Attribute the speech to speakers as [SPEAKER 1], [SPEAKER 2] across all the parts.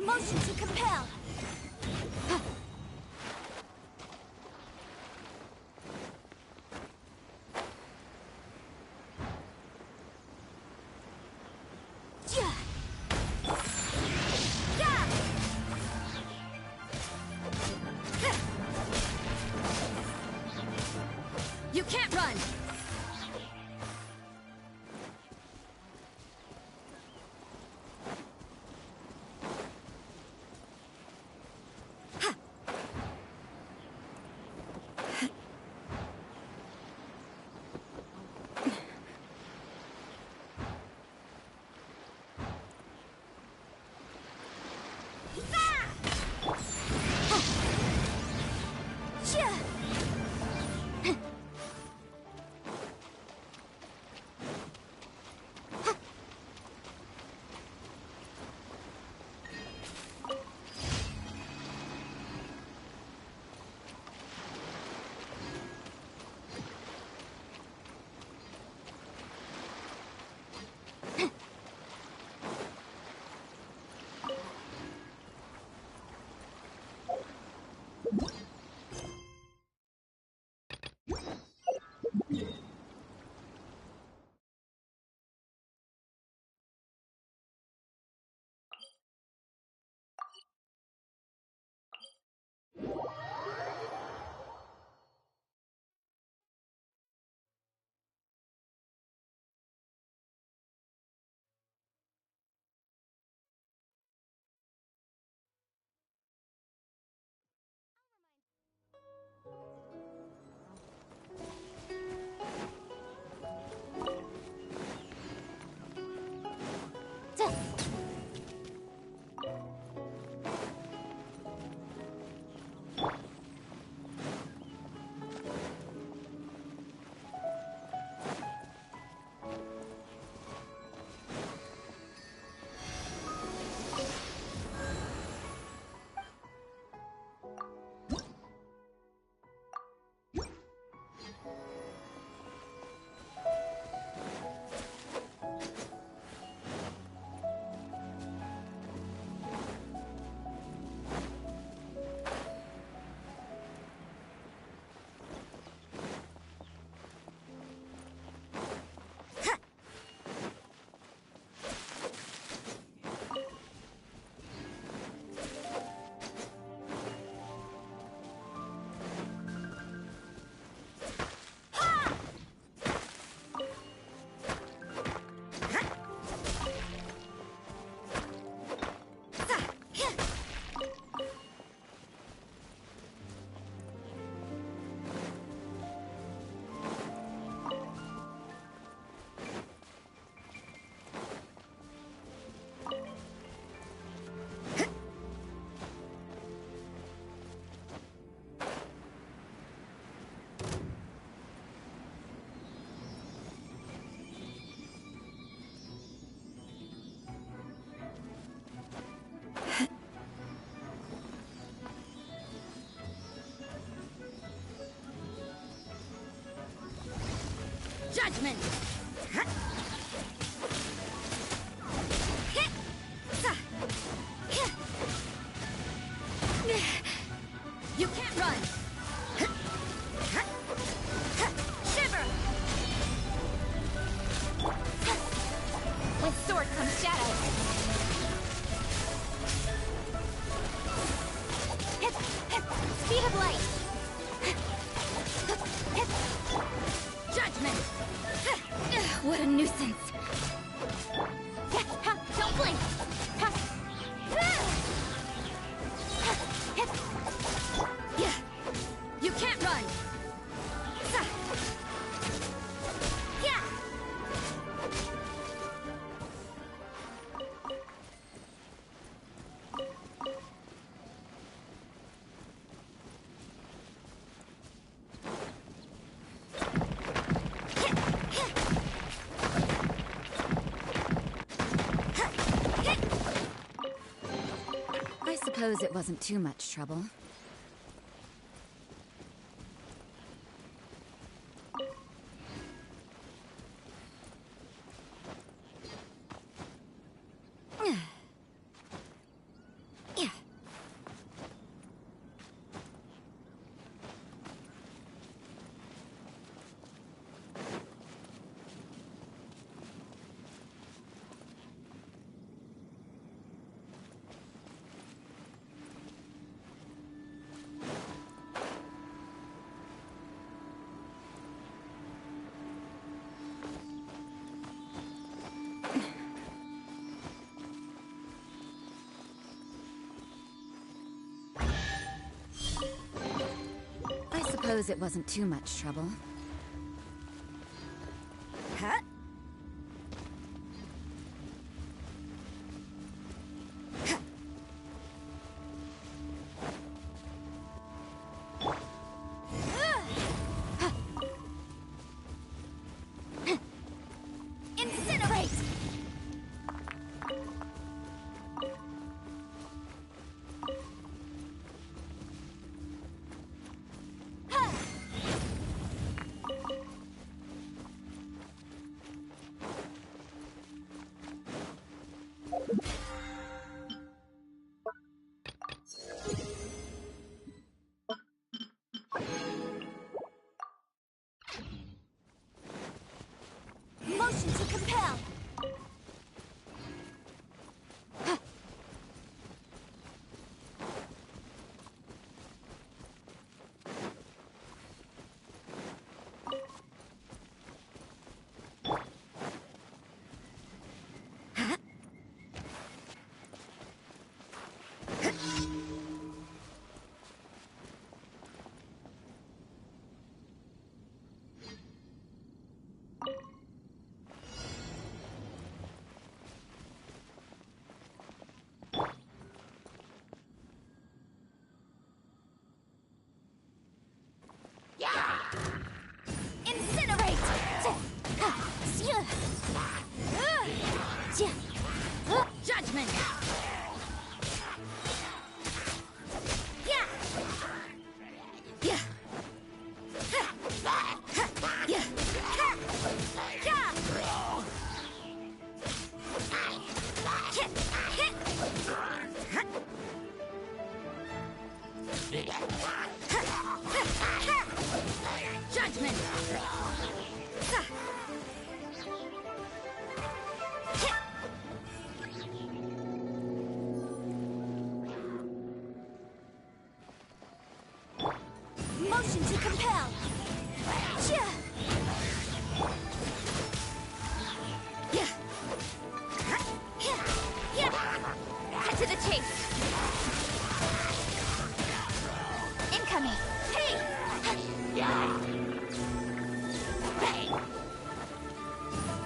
[SPEAKER 1] Motion to compel.
[SPEAKER 2] You can't run! Judgment! You can't run! Shiver! With sword comes shadow. Speed of light! Judgment! What a nuisance! Don't blink! You can't run! I suppose it wasn't too much trouble. suppose it wasn't too much trouble.
[SPEAKER 1] Huh? Motion to compel. Judgment! Judgment! Motion to compel. Cut to the chase. Incoming. Hey!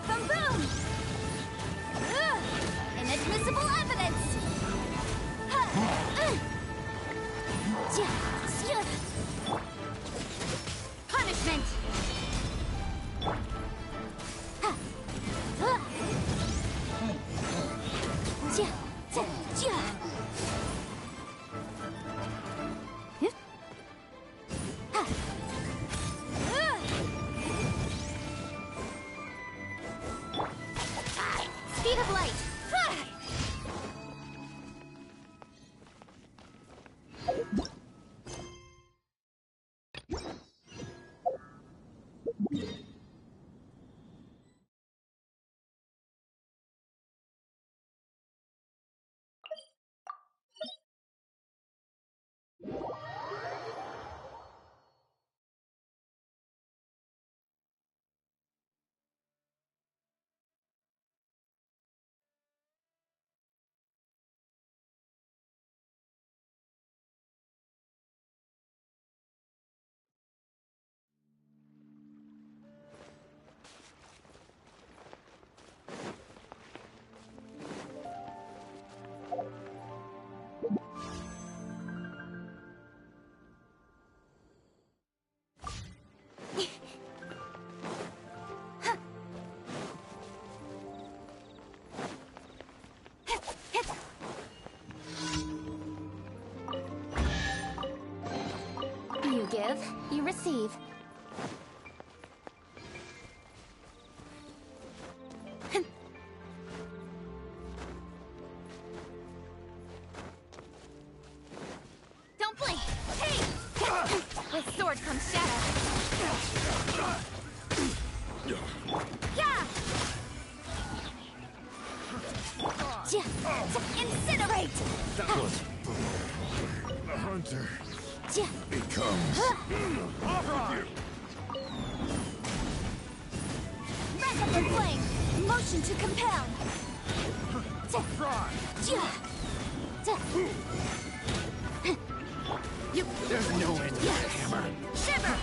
[SPEAKER 1] Boom boom! Inadmissible evidence! Punishment! Speed of light! You give, you receive. Don't blink! Hey! With sword comes shadow. Yeah! Incinerate!
[SPEAKER 3] That was a hunter. Becomes off with you.
[SPEAKER 1] Wrap up in flame! Motion to compel!
[SPEAKER 3] There's no end to that hammer.
[SPEAKER 1] Shiver!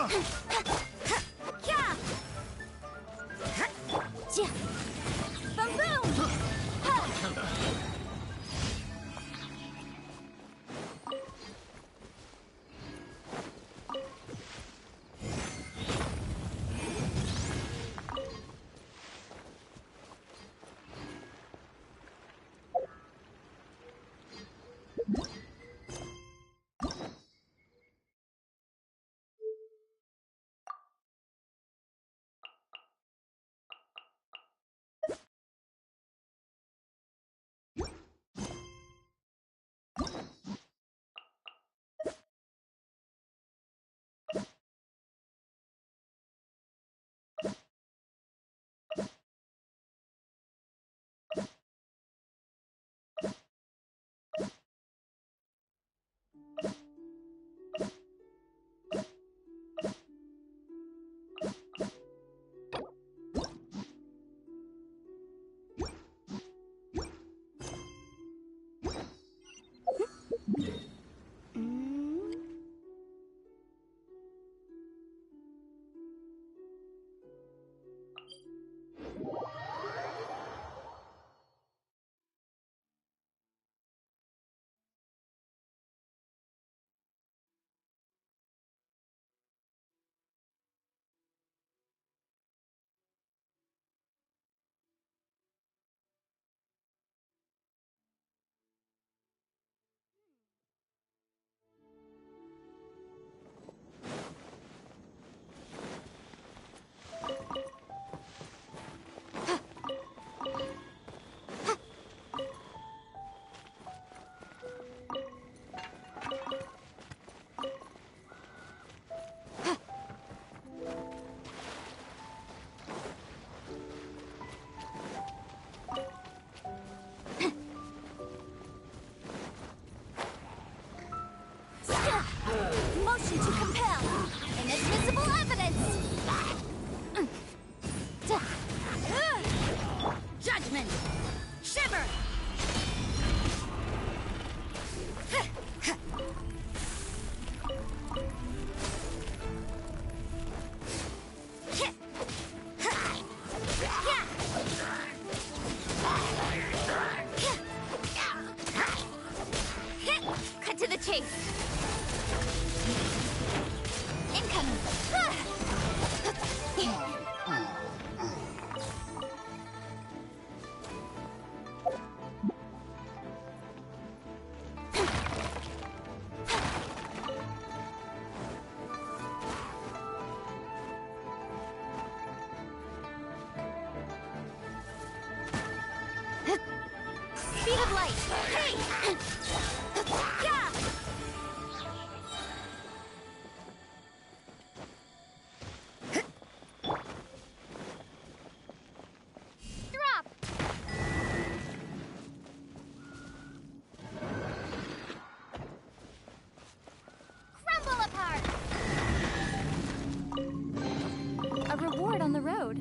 [SPEAKER 1] Boom boom! Motion to compel. Inadmissible evidence. Judgment. Shiver. Cut to the chase. Incoming. Speed of light. Hey! Yeah! Drop! Crumble apart! A reward on the road.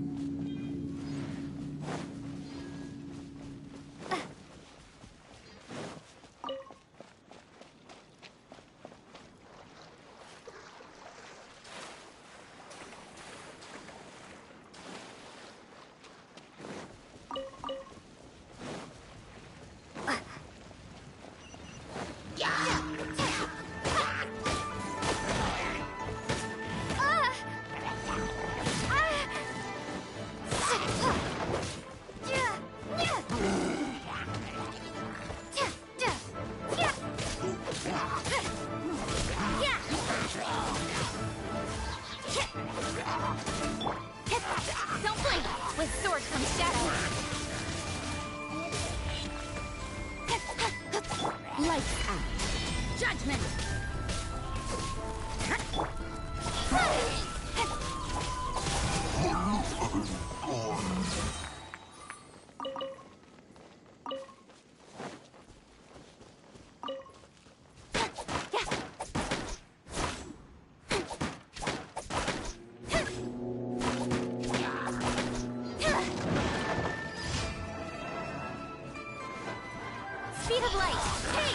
[SPEAKER 1] Don't blink! With sword comes shadow. Lights out. Judgment! Speed of light. Hey!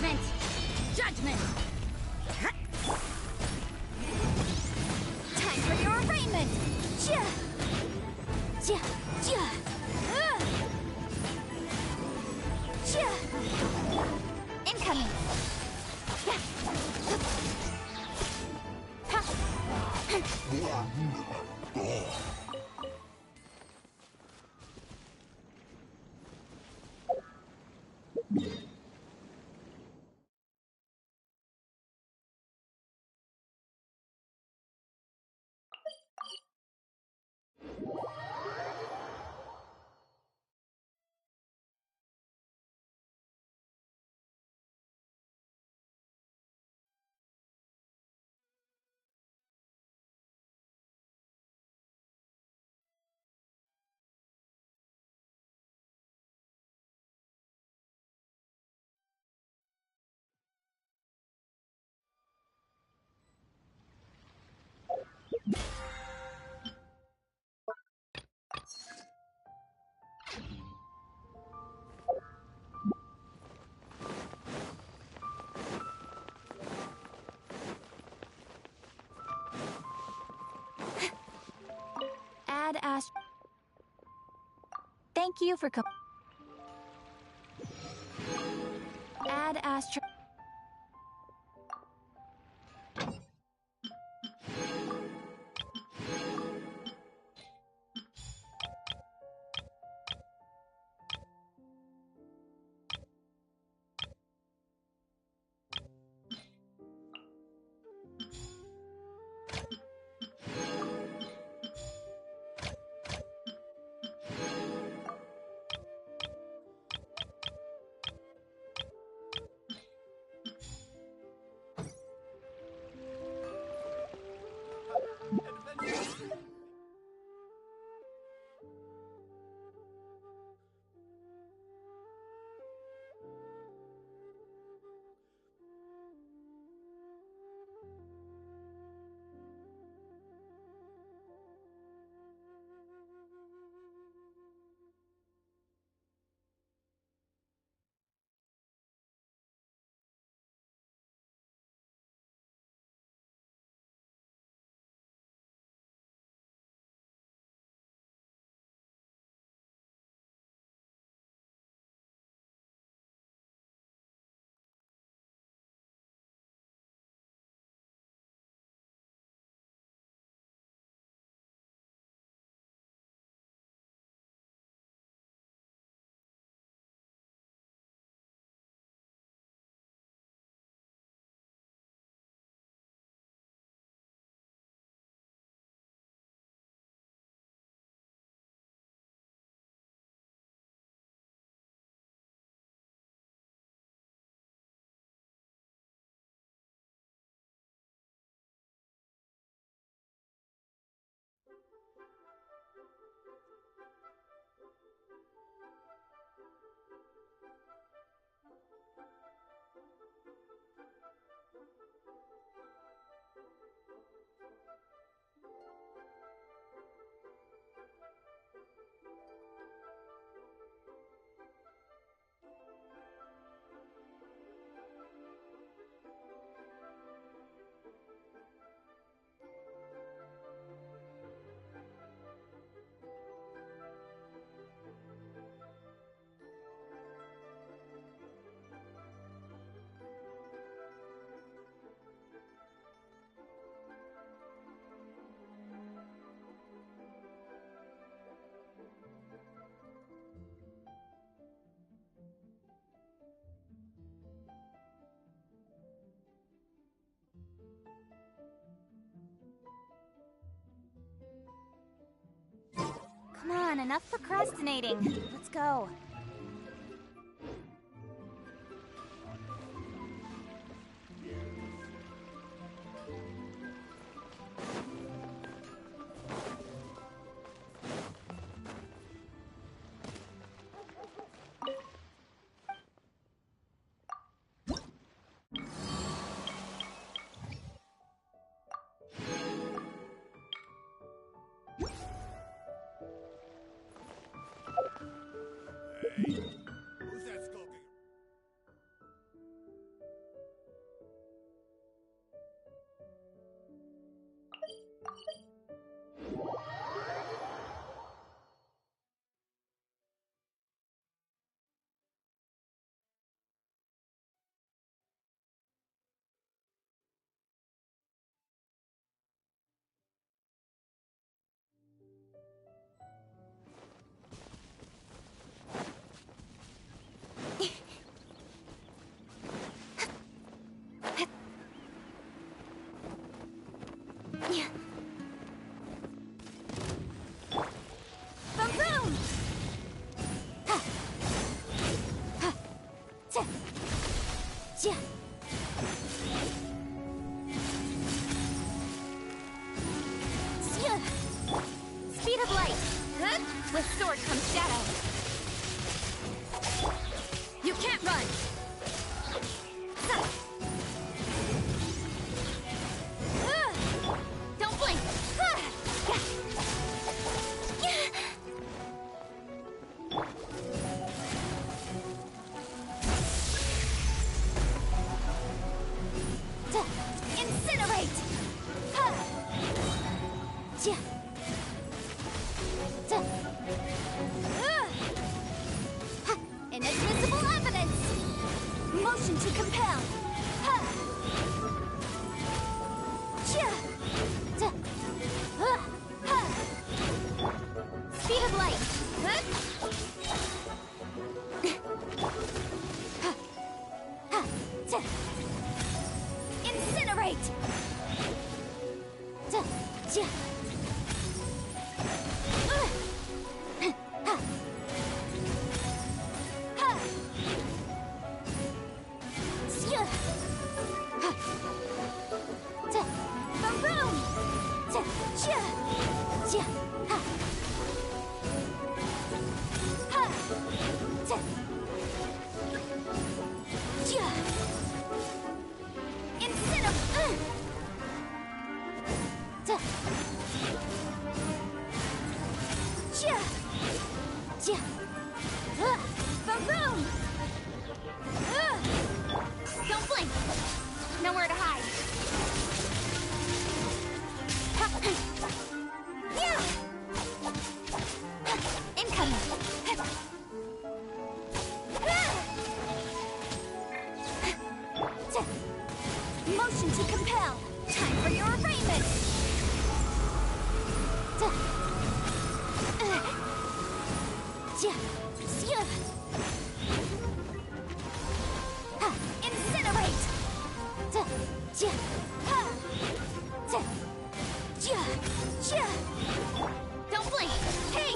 [SPEAKER 2] Judgment! Judgment!
[SPEAKER 1] Time for your arraignment! Chia! Chia! Chia! Chia! Incoming! Yeah! Ha! Add Ast. Thank you for Add Astra. Come on, enough procrastinating. Let's go. Yeah. Speed of light. With sword comes shadow. You can't run. Don't blink. Incinerate. Inadmissible evidence! Motion to compel! Speed of light! Incinerate! Don't blink! Nowhere to hide! Incoming! Motion to compel! Time for your arraignment! Incinerate! Don't blink! Hey!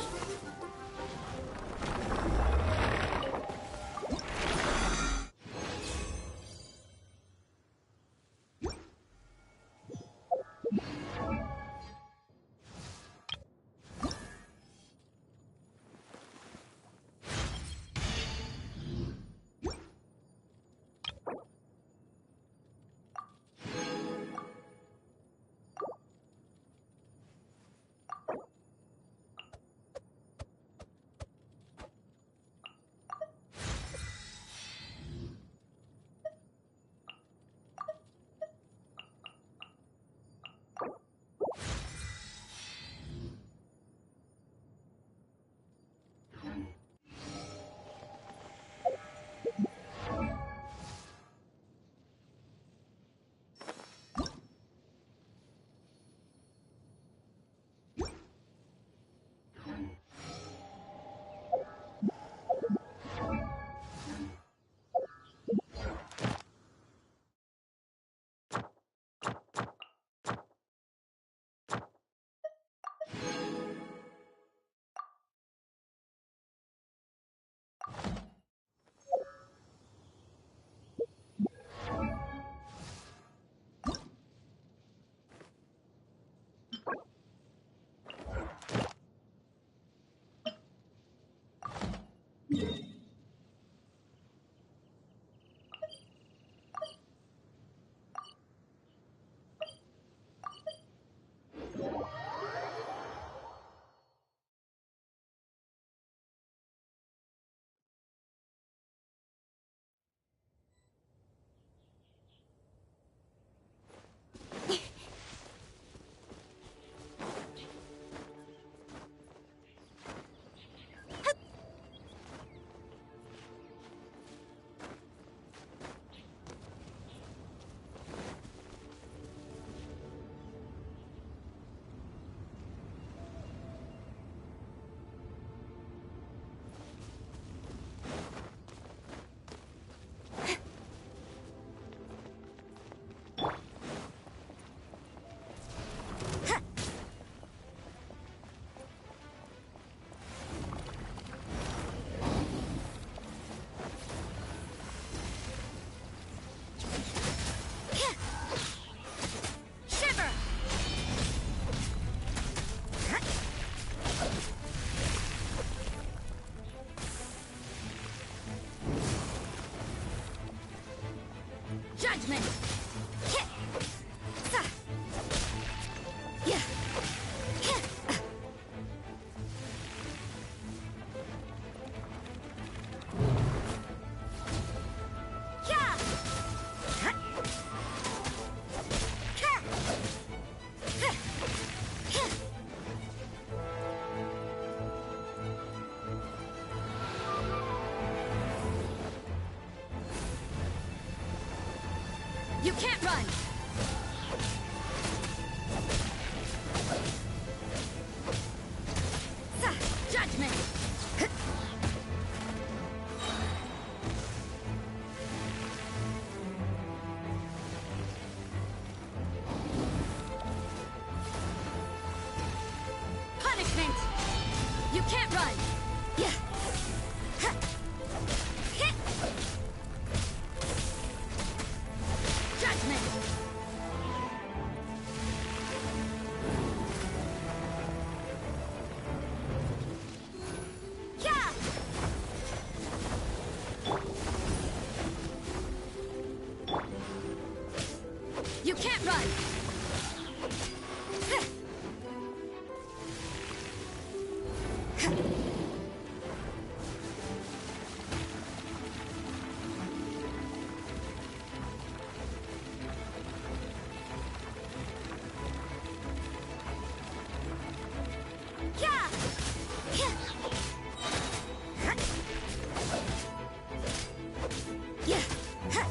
[SPEAKER 2] Judgment! Hit! Sa! Yeah! Hit!
[SPEAKER 1] Yeah!
[SPEAKER 2] Hut!
[SPEAKER 1] Ha!
[SPEAKER 2] Hit! Hit! You can't run! Sa! Judgment! Hit! Punishment! You can't run! Yeah! Ha! Hit! Judgment!
[SPEAKER 1] Yeah!
[SPEAKER 2] You can't run! Huh.
[SPEAKER 1] Yeah!
[SPEAKER 2] Yeah!
[SPEAKER 1] Ha!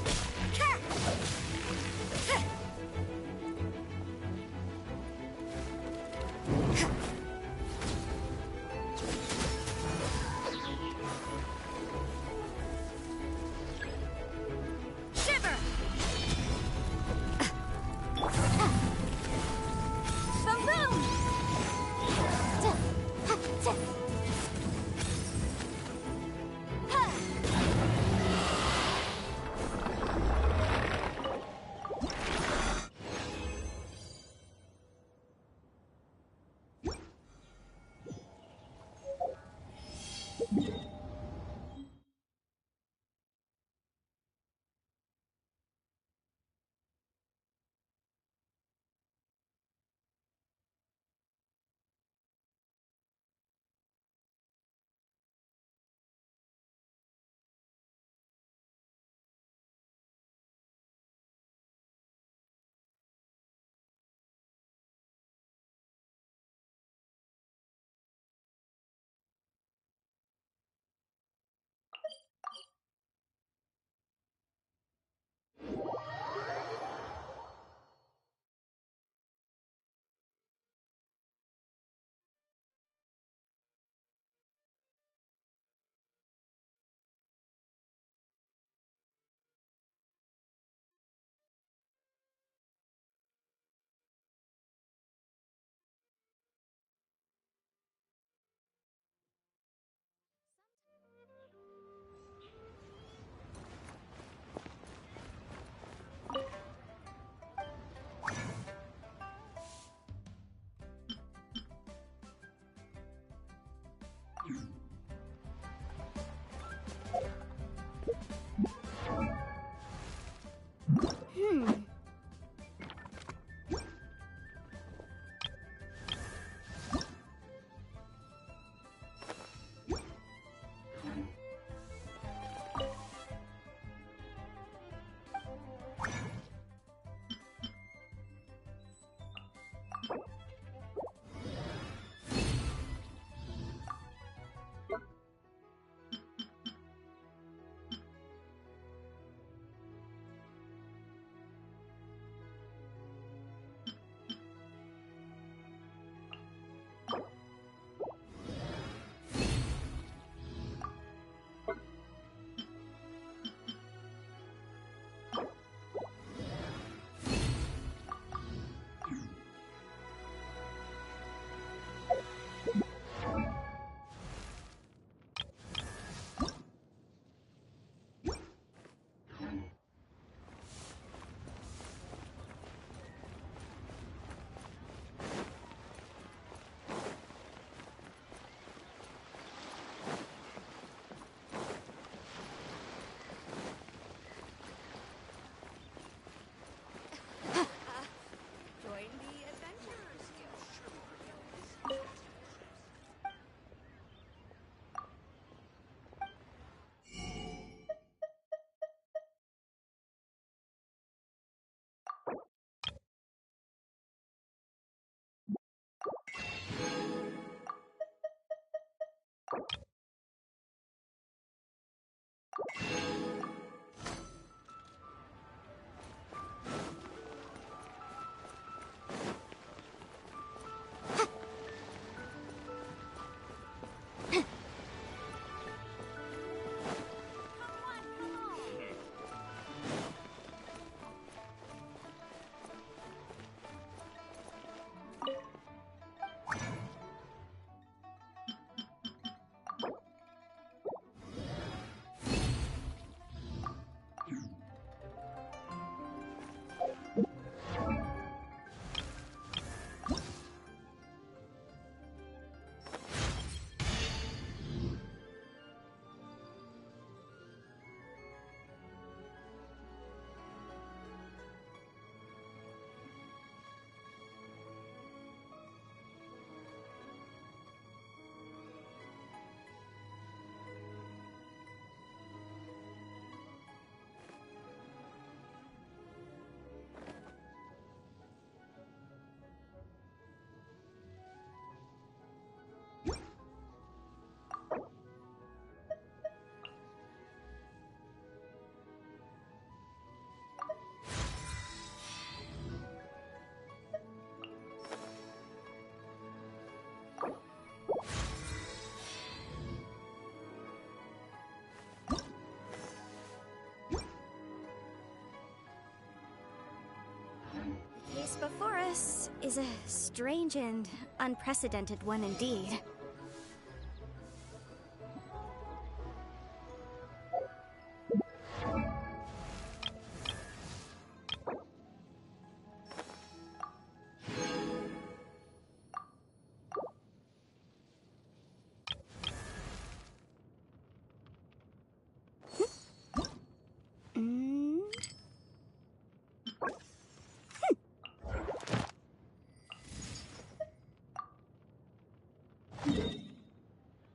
[SPEAKER 1] before us is a strange and unprecedented one indeed.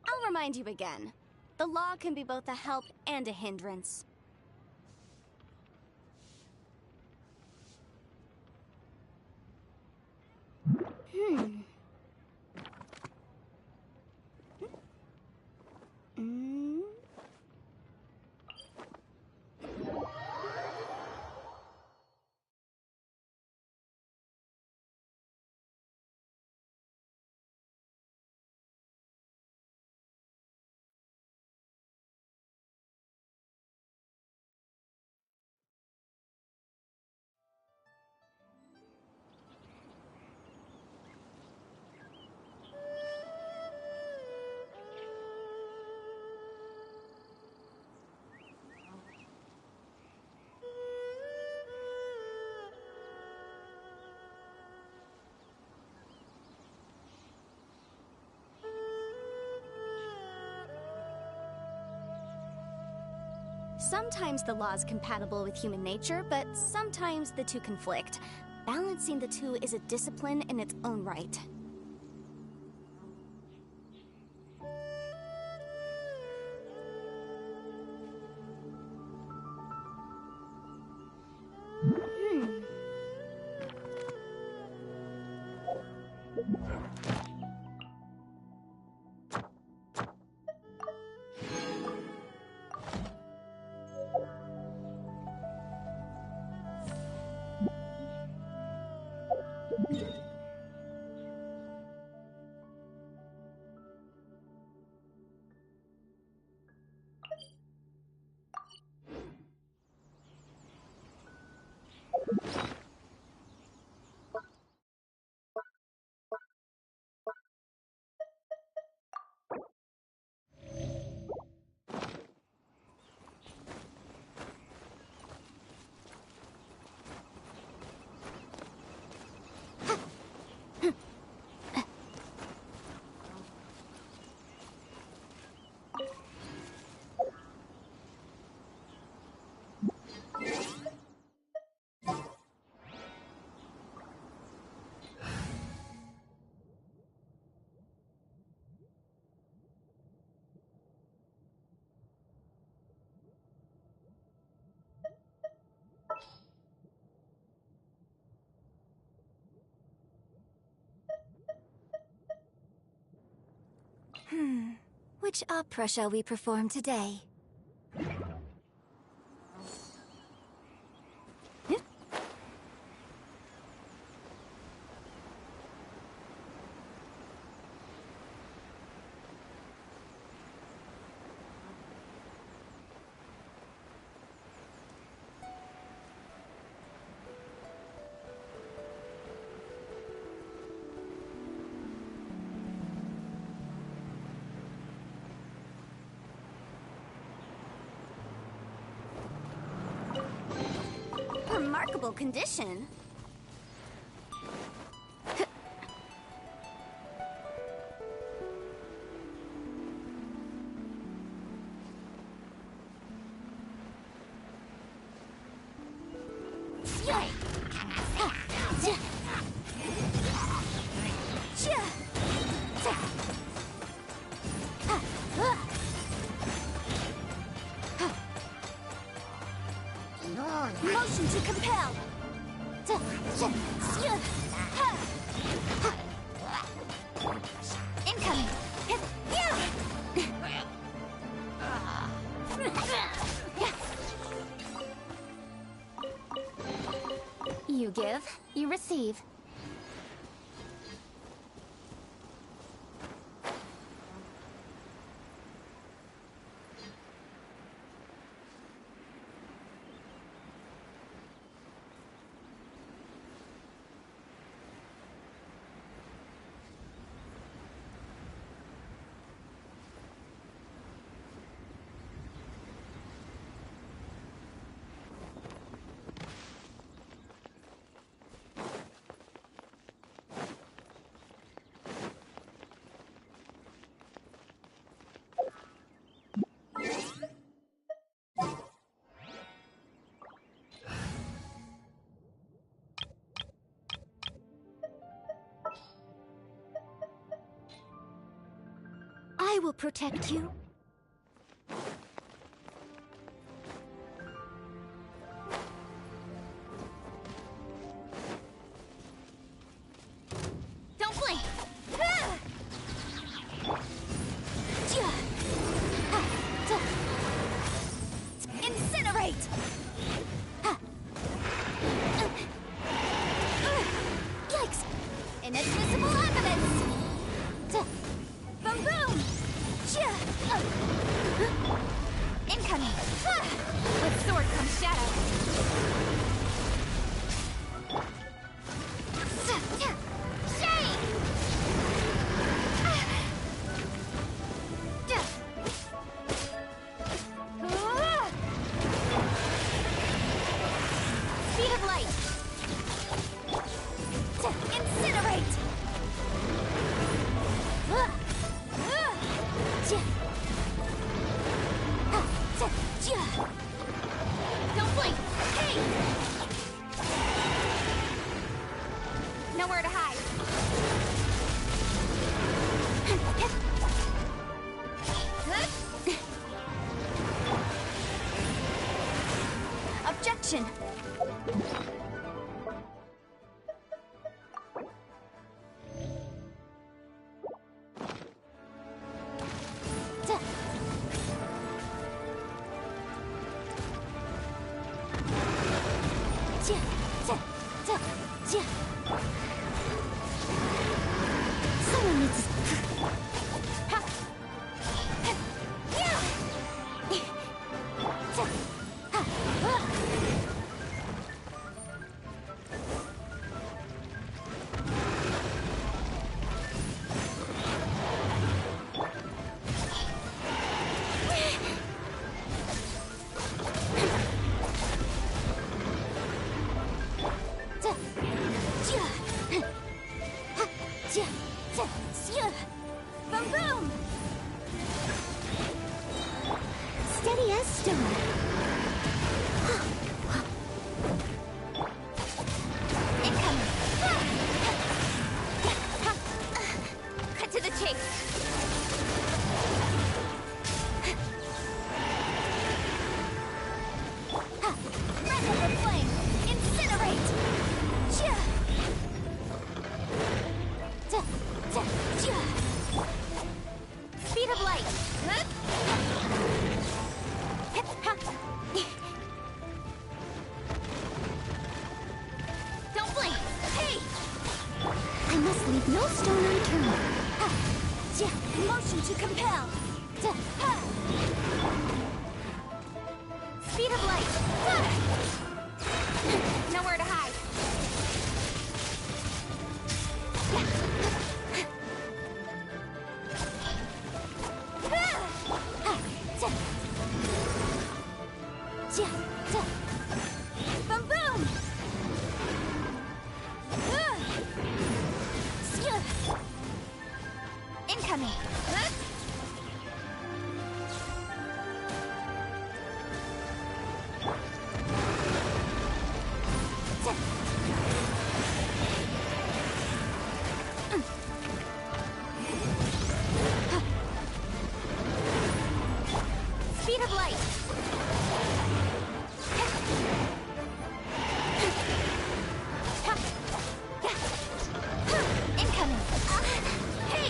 [SPEAKER 1] I'll remind you again. The law can be both a help and a hindrance. Sometimes the law is compatible with human nature, but sometimes the two conflict. Balancing the two is a discipline in its own right.
[SPEAKER 2] Which opera shall we perform today?
[SPEAKER 1] Remarkable condition. Motion to compel. Incoming.
[SPEAKER 2] You give, you receive.
[SPEAKER 1] I will protect you. Don't blink! Incinerate! Yikes! Inadmissible evidence! Boom boom! Incoming! With sword comes shadow. Shade! Speed of light! Incinerate! Don't blink! Hey! Nowhere to hide. Objection! Someone needs boom boom! Steady as stone. Incoming! Cut to the chase! Rapid flame! Incinerate! Speed of light! Don't blink! Hey! I must leave no stone unturned. Motion to compel! Speed of light! Nowhere to hide. Boom boom! Incoming! Speed of light! Incoming! Hey!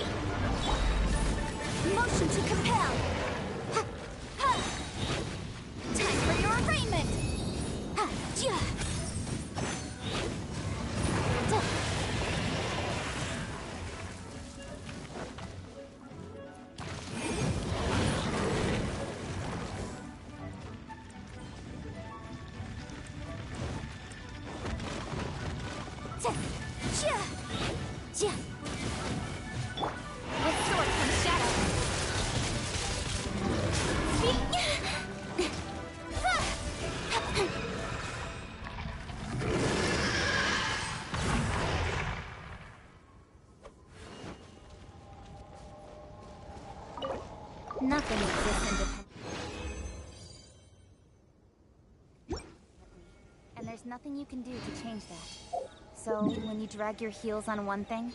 [SPEAKER 1] Motion to compel! Time for your arraignment! With sword comes shadow. Nothing exists independently. And there's nothing you can do to change that. So, when you drag your heels on one thing,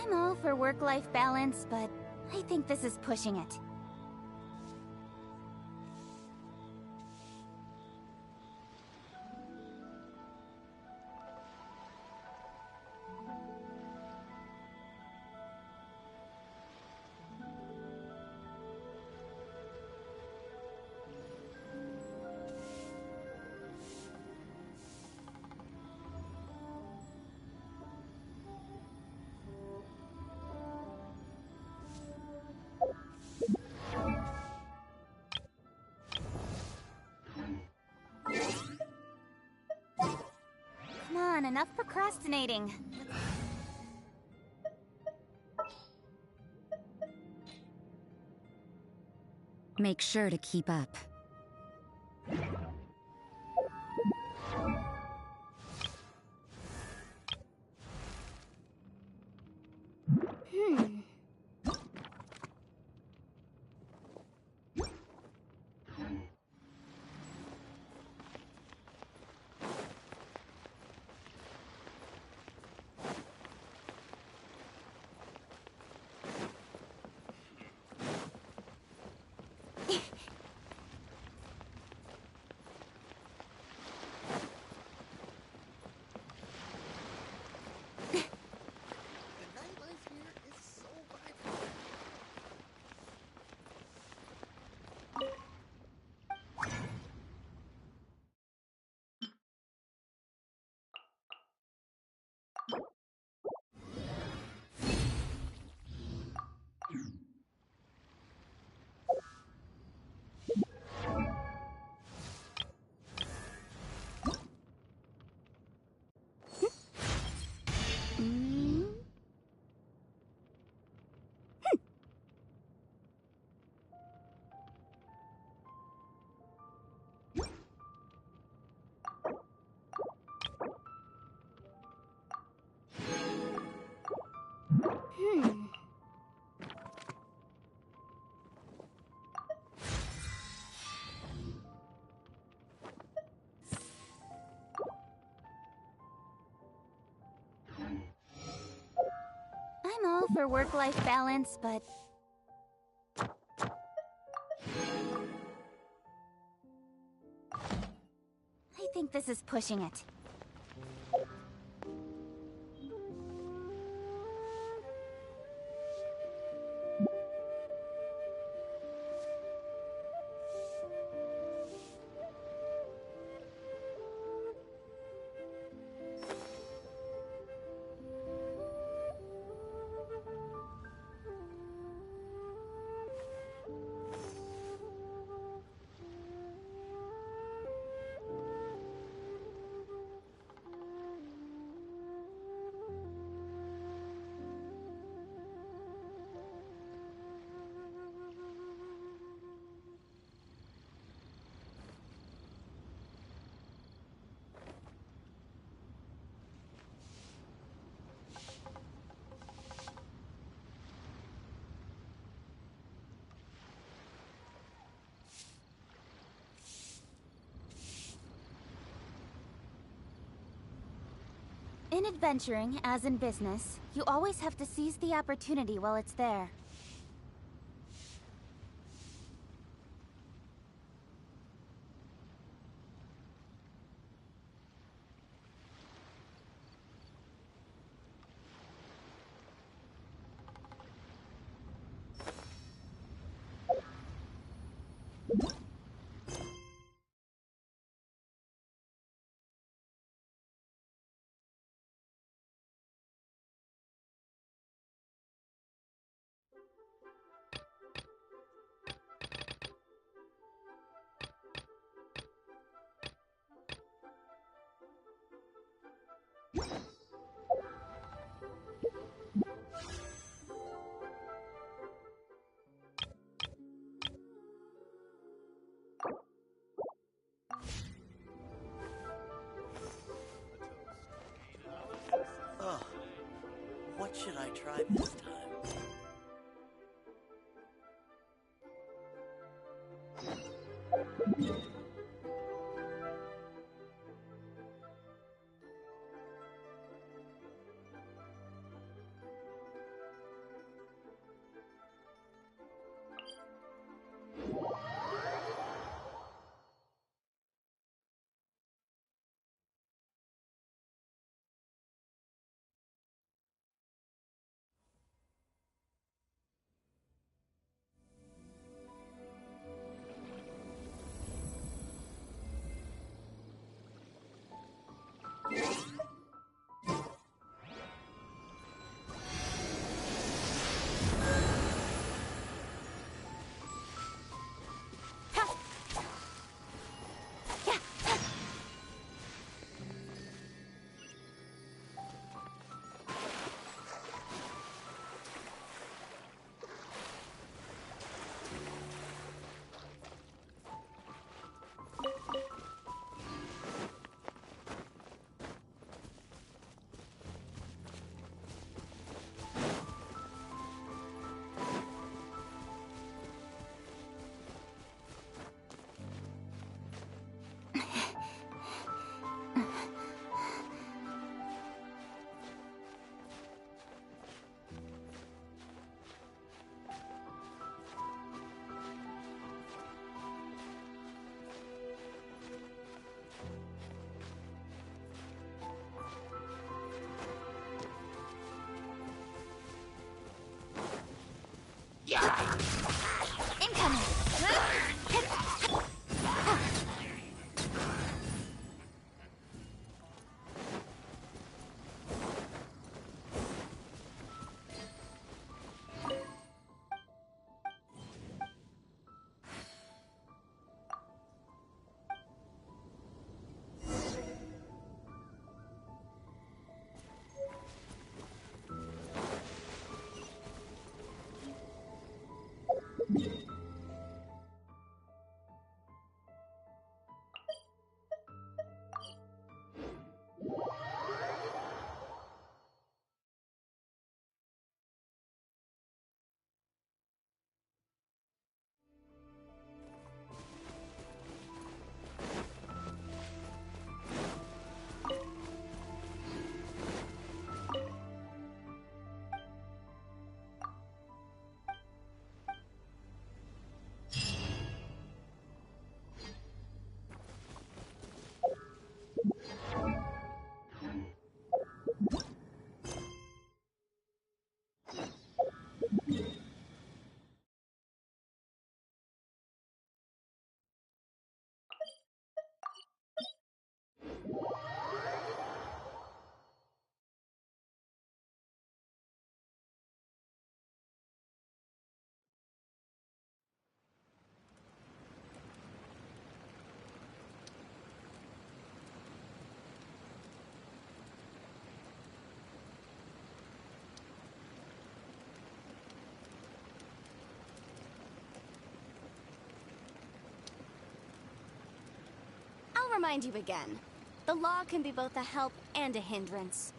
[SPEAKER 1] I'm all for work-life balance, but I think this is pushing it. Come on, enough procrastinating.
[SPEAKER 2] Make sure to keep up.
[SPEAKER 1] I'm all for work-life balance, but... I think this is pushing it. In adventuring, as in business, you always have to seize the opportunity while it's there.
[SPEAKER 4] Oh, what should I try this time?
[SPEAKER 1] Incoming! I'll remind you again. The law can be both a help and a hindrance.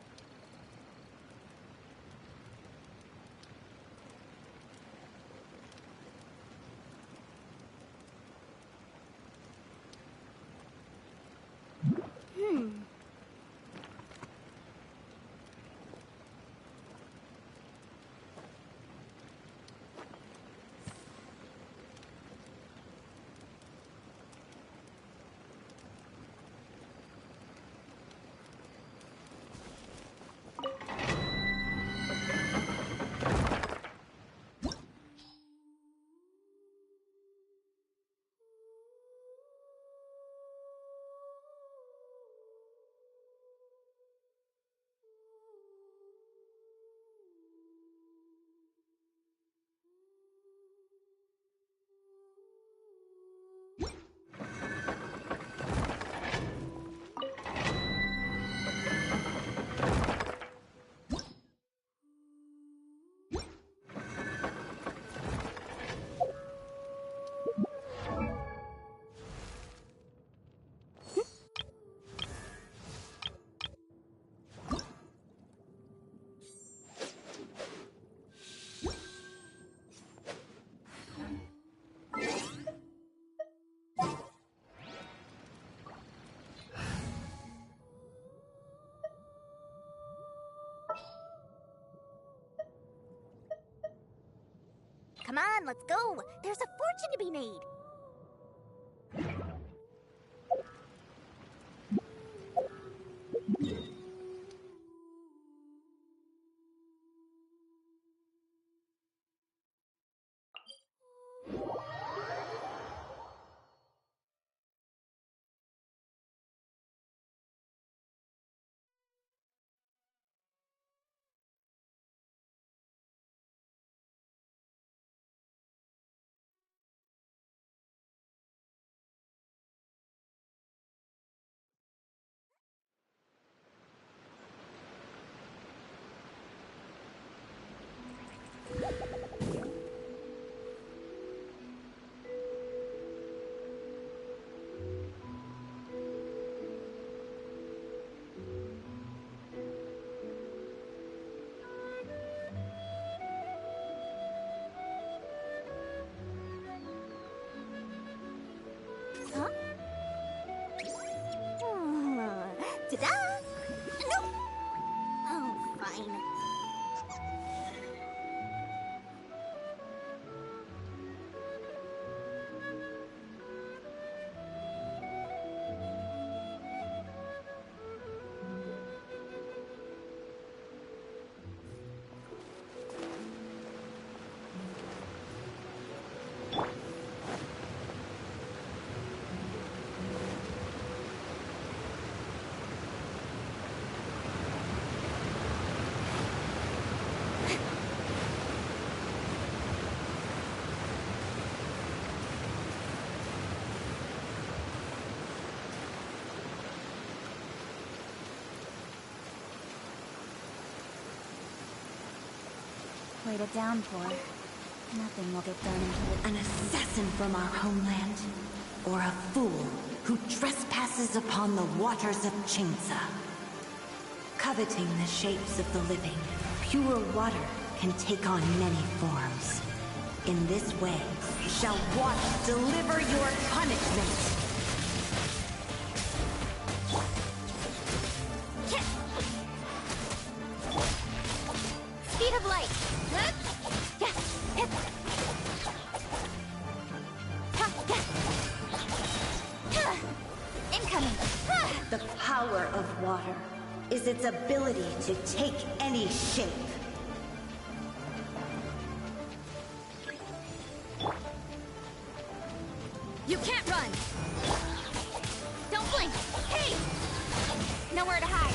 [SPEAKER 1] Come on, let's go. There's a fortune to be made. Huh? Ta-da! No! Oh, fine. afraid a downpour. Nothing will get done until
[SPEAKER 5] An assassin from our homeland, or a fool who trespasses upon the waters of Chingsa. Coveting the shapes of the living, pure water can take on many forms. In this way, shall water deliver your punishment.
[SPEAKER 1] Speed of light! Incoming!
[SPEAKER 5] The power of water is its ability to take any shape.
[SPEAKER 1] You can't run! Don't blink! Hey! Nowhere to hide!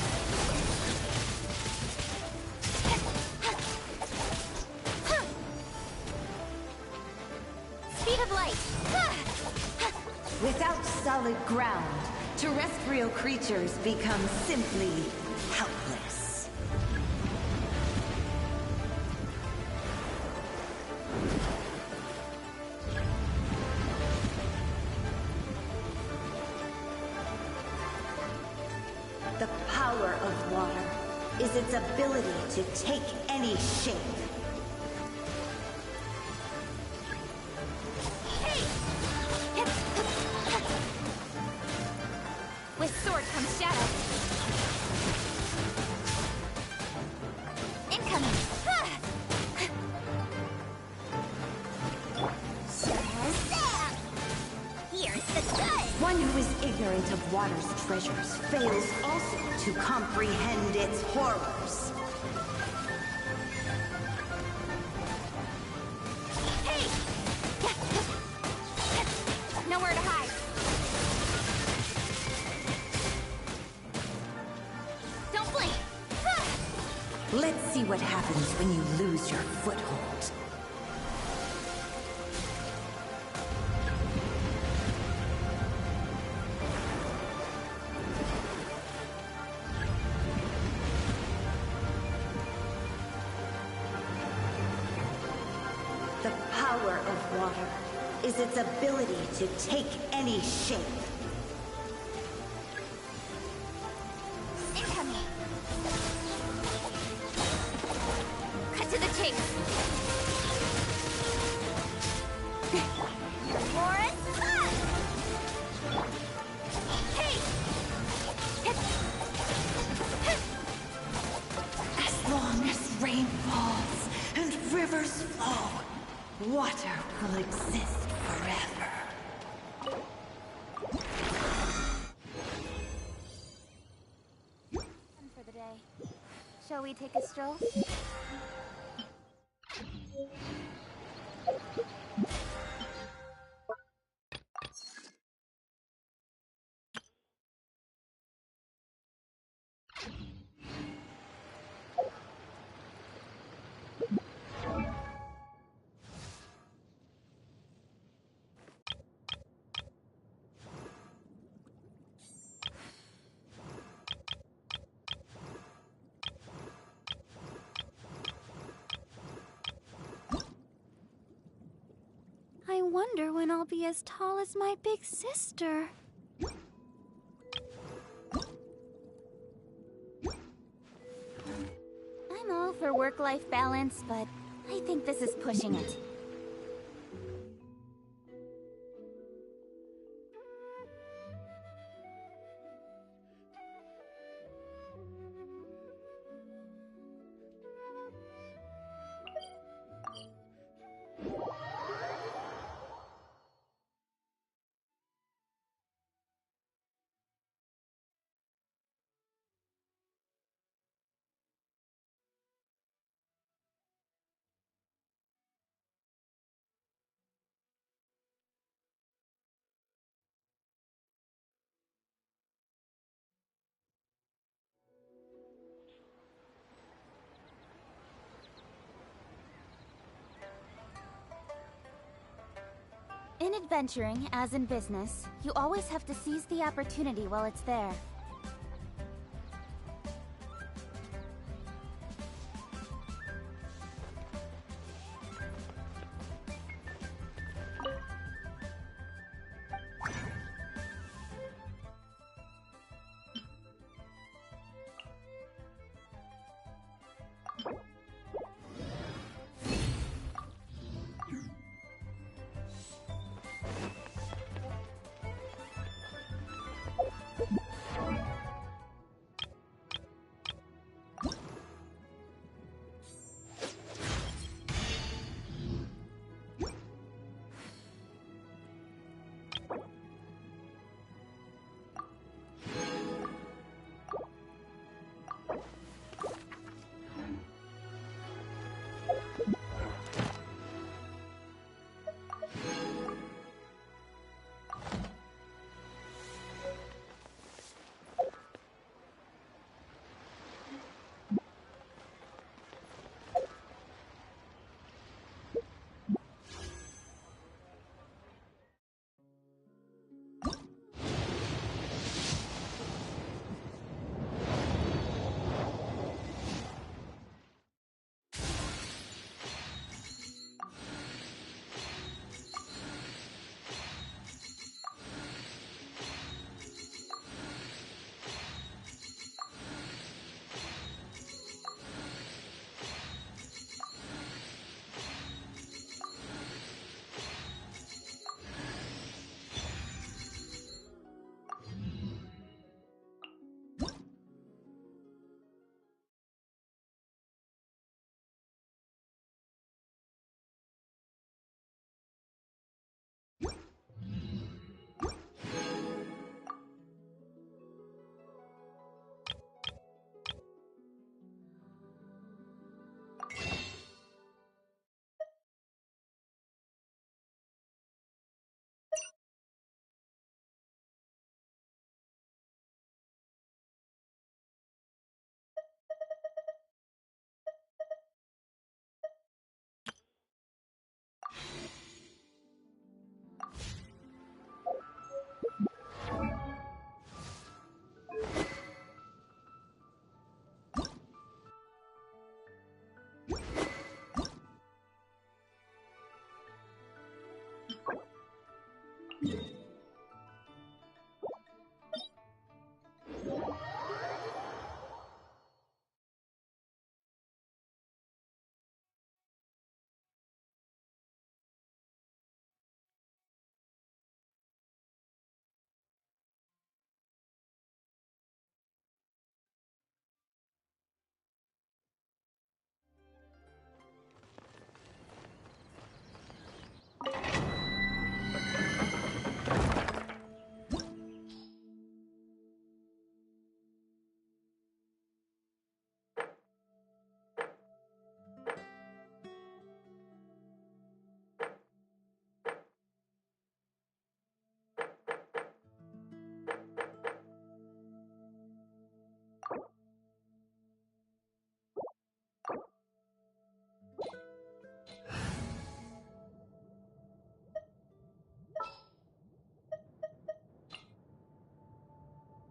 [SPEAKER 1] Speed of light!
[SPEAKER 5] Without solid ground, terrestrial creatures become simply helpless. The power of water is its ability to take any shape.
[SPEAKER 1] With sword comes shadow. Incoming! Shazam! Here's the good!
[SPEAKER 5] One who is ignorant of water's treasures fails also to comprehend its horrors.
[SPEAKER 1] Hey! Nowhere to hide. Don't blink!
[SPEAKER 5] Let's see what happens when you lose your foothold. The power of water is its ability to take any shape.
[SPEAKER 1] Incoming! Cut to the chase! Morris! Hey!
[SPEAKER 5] As long as rain falls and rivers flow, water will exist forever.
[SPEAKER 1] Done for the day. Shall we take a stroll? I wonder when I'll be as tall as my big sister. I'm all for work-life balance, but I think this is pushing it. In adventuring, as in business, you always have to seize the opportunity while it's there.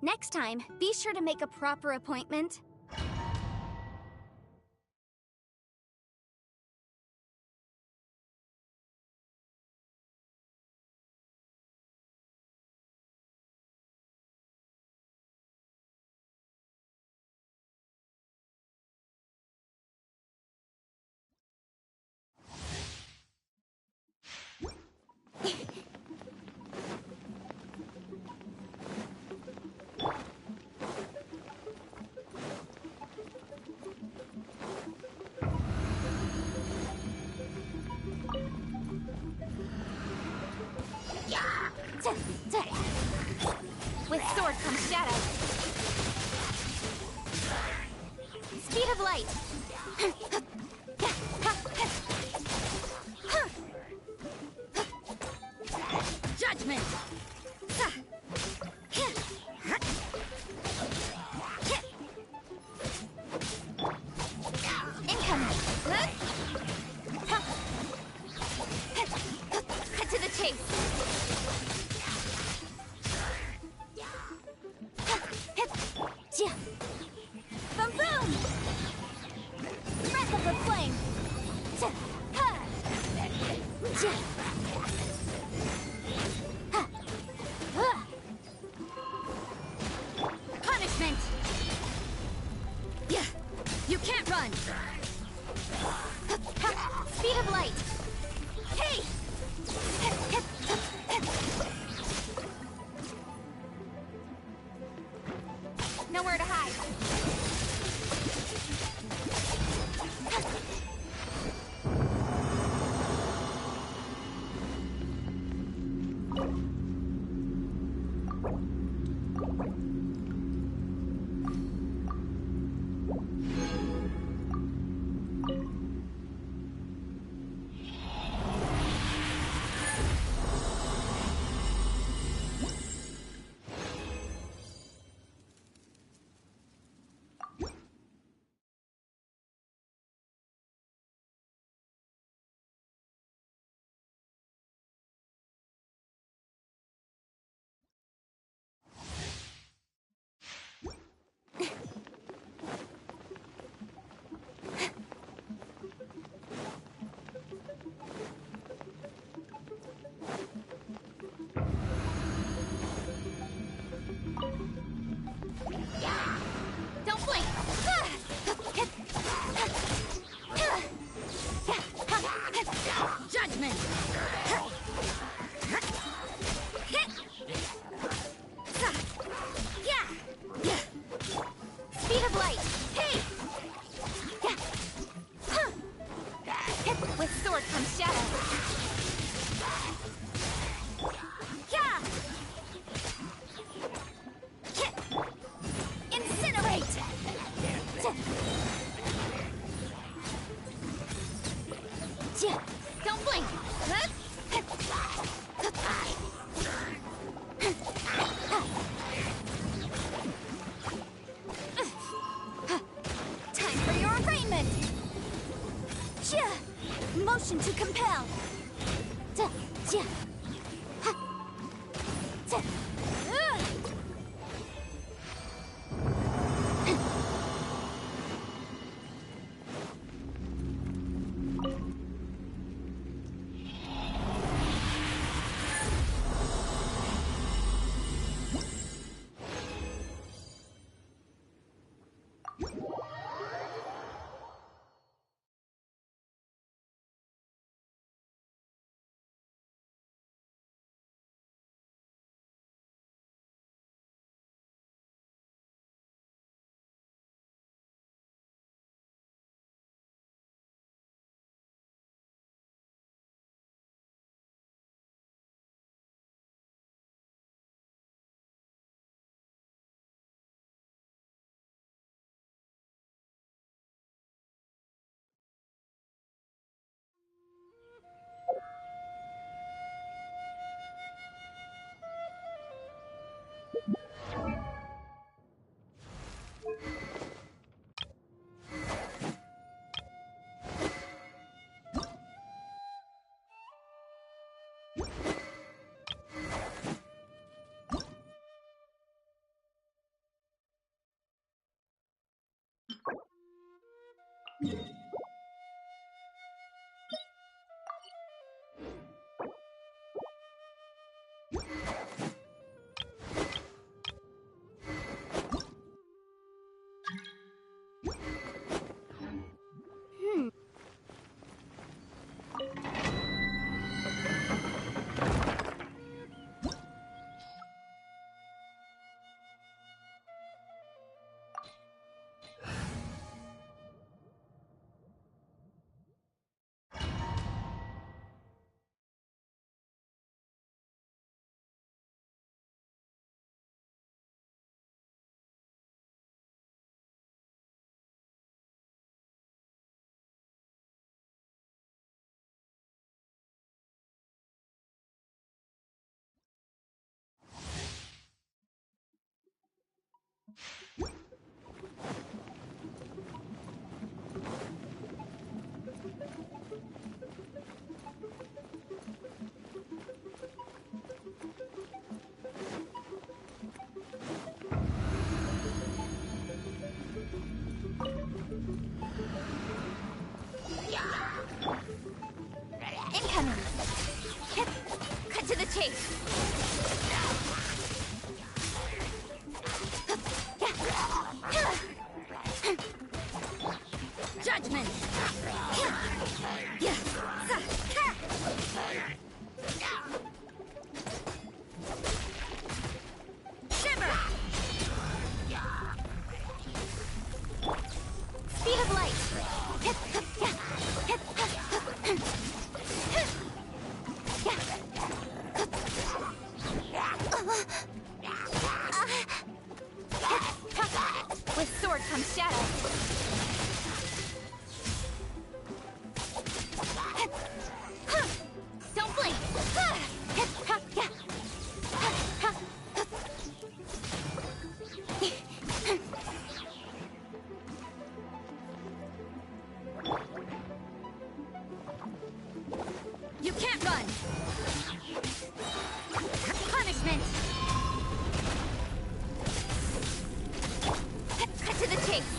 [SPEAKER 1] Next time, be sure to make a proper appointment. With sword comes shadow. Speed of light. Judgment. Incoming. Cut to the chase. Boom boom! Breath of the flame! Punishment! Yeah, you can't run! Speed of light! Hey! Nowhere to hide. Don't blink! Judgment! Speed of light! Hey! With sword comes shadow. Incinerate! Don't blink! Time for your arraignment! Motion to compel! Incoming! Cut to the chase! Judgment! Shiver! Speed of light! With sword comes shadow. Don't blink! You can't run! Punishment! Cut to the chase!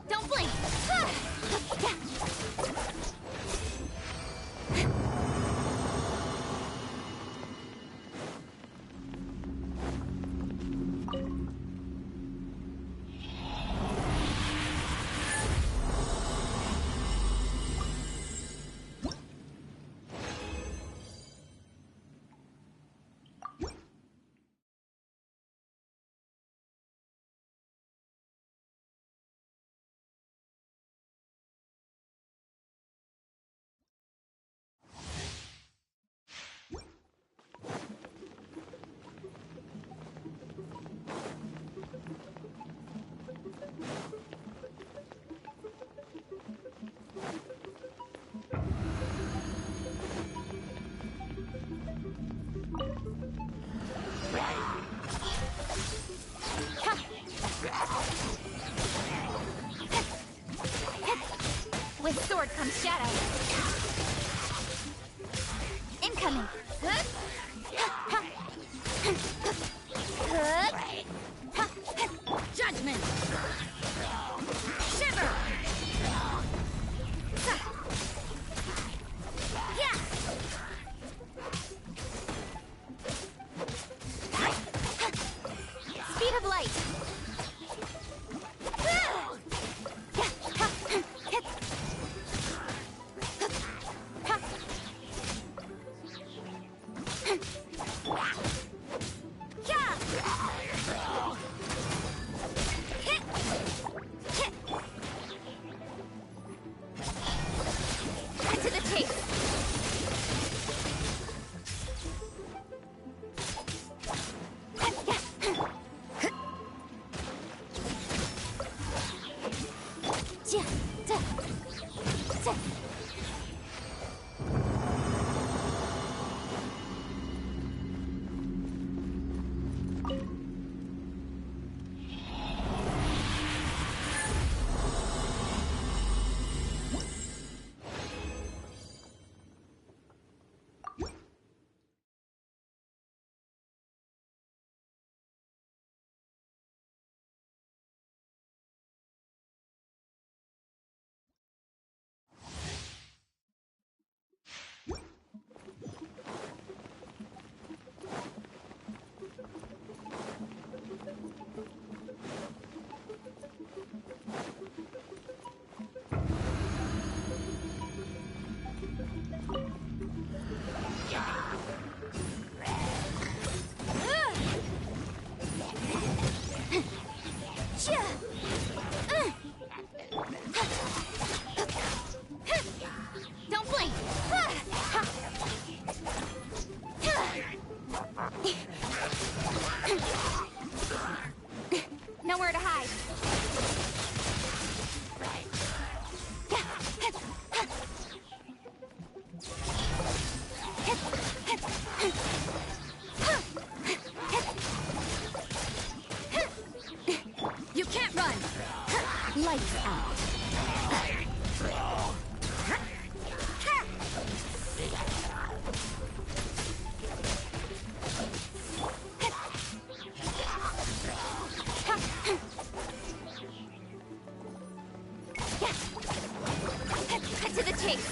[SPEAKER 1] Don't blink! With sword comes shadow. Incoming. Judgment. Shiver. Yeah. Speed of light. Don't blink! Nowhere to hide. You can't run! Lights out. Cut to the chase.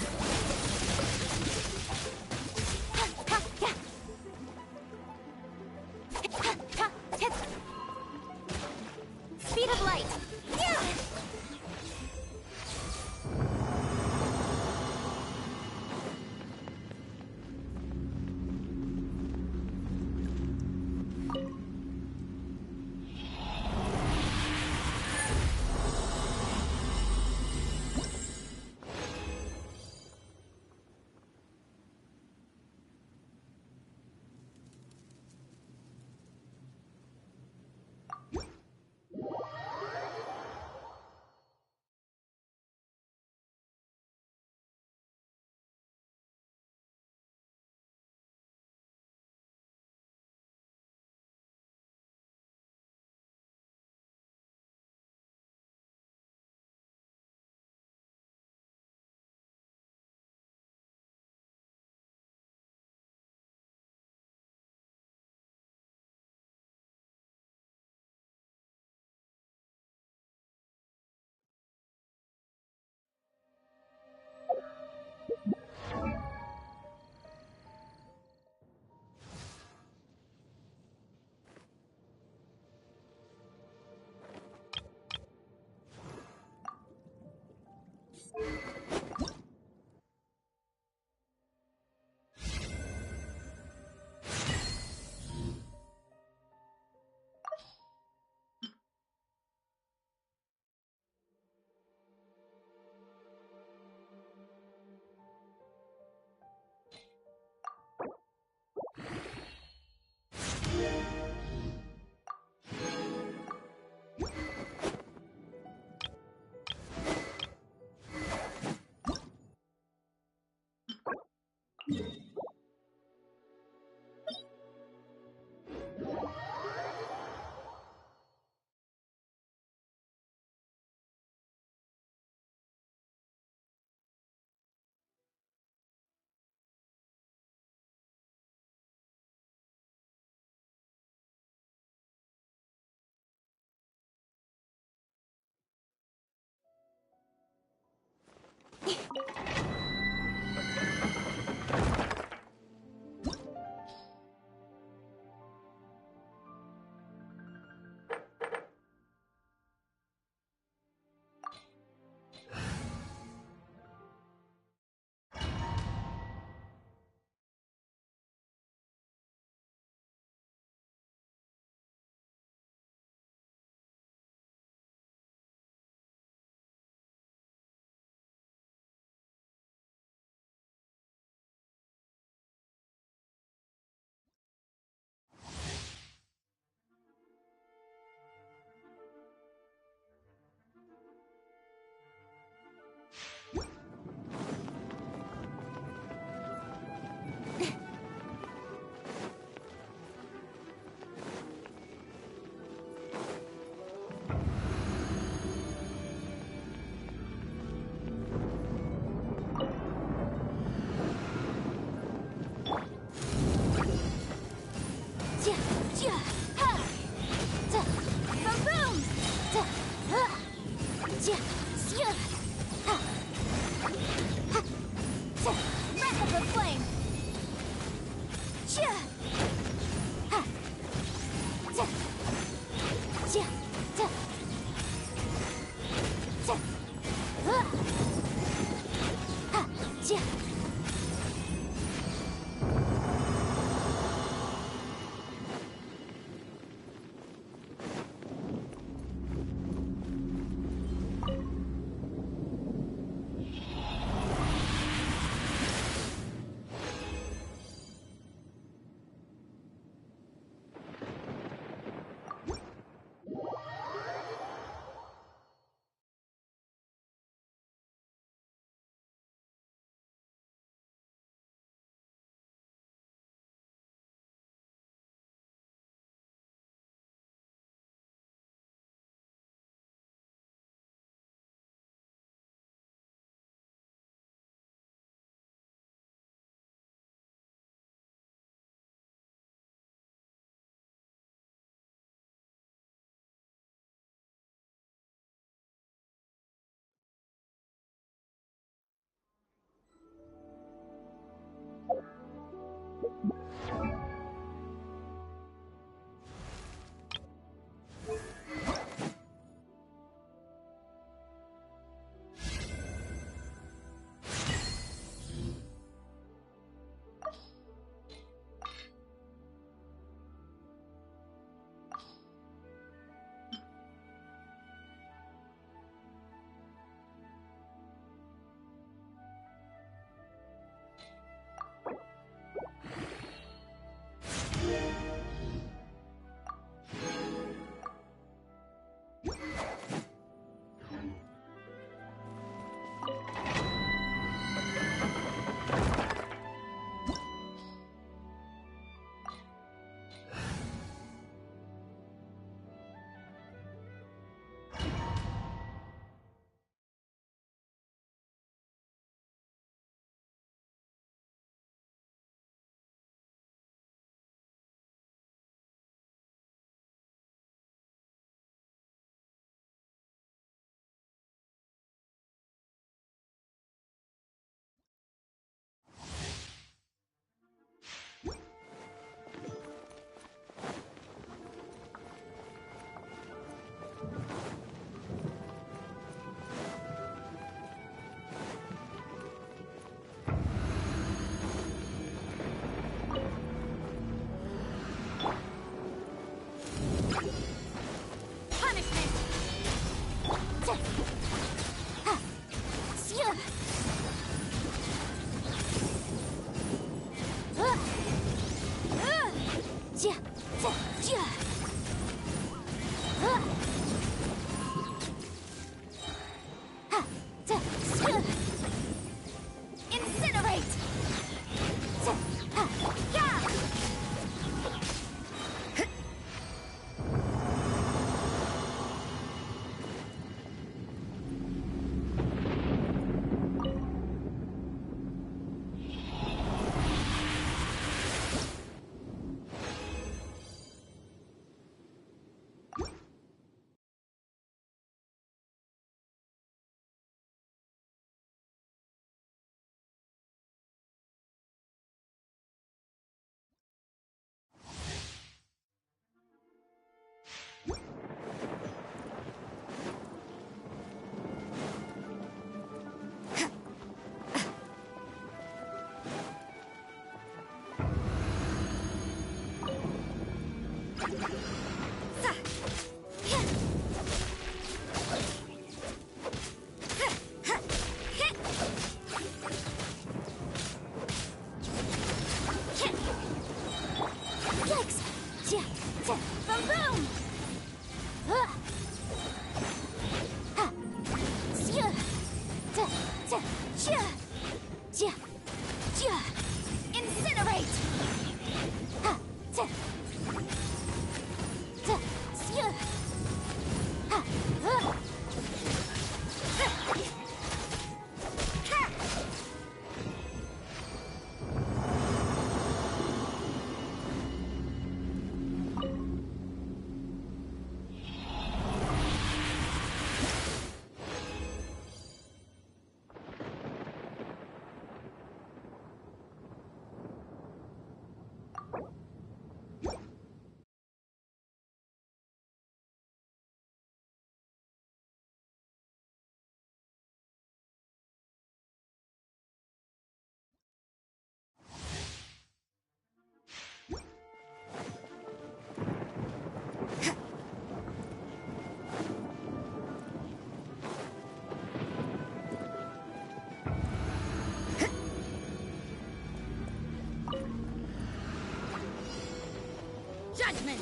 [SPEAKER 2] Judgment!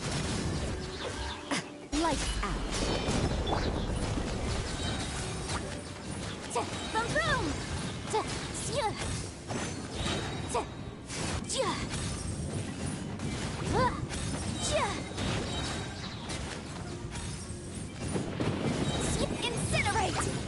[SPEAKER 2] Lights out.
[SPEAKER 1] Boom boom! Incinerate!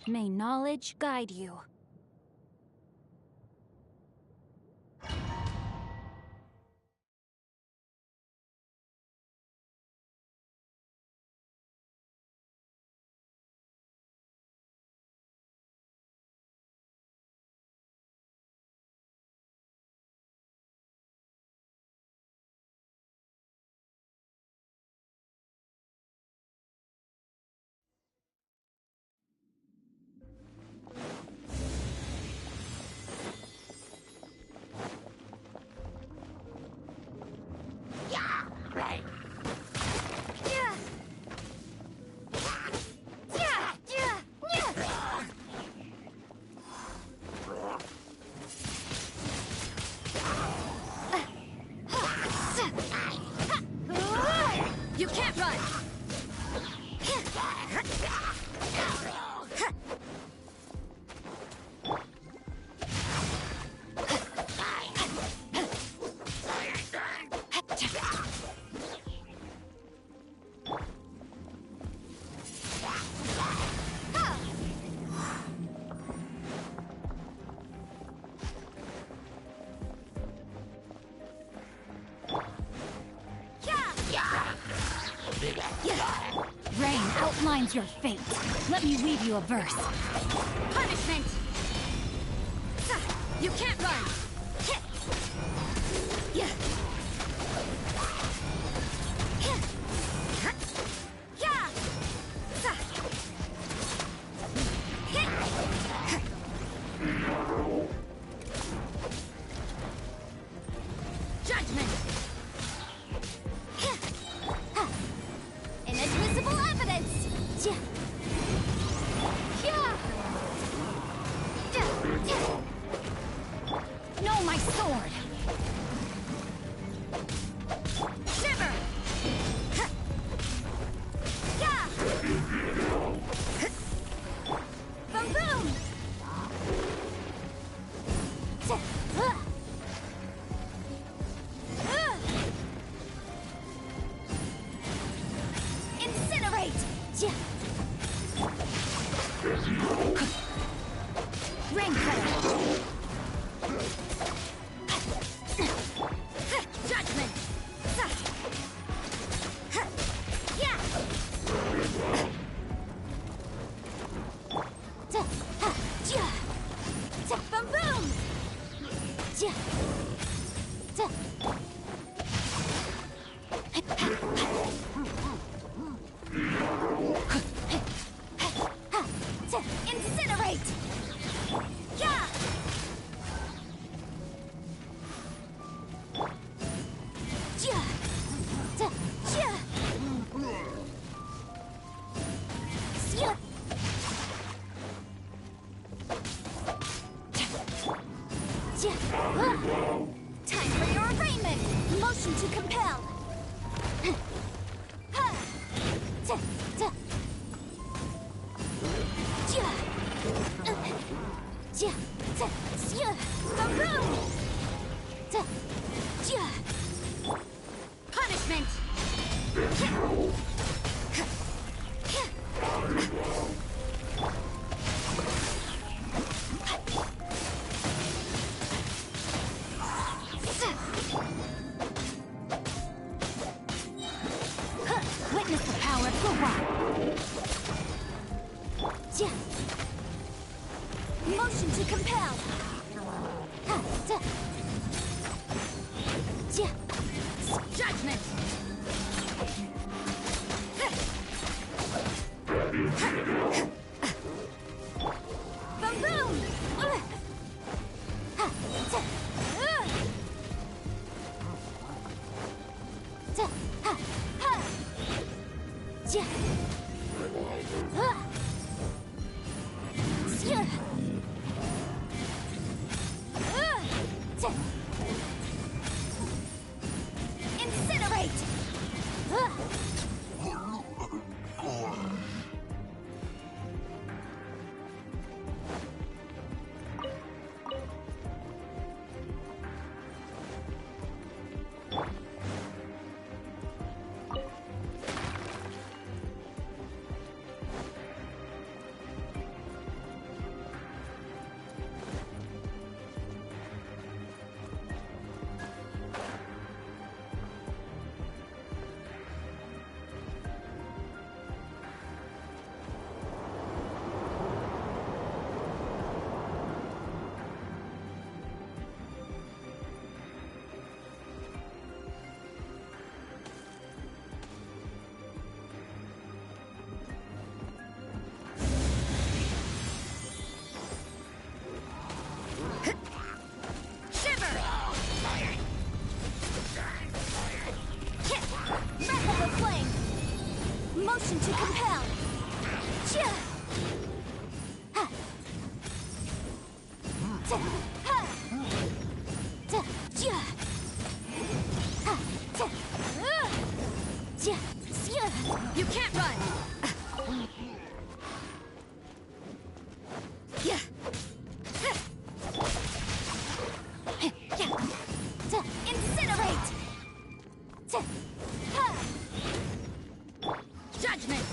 [SPEAKER 2] May knowledge guide you. You can't run! Rain outlines your fate. Let me weave you a verse. Punishment! You can't run! Judgment!
[SPEAKER 1] Inadmissible evidence!
[SPEAKER 2] No, my sword!
[SPEAKER 1] Shiver! Boom boom! Incinerate!
[SPEAKER 2] Rain credit!
[SPEAKER 1] Judgment! Boom boom! Incinerate! Time for your arraignment! Motion to compel!
[SPEAKER 2] Punishment! Witness the power of Gura!
[SPEAKER 1] Motion to compel!
[SPEAKER 2] Judgment!
[SPEAKER 1] Boom boom! Incinerate! Motion to compel.
[SPEAKER 2] You can't run!
[SPEAKER 1] Incinerate!
[SPEAKER 2] Judgment!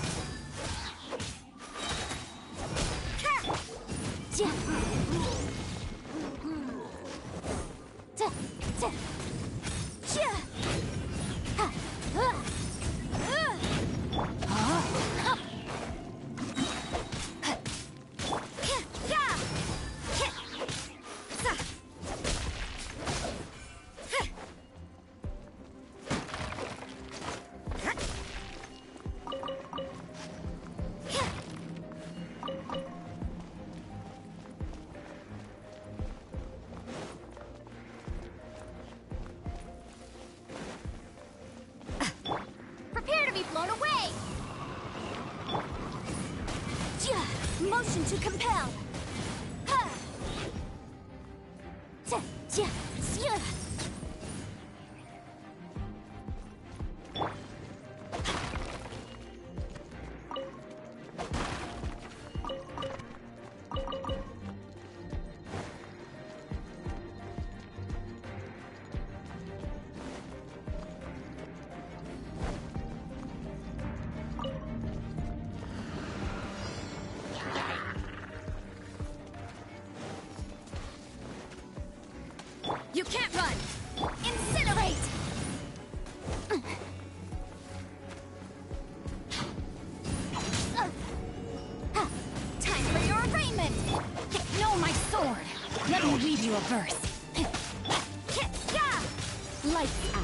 [SPEAKER 1] Motion to compel. Ha! Ta, ja, sia.
[SPEAKER 2] You can't run!
[SPEAKER 1] Incinerate! Time for your arraignment!
[SPEAKER 2] No, my sword! Let me read you a verse. Lights out.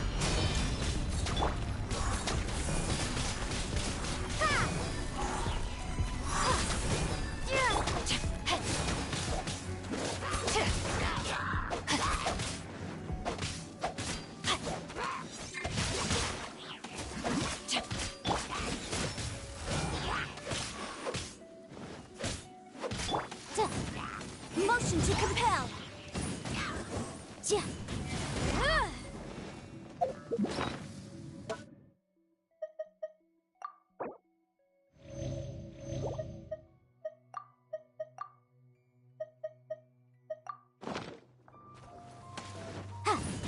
[SPEAKER 1] Motion to compel.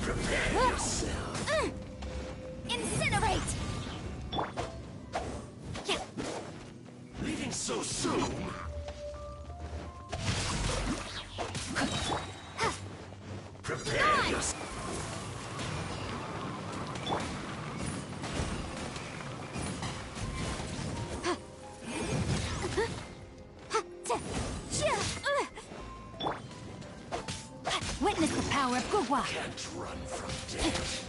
[SPEAKER 3] Prepare yourself.
[SPEAKER 1] Incinerate!
[SPEAKER 3] Leaving so soon? Prepare yourself.
[SPEAKER 2] Witness the power of Gugwa.
[SPEAKER 3] Can't run from death.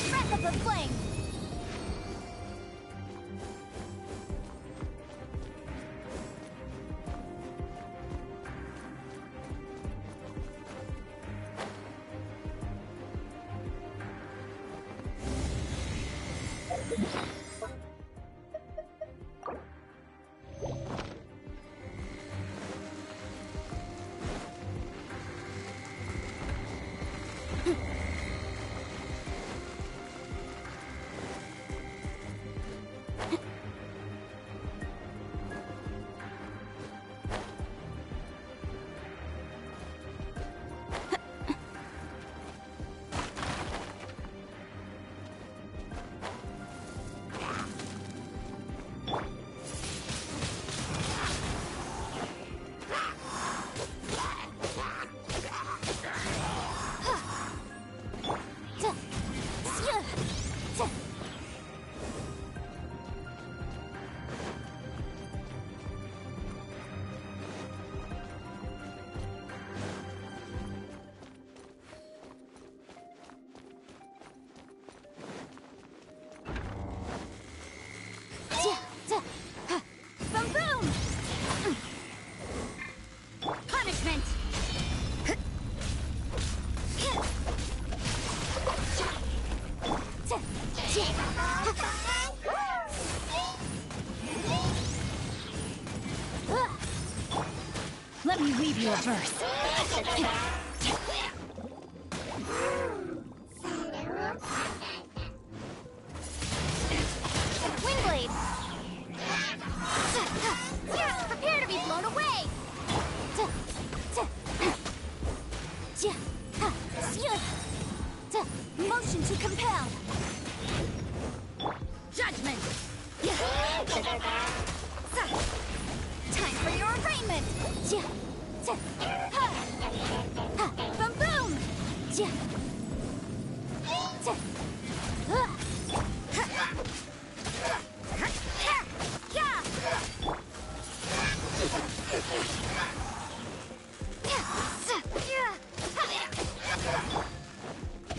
[SPEAKER 1] Breath of the flame! Boom boom!
[SPEAKER 2] Punishment! Let me read you a verse.
[SPEAKER 1] Windblade! Prepare to be blown away! Motion to compel!
[SPEAKER 2] Judgment!
[SPEAKER 1] Time for your Boom boom!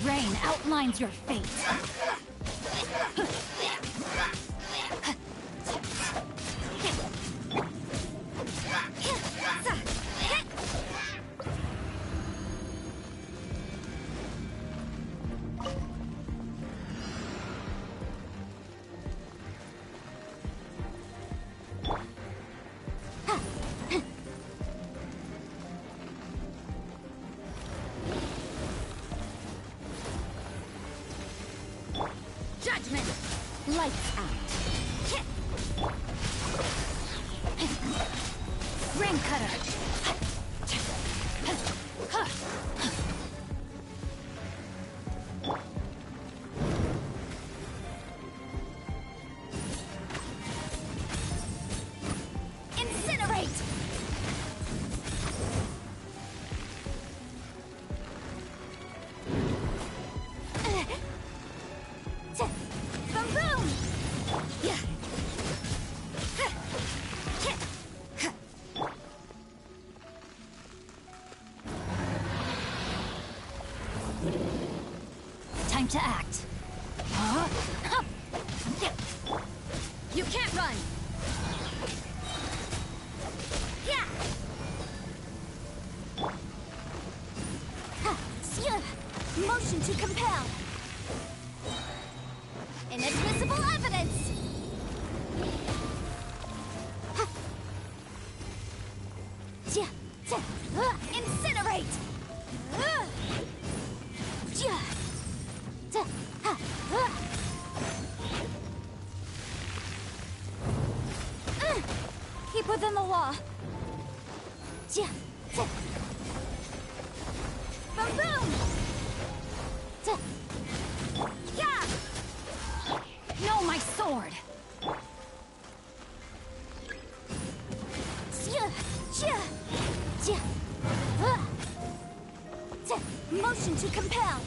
[SPEAKER 2] Rain outlines your fate.
[SPEAKER 1] Judgment! Lights out.
[SPEAKER 2] Rain cutter.
[SPEAKER 1] Incinerate! Boom boom!
[SPEAKER 2] Time to act.
[SPEAKER 1] You can't run! Motion to compel! Inadmissible evidence! Incinerate! Keep within the law. Boom boom!
[SPEAKER 2] No, my sword.
[SPEAKER 1] Motion to compel.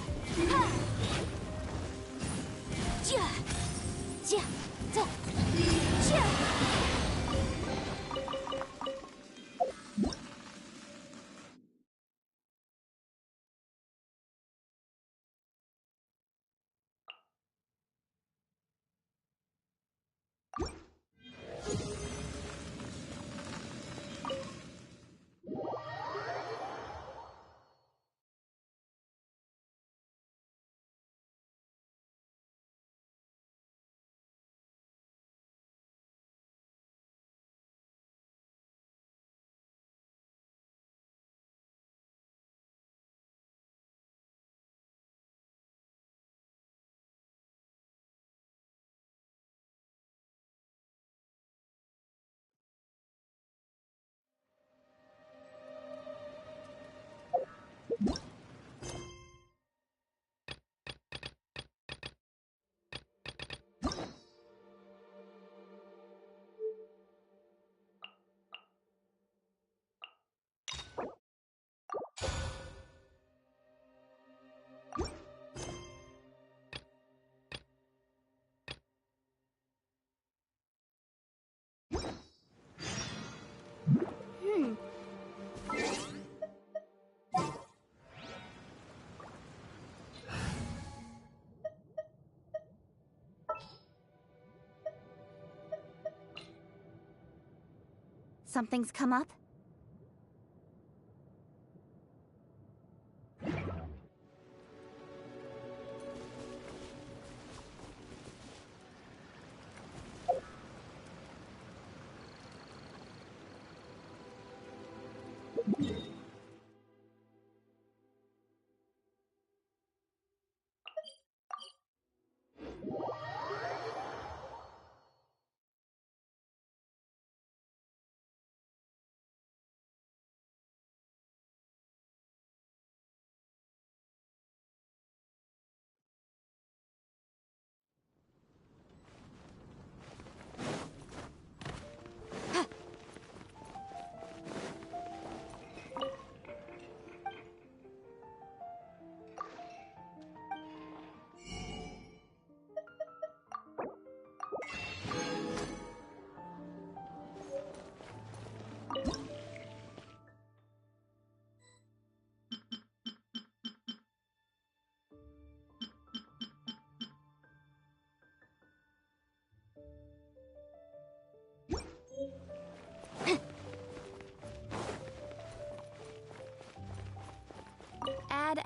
[SPEAKER 1] Something's come up?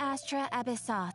[SPEAKER 2] Astra Abyssoth.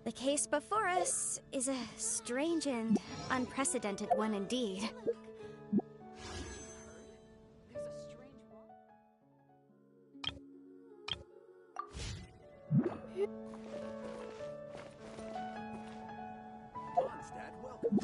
[SPEAKER 1] The case before us is a strange and unprecedented one indeed.
[SPEAKER 3] Mondstadt, welcome.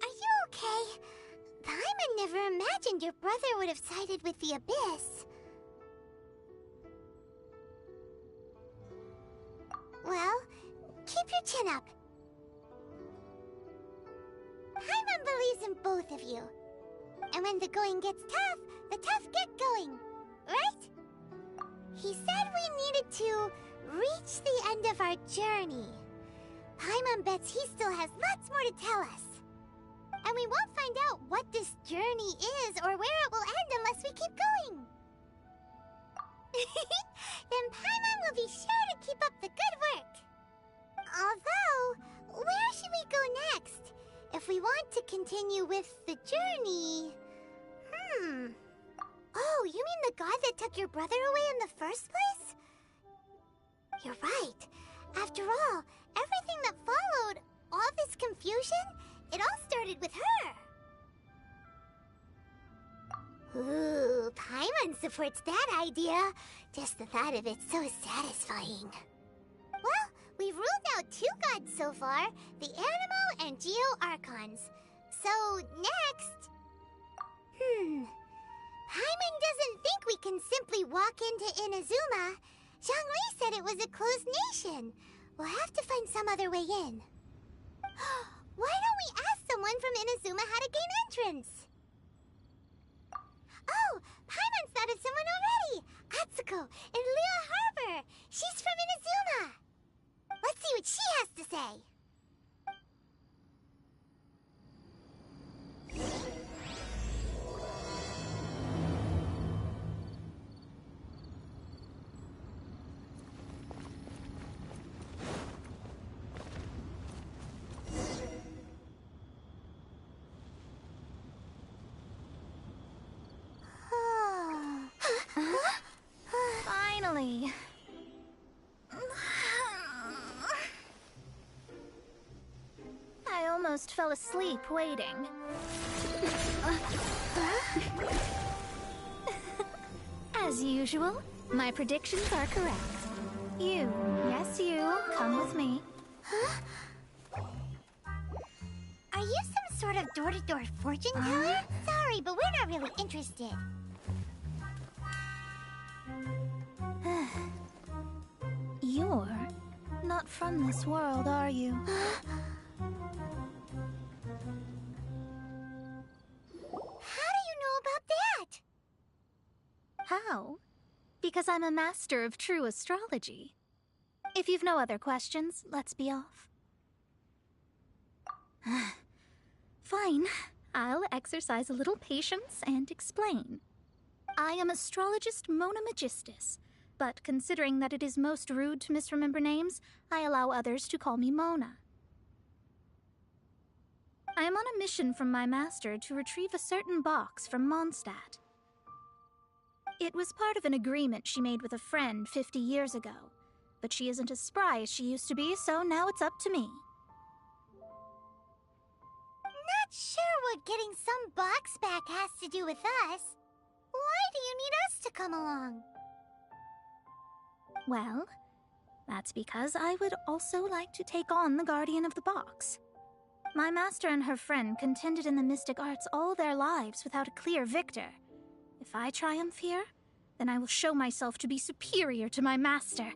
[SPEAKER 1] Are you okay? Paimon never imagined your brother would have sided with the Abyss. Well, keep your chin up. Paimon believes in both of you. And when the going gets tough, the tough get going. Right? He said we needed to reach the end of our journey. Paimon bets he still has lots more to tell us. And we won't find out what this journey is or where it will end unless we keep going. Then Paimon will be sure to keep up the good work. Although, where should we go next? If we want to continue with the journey... Oh, you mean the god that took your brother away in the first place? You're right. After all, everything that followed, all this confusion, it all started with her. Ooh, Paimon supports that idea. Just the thought of it's so satisfying. Well, we've ruled out two gods so far, the Animo and Geo Archons. So, next... Paimon doesn't think we can simply walk into Inazuma. Zhongli said it was a closed nation. We'll have to find some other way in. Why don't we ask someone from Inazuma how to gain entrance? Oh, Paimon's thought of someone already! Atsuko, in Liyue Harbor! She's from Inazuma! Let's see what she has to say!
[SPEAKER 6] Finally. I almost fell asleep waiting. As usual, my predictions are correct. You, yes you, come with me.
[SPEAKER 1] Are you some sort of door-to-door fortune teller? Sorry, but we're not really interested.
[SPEAKER 6] You're not from this world, are you?
[SPEAKER 1] How do you know about that?
[SPEAKER 6] How? Because I'm a master of true astrology. If you've no other questions, let's be off. Fine. I'll exercise a little patience and explain. I am astrologist Mona Magistus, but considering that it is most rude to misremember names, I allow others to call me Mona. I am on a mission from my master to retrieve a certain box from Mondstadt. It was part of an agreement she made with a friend 50 years ago, but she isn't as spry as she used to be, so now it's up to me.
[SPEAKER 1] Not sure what getting some box back has to do with us. Why do you need us to come along?
[SPEAKER 6] Well, that's because I would also like to take on the Guardian of the Box. My master and her friend contended in the mystic arts all their lives without a clear victor. If I triumph here, then I will show myself to be superior to my master.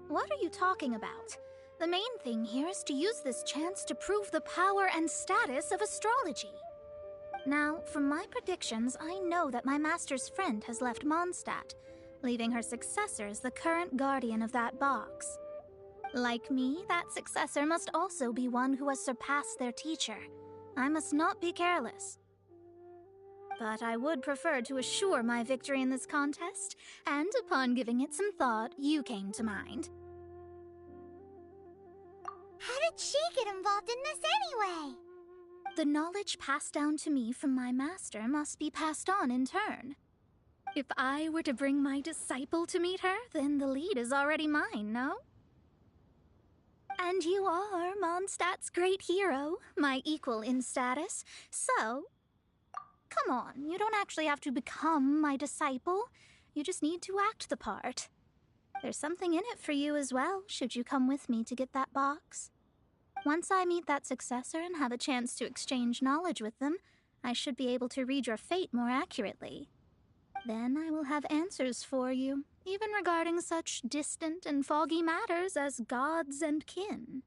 [SPEAKER 6] What are you talking about? The main thing here is to use this chance to prove the power and status of astrology. Now, from my predictions, I know that my master's friend has left Mondstadt, leaving her successor as the current guardian of that box. Like me, that successor must also be one who has surpassed their teacher. I must not be careless. But I would prefer to assure my victory in this contest, and upon giving it some thought, you came to mind.
[SPEAKER 1] How did she get involved in this anyway?
[SPEAKER 6] The knowledge passed down to me from my master must be passed on in turn. If I were to bring my disciple to meet her, then the lead is already mine, no? And you are Mondstadt's great hero, my equal in status, so... Come on, you don't actually have to become my disciple. You just need to act the part. There's something in it for you as well, should you come with me to get that box. Once I meet that successor and have a chance to exchange knowledge with them, I should be able to read your fate more accurately. Then I will have answers for you, even regarding such distant and foggy matters as gods and kin.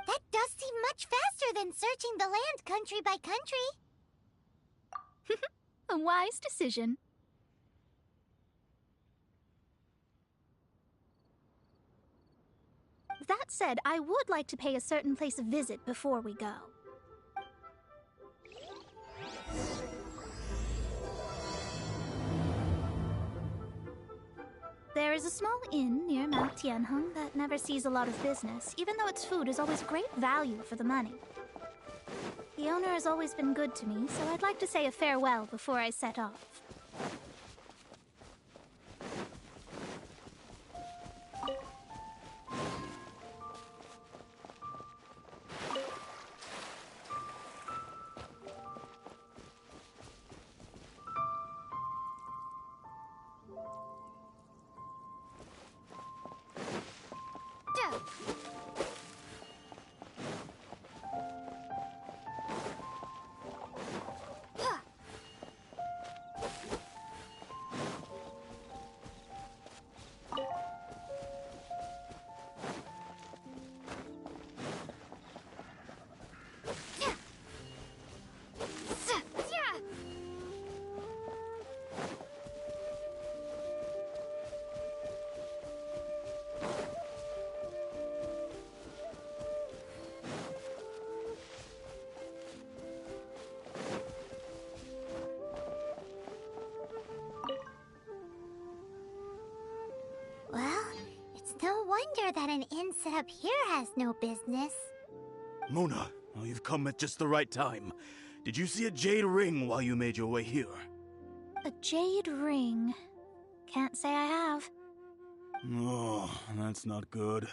[SPEAKER 1] That does seem much faster than searching the land country by country.
[SPEAKER 6] A wise decision. That said, I would like to pay a certain place a visit before we go. There is a small inn near Mount Tianheng that never sees a lot of business, even though its food is always great value for the money. The owner has always been good to me, so I'd like to say a farewell before I set off.
[SPEAKER 1] Well, it's no wonder that an inn set up here has no business.
[SPEAKER 7] Mona, you've come at just the right time. Did you see a jade ring while you made your way here?
[SPEAKER 6] A jade ring. Can't say I have.
[SPEAKER 7] Oh, that's not good.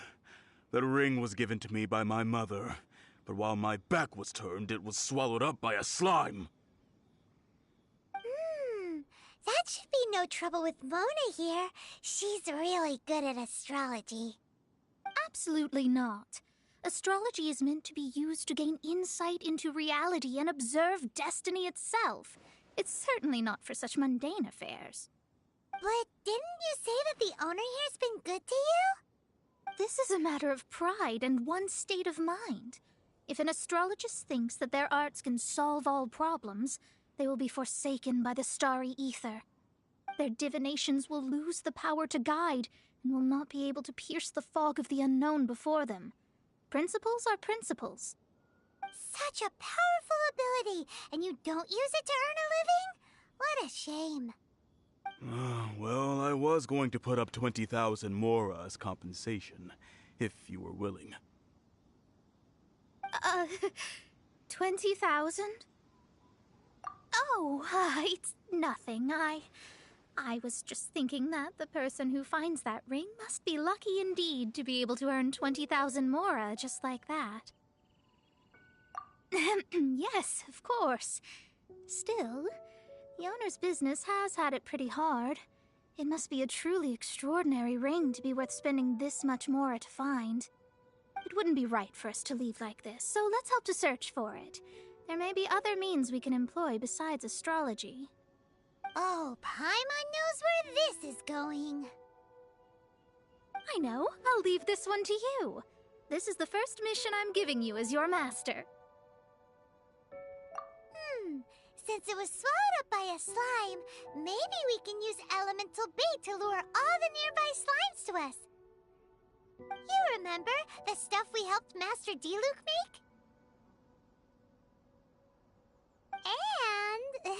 [SPEAKER 7] That ring was given to me by my mother, but while my back was turned, it was swallowed up by a slime.
[SPEAKER 1] That should be no trouble with Mona here. She's really good at astrology.
[SPEAKER 6] Absolutely not. Astrology is meant to be used to gain insight into reality and observe destiny itself. It's certainly not for such mundane affairs.
[SPEAKER 1] But didn't you say that the owner here's been good to you?
[SPEAKER 6] This is a matter of pride and one's state of mind. If an astrologist thinks that their arts can solve all problems, they will be forsaken by the starry ether. Their divinations will lose the power to guide and will not be able to pierce the fog of the unknown before them. Principles are principles.
[SPEAKER 1] Such a powerful ability, and you don't use it to earn a living? What a shame.
[SPEAKER 7] Well, I was going to put up 20,000 mora as compensation, if you were willing.
[SPEAKER 6] 20,000? Oh, it's nothing. I was just thinking that the person who finds that ring must be lucky indeed to be able to earn 20,000 mora just like that. Yes, of course. Still, the owner's business has had it pretty hard. It must be a truly extraordinary ring to be worth spending this much mora to find. It wouldn't be right for us to leave like this, so let's help to search for it. There may be other means we can employ besides astrology.
[SPEAKER 1] Oh, Paimon knows where this is going.
[SPEAKER 6] I know. I'll leave this one to you. This is the first mission I'm giving you as your master.
[SPEAKER 1] Since it was swallowed up by a slime, maybe we can use elemental bait to lure all the nearby slimes to us. You remember the stuff we helped Master Diluc make? And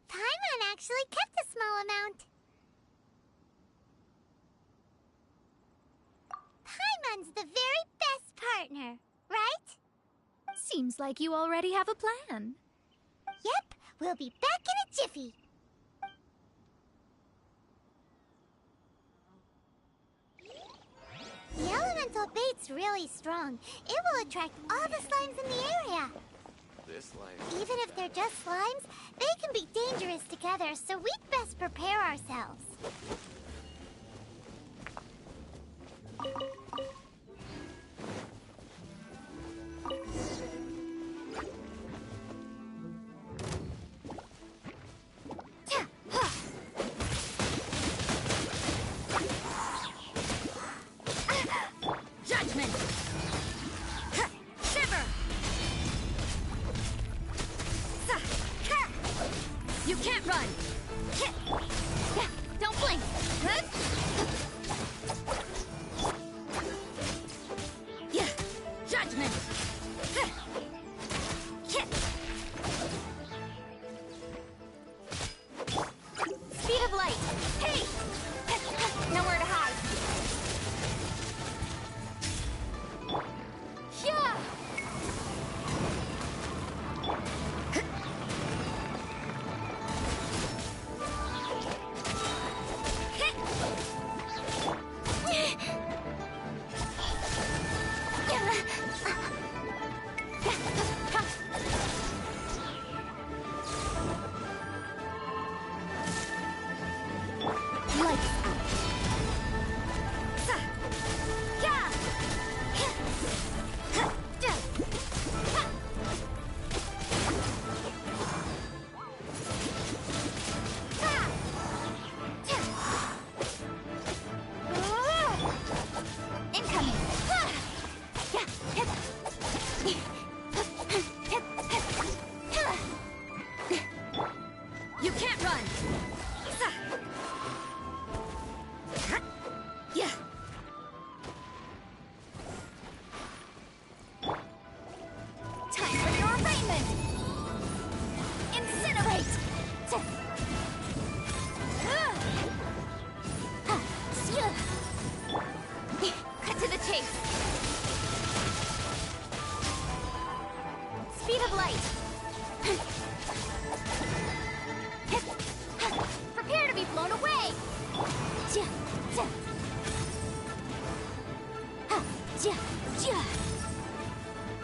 [SPEAKER 1] Paimon actually kept a small amount. Paimon's the very best partner, right?
[SPEAKER 6] Seems like you already have a plan.
[SPEAKER 1] Yep, we'll be back in a jiffy. The elemental bait's really strong. It will attract all the slimes in the area.
[SPEAKER 3] This slime.
[SPEAKER 1] Even if they're just slimes, they can be dangerous together, so we'd best prepare ourselves.
[SPEAKER 2] Judgment! Shiver! You can't run! Don't blink!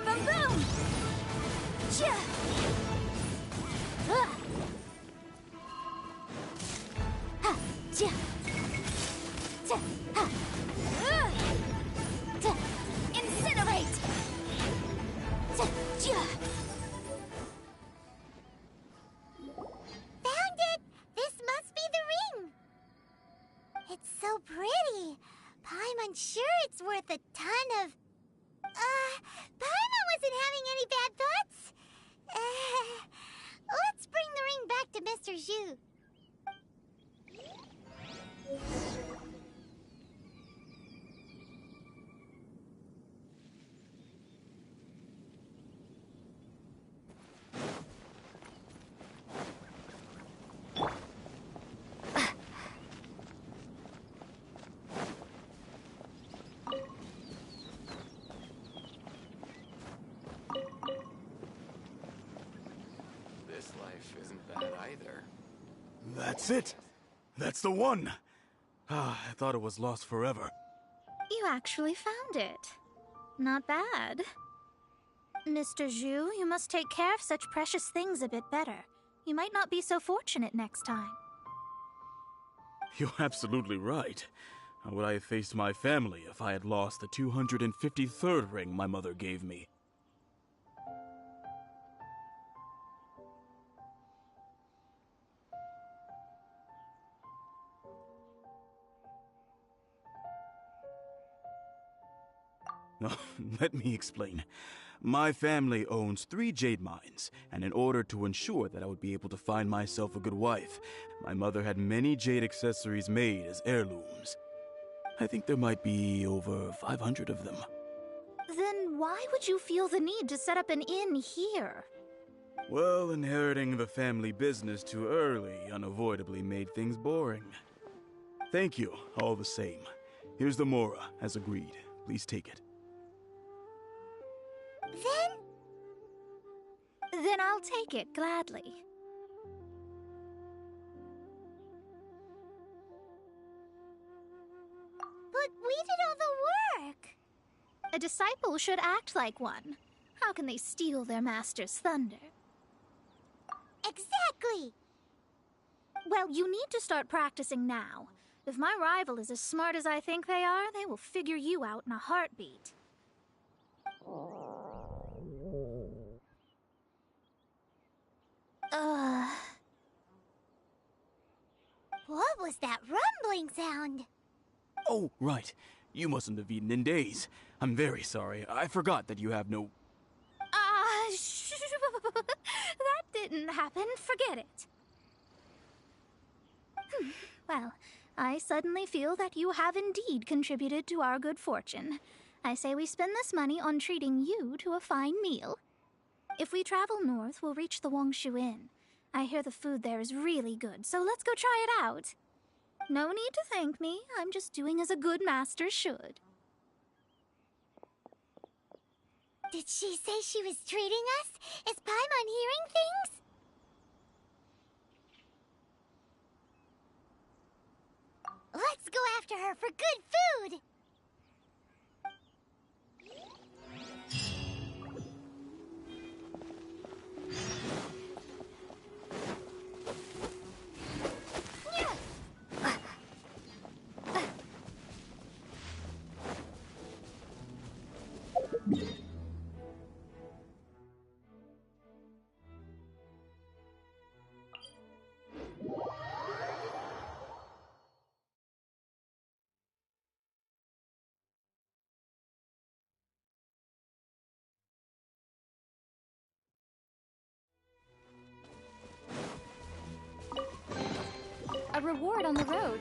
[SPEAKER 2] Boom boom! Incinerate!
[SPEAKER 1] Found it! This must be the ring! It's so pretty. Paimon's sure it's worth a ton of... Paimon wasn't having any bad thoughts. Let's bring the ring back to Mr. Zhu.
[SPEAKER 3] This life isn't bad either.
[SPEAKER 7] That's it! That's the one! I thought it was lost forever.
[SPEAKER 6] You actually found it. Not bad. Mr. Zhu, you must take care of such precious things a bit better. You might not be so fortunate next time.
[SPEAKER 7] You're absolutely right. How would I have faced my family if I had lost the 253rd ring my mother gave me? Let me explain. My family owns 3 jade mines, and in order to ensure that I would be able to find myself a good wife, my mother had many jade accessories made as heirlooms. I think there might be over 500 of them.
[SPEAKER 6] Then why would you feel the need to set up an inn here?
[SPEAKER 7] Well, inheriting the family business too early unavoidably made things boring. Thank you, all the same. Here's the mora, as agreed. Please take it.
[SPEAKER 6] Then I'll take it gladly.
[SPEAKER 1] But we did all the work.
[SPEAKER 6] A disciple should act like one. How can they steal their master's thunder?
[SPEAKER 1] Exactly.
[SPEAKER 6] Well, you need to start practicing now. If my rival is as smart as I think they are, they will figure you out in a heartbeat.
[SPEAKER 1] What was that rumbling sound?
[SPEAKER 7] Oh, right. You mustn't have eaten in days. I'm very sorry. I forgot that you have no...
[SPEAKER 6] That didn't happen. Forget it. Well, I suddenly feel that you have indeed contributed to our good fortune. I say we spend this money on treating you to a fine meal. If we travel north, we'll reach the Wongshu Inn. I hear the food there is really good, so let's go try it out. No need to thank me. I'm just doing as a good master should.
[SPEAKER 1] Did she say she was treating us? Is Paimon hearing things? Let's go after her for good food!
[SPEAKER 2] A reward on the road.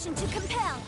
[SPEAKER 6] action to compel.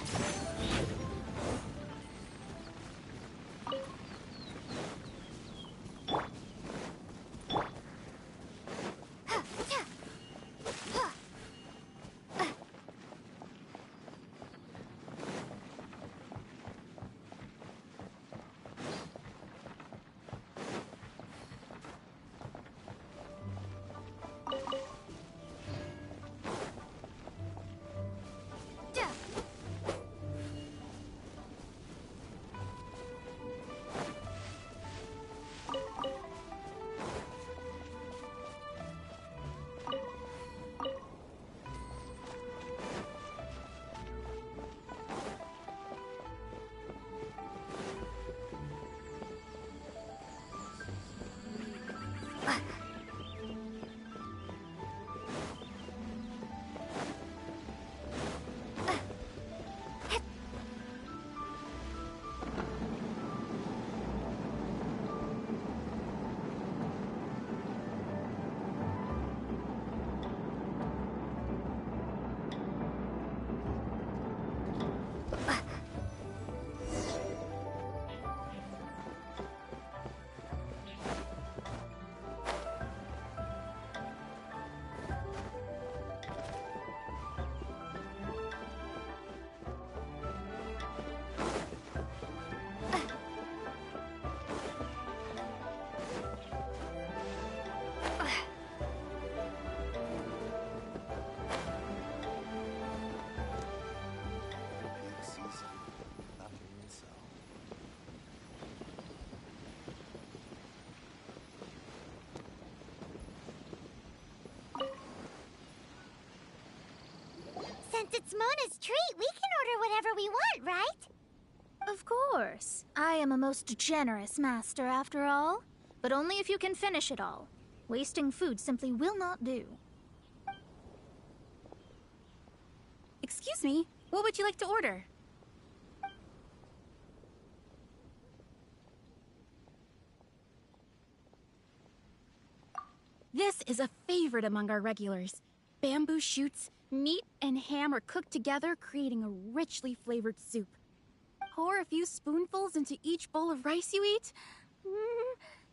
[SPEAKER 1] Since it's Mona's treat, we can order whatever we want, right?
[SPEAKER 6] Of course. I am a most generous master, after all. But only if you can finish it all. Wasting food simply will not do.
[SPEAKER 2] Excuse me, what would you like to order? This is a favorite among our regulars. Bamboo shoots, meat and ham are cooked together, creating a richly flavored soup. Pour a few spoonfuls into each bowl of rice you eat.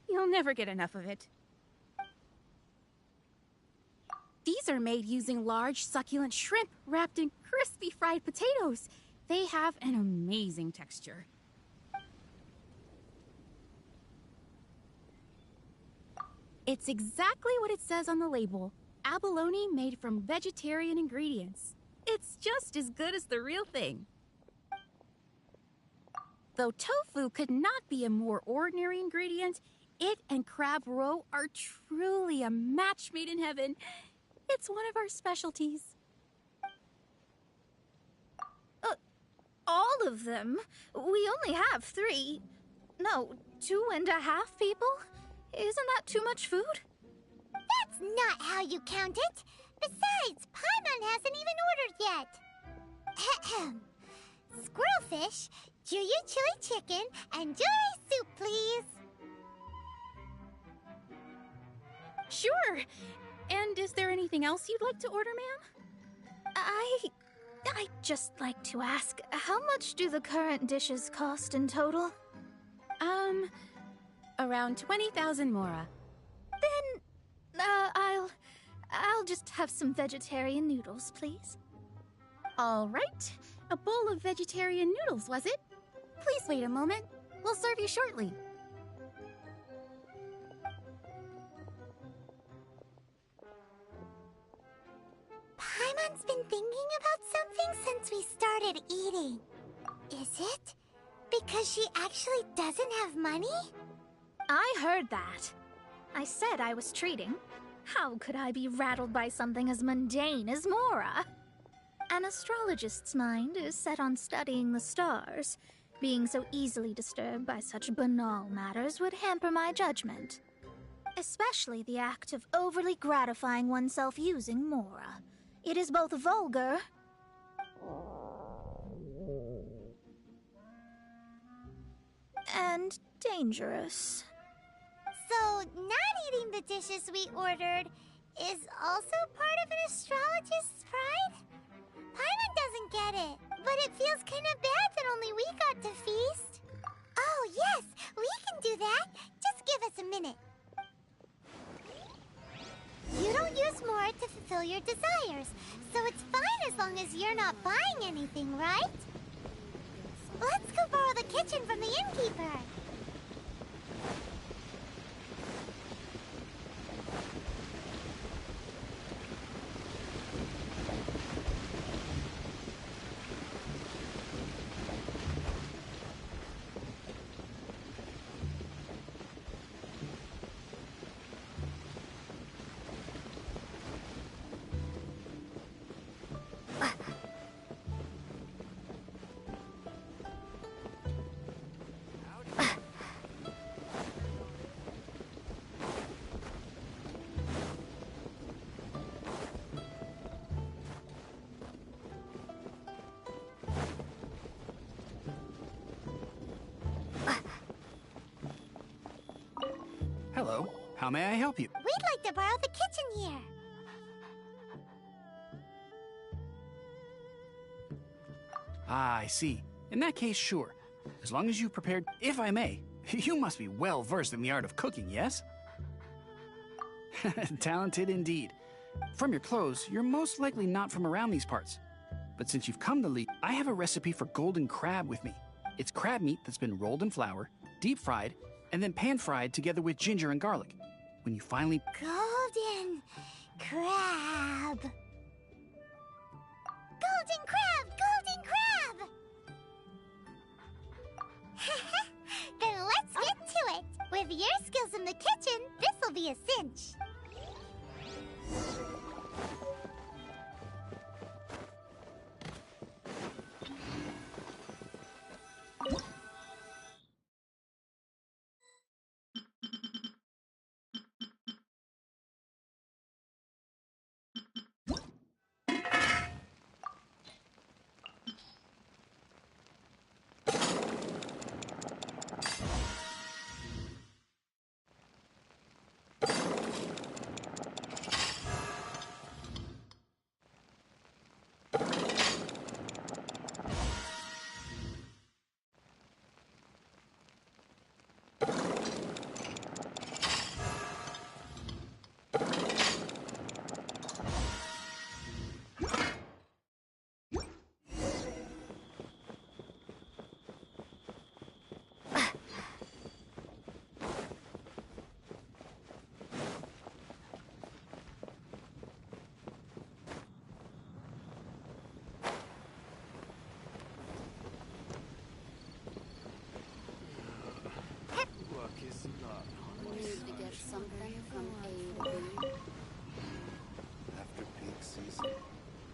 [SPEAKER 2] You'll never get enough of it. These are made using large, succulent shrimp wrapped in crispy fried potatoes. They have an amazing texture. It's exactly what it says on the label. Abalone made from vegetarian ingredients. It's just as good as the real thing. Though tofu could not be a more ordinary ingredient, it and crab roe are truly a match made in heaven. It's one of our specialties.
[SPEAKER 6] All of them? We only have 3. No, 2.5 people? Isn't that too much food?
[SPEAKER 1] That's not how you count it. Besides, Paimon hasn't even ordered yet. Squirrelfish, Juyu chili chicken, and jewelry soup, please.
[SPEAKER 2] Sure. And is there anything else you'd like to order, ma'am?
[SPEAKER 6] I'd just like to ask, how much do the current dishes cost in total?
[SPEAKER 2] Around 20,000 mora.
[SPEAKER 6] Then, I'll just have some vegetarian noodles, please.
[SPEAKER 2] All right. A bowl of vegetarian noodles, was it? Please wait a moment. We'll serve you shortly.
[SPEAKER 1] Paimon's been thinking about something since we started eating. Is it because she actually doesn't have money?
[SPEAKER 6] I heard that. I said I was treating. How could I be rattled by something as mundane as Mora? An astrologist's mind is set on studying the stars. Being so easily disturbed by such banal matters would hamper my judgment. Especially the act of overly gratifying oneself using Mora. It is both vulgar and dangerous.
[SPEAKER 1] So, not eating the dishes we ordered is also part of an astrologist's pride? Paimon doesn't get it. But it feels kind of bad that only we got to feast. Oh, yes, we can do that. Just give us a minute. You don't use more to fulfill your desires, so it's fine as long as you're not buying anything, right? Let's go borrow the kitchen from the innkeeper.
[SPEAKER 8] Hello, how may I help you?
[SPEAKER 1] We'd like to borrow the kitchen here.
[SPEAKER 8] Ah, I see. In that case, sure. As long as you've prepared, if I may. You must be well versed in the art of cooking, yes? Talented indeed. From your clothes, you're most likely not from around these parts. But since you've come to Lee, I have a recipe for golden crab with me. It's crab meat that's been rolled in flour, deep fried, and then pan-fried together with ginger and garlic. When you finally...
[SPEAKER 1] Golden crab. Golden crab! Golden crab! Then let's get to it. With your skills in the kitchen, this'll be a cinch.
[SPEAKER 9] To get something from abode.
[SPEAKER 10] After peak season,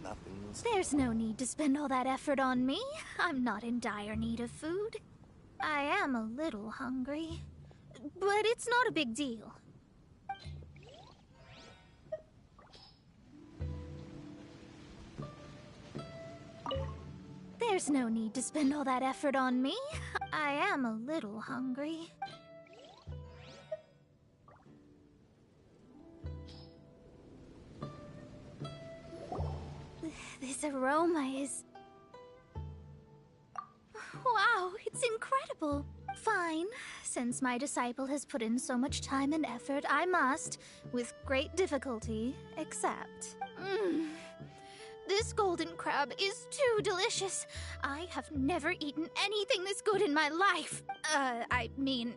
[SPEAKER 10] nothing's...
[SPEAKER 6] There's no need to spend all that effort on me. I'm not in dire need of food. I am a little hungry, but it's not a big deal. There's no need to spend all that effort on me. I am a little hungry. This aroma is... Wow, it's incredible. Fine. Since my disciple has put in so much time and effort, I must, with great difficulty, accept. This golden crab is too delicious. I have never eaten anything this good in my life. I mean,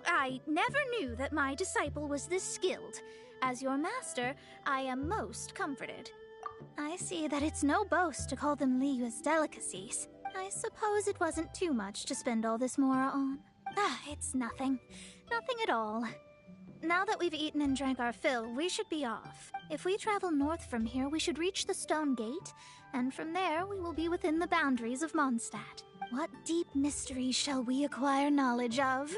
[SPEAKER 6] I never knew that my disciple was this skilled. As your master, I am most comforted. I see that it's no boast to call them Liyue's delicacies. I suppose it wasn't too much to spend all this mora on. It's nothing. Nothing at all. Now that we've eaten and drank our fill, we should be off. If we travel north from here, we should reach the Stone Gate, and from there we will be within the boundaries of Mondstadt. What deep mysteries shall we acquire knowledge of?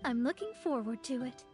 [SPEAKER 6] I'm looking forward to it.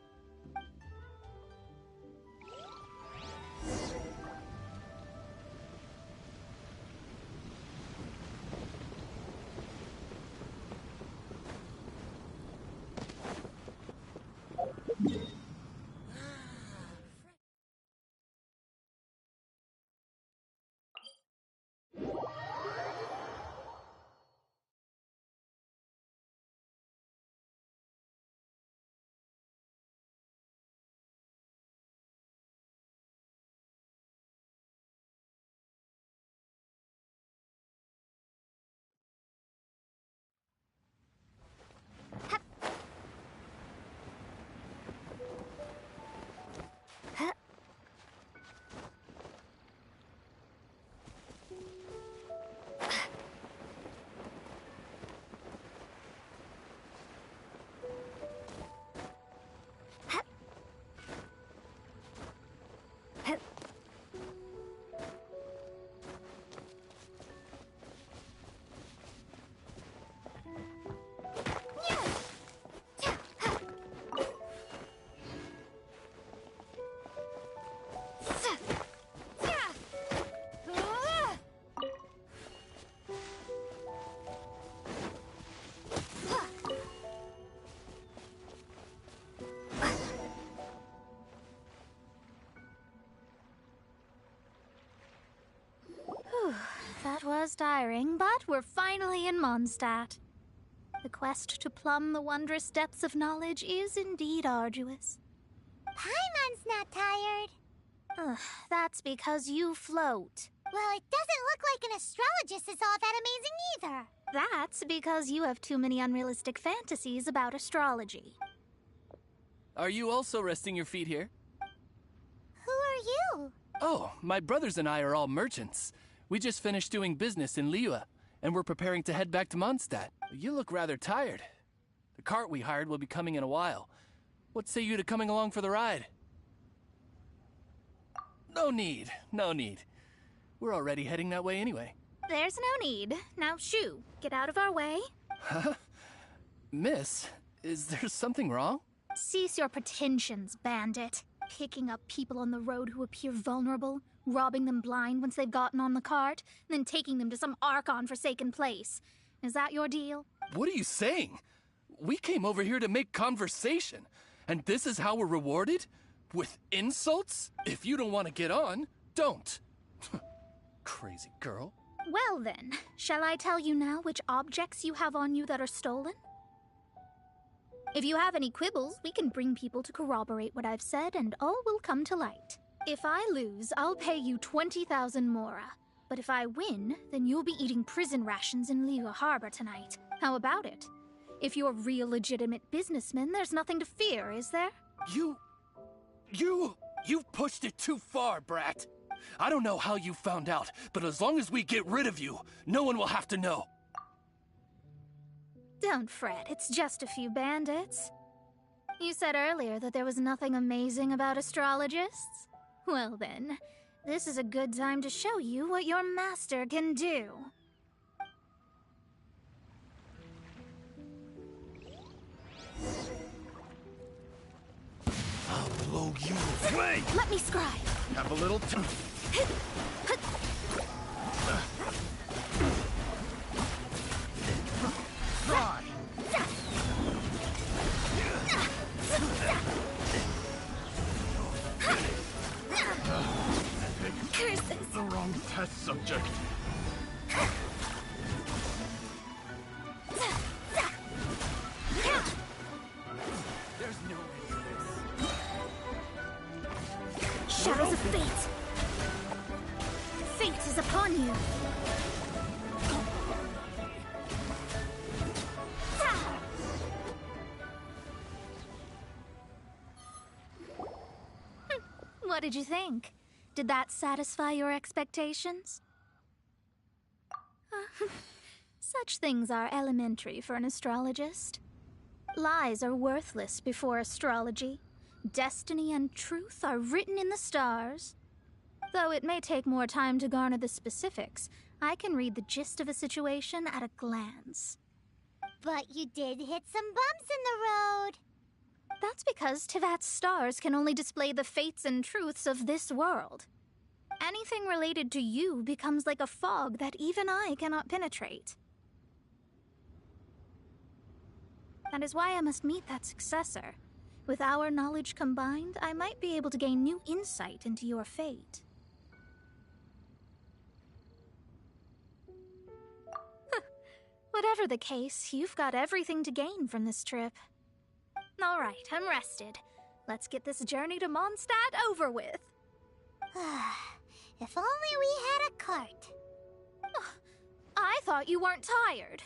[SPEAKER 6] was tiring, but we're finally in Mondstadt. The quest to plumb the wondrous depths of knowledge is indeed arduous.
[SPEAKER 1] Paimon's not tired.
[SPEAKER 6] Ugh, that's because you float.
[SPEAKER 1] Well, it doesn't look like an astrologist is all that amazing either.
[SPEAKER 6] That's because you have too many unrealistic fantasies about astrology.
[SPEAKER 11] Are you also resting your feet here?
[SPEAKER 1] Who are you?
[SPEAKER 11] Oh, my brothers and I are all merchants. We just finished doing business in Liyue, and we're preparing to head back to Mondstadt. You look rather tired. The cart we hired will be coming in a while. What say you to coming along for the ride? No need, no need. We're already heading that way anyway.
[SPEAKER 6] There's no need. Now, shoo, get out of our way.
[SPEAKER 11] Huh? Miss, is there something wrong?
[SPEAKER 6] Cease your pretensions, bandit. Picking up people on the road who appear vulnerable, robbing them blind once they've gotten on the cart, and then taking them to some Archon-forsaken place. Is that your deal?
[SPEAKER 11] What are you saying? We came over here to make conversation, and this is how we're rewarded? With insults? If you don't want to get on, don't. Crazy girl.
[SPEAKER 6] Well then, shall I tell you now which objects you have on you that are stolen? If you have any quibbles, we can bring people to corroborate what I've said, and all will come to light. If I lose, I'll pay you 20,000 mora. But if I win, then you'll be eating prison rations in Liyue Harbor tonight. How about it? If you're real legitimate businessmen, there's nothing to fear, is there?
[SPEAKER 11] You've pushed it too far, brat. I don't know how you found out, but as long as we get rid of you, no one will have to know.
[SPEAKER 6] Don't fret, it's just a few bandits. You said earlier that there was nothing amazing about astrologists? Well then, this is a good time to show you what your master can do.
[SPEAKER 10] I'll blow you away!
[SPEAKER 6] Let me scribe!
[SPEAKER 10] Have a little time. Try!
[SPEAKER 6] Curses!
[SPEAKER 10] The wrong test subject.
[SPEAKER 11] There's no end to this.
[SPEAKER 6] Shadows of fate! Fate is upon you! What did you think? Did that satisfy your expectations? Such things are elementary for an astrologist. Lies are worthless before astrology. Destiny and truth are written in the stars. Though it may take more time to garner the specifics, I can read the gist of a situation at a glance.
[SPEAKER 1] But you did hit some bumps in the road.
[SPEAKER 6] That's because Tivat's stars can only display the fates and truths of this world. Anything related to you becomes like a fog that even I cannot penetrate. That is why I must meet that successor. With our knowledge combined, I might be able to gain new insight into your fate. Whatever the case, you've got everything to gain from this trip. All right, I'm rested. Let's get this journey to Mondstadt over with.
[SPEAKER 1] If only we had a cart.
[SPEAKER 6] I thought you weren't tired.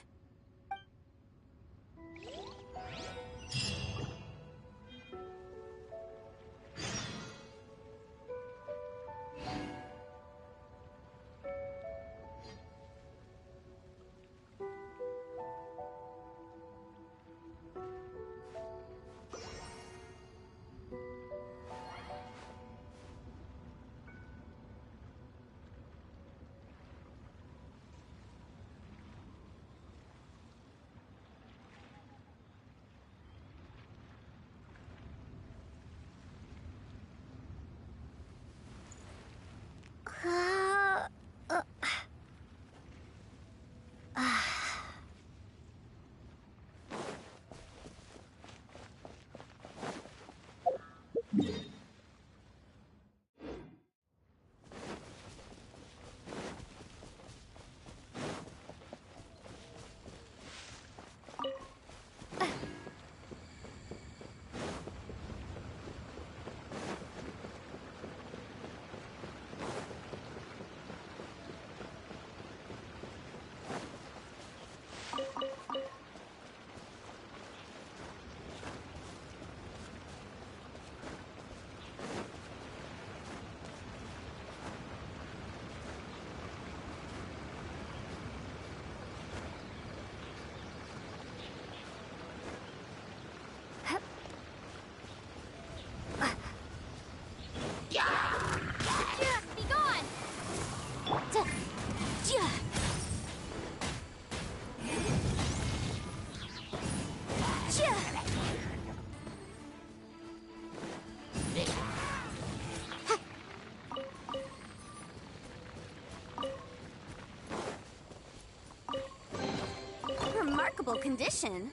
[SPEAKER 12] condition.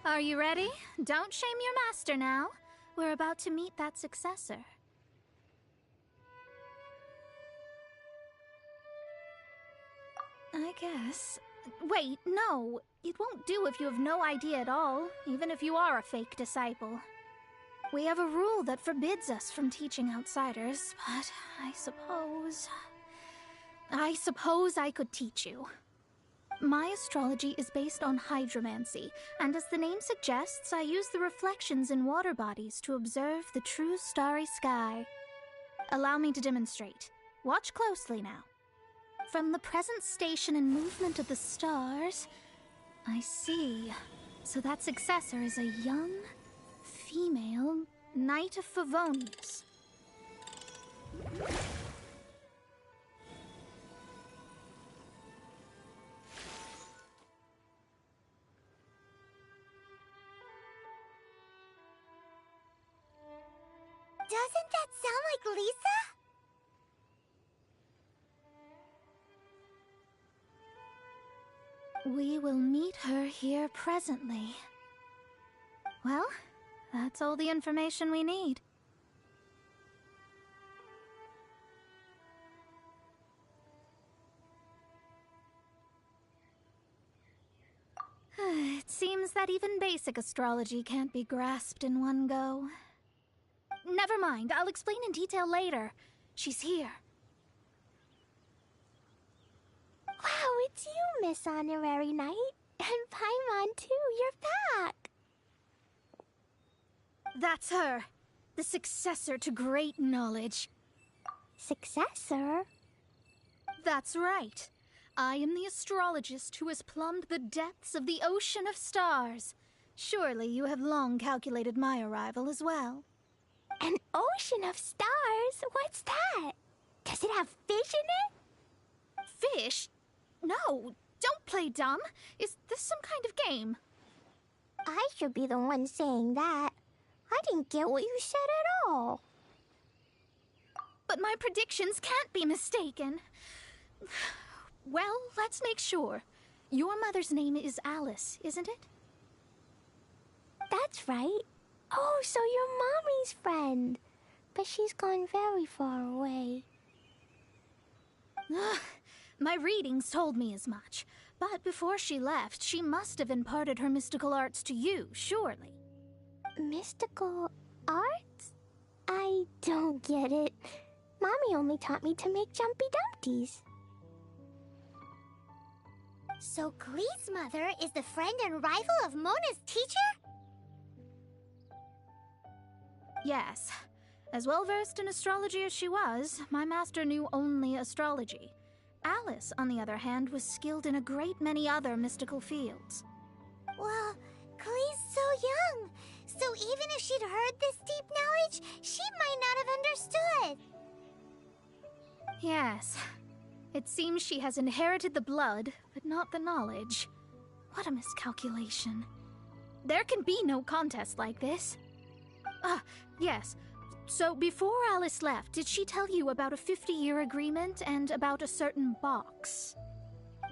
[SPEAKER 6] Are you ready? Don't shame your master now. We're about to meet that successor. I guess. Wait, no. It won't do if you have no idea at all, even if you are a fake disciple. We have a rule that forbids us from teaching outsiders, but I suppose I could teach you. My astrology is based on hydromancy, and as the name suggests, I use the reflections in water bodies to observe the true starry sky. Allow me to demonstrate. Watch closely now. From the present station and movement of the stars, I see. So that successor is a young, female Knight of Favonius.
[SPEAKER 1] Doesn't that sound like Lisa?
[SPEAKER 6] We will meet her here presently. Well, that's all the information we need. It seems that even basic astrology can't be grasped in one go. Never mind, I'll explain in detail later. She's here.
[SPEAKER 1] Wow, it's you, Miss Honorary Knight. And Paimon, too, you're back.
[SPEAKER 6] That's her. The successor to great knowledge.
[SPEAKER 1] Successor?
[SPEAKER 6] That's right. I am the astrologist who has plumbed the depths of the ocean of stars. Surely you have long calculated my arrival as well.
[SPEAKER 1] An ocean of stars? What's that? Does it have fish in it?
[SPEAKER 6] Fish? No, don't play dumb. Is this some kind of game?
[SPEAKER 1] I should be the one saying that. I didn't get what you said at all.
[SPEAKER 6] But my predictions can't be mistaken. Well, let's make sure. Your mother's name is Alice, isn't it?
[SPEAKER 1] That's right. Oh, so you're Mommy's friend. But she's gone very far away.
[SPEAKER 6] My readings told me as much. But before she left, she must have imparted her mystical arts to you, surely.
[SPEAKER 1] Mystical arts? I don't get it. Mommy only taught me to make Jumpy Dumpties. So Glee's mother is the friend and rival of Mona's teacher?
[SPEAKER 6] Yes. As well-versed in astrology as she was, my master knew only astrology. Alice, on the other hand, was skilled in a great many other mystical fields.
[SPEAKER 1] Well, Glee's so young, so even if she'd heard this deep knowledge, she might not have understood.
[SPEAKER 6] Yes. It seems she has inherited the blood, but not the knowledge. What a miscalculation. There can be no contest like this. Yes. So before Alice left, did she tell you about a 50-year agreement and about a certain box?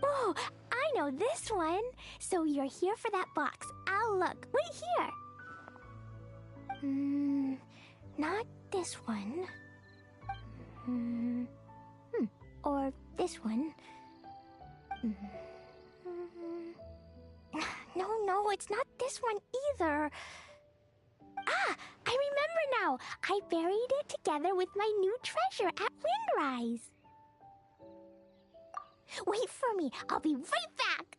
[SPEAKER 1] Oh, I know this one. So you're here for that box. I'll look. Wait here. Not this one. Or this one. No, it's not this one either. Ah, I remember now. I buried it together with my new treasure at Windrise. Wait for me. I'll be right back.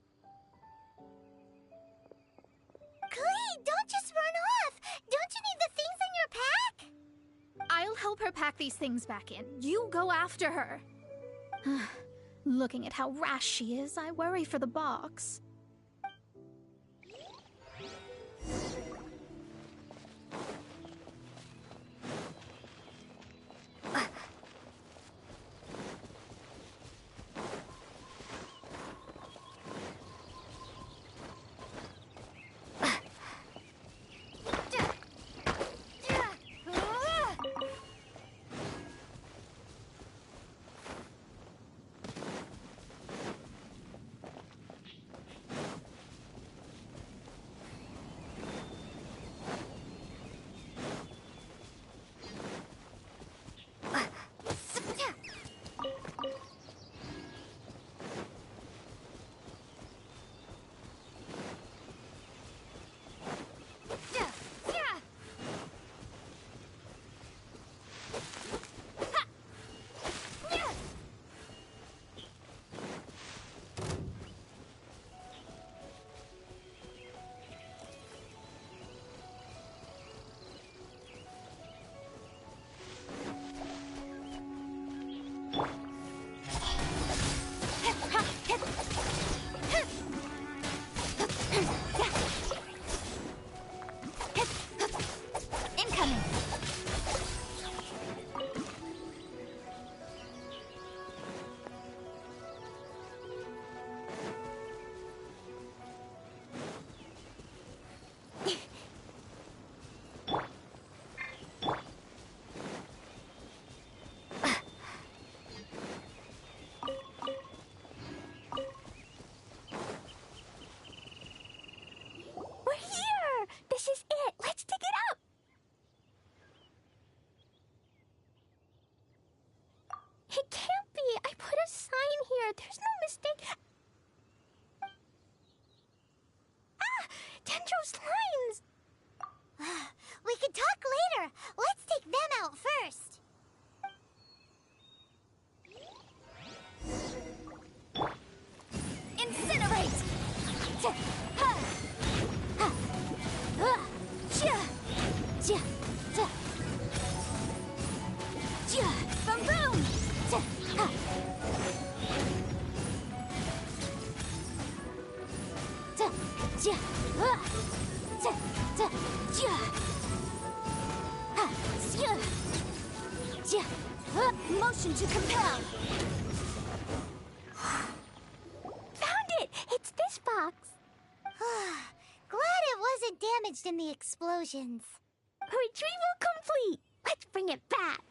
[SPEAKER 1] Klee, don't just run off. Don't you need the things in your pack?
[SPEAKER 6] I'll help her pack these things back in. You go after her. Looking at how rash she is, I worry for the box.
[SPEAKER 1] It can't be. I put a sign here. There's no mistake. Ah! Dendro's lines! We can talk later. Let's take them out first. Incinerate! Boom boom! Motion to compel. Found it! It's this box. Glad it wasn't damaged in the explosions. Retrieval complete. Let's bring it back.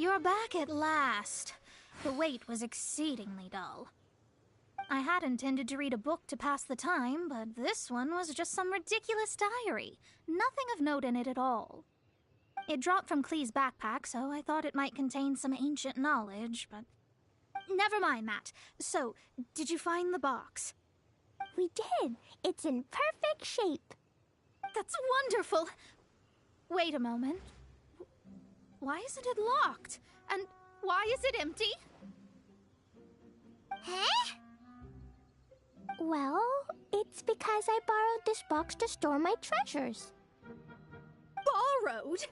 [SPEAKER 6] You're back at last. The wait was exceedingly dull. I had intended to read a book to pass the time, but this one was just some ridiculous diary. Nothing of note in it at all. It dropped from Clee's backpack, so I thought it might contain some ancient knowledge, but... Never mind that. So, did you find the box?
[SPEAKER 1] We did. It's in perfect shape.
[SPEAKER 6] That's wonderful! Wait a moment. Why isn't it locked? And why is it empty?
[SPEAKER 1] Huh? Well, it's because I borrowed this box to store my treasures.
[SPEAKER 6] Borrowed?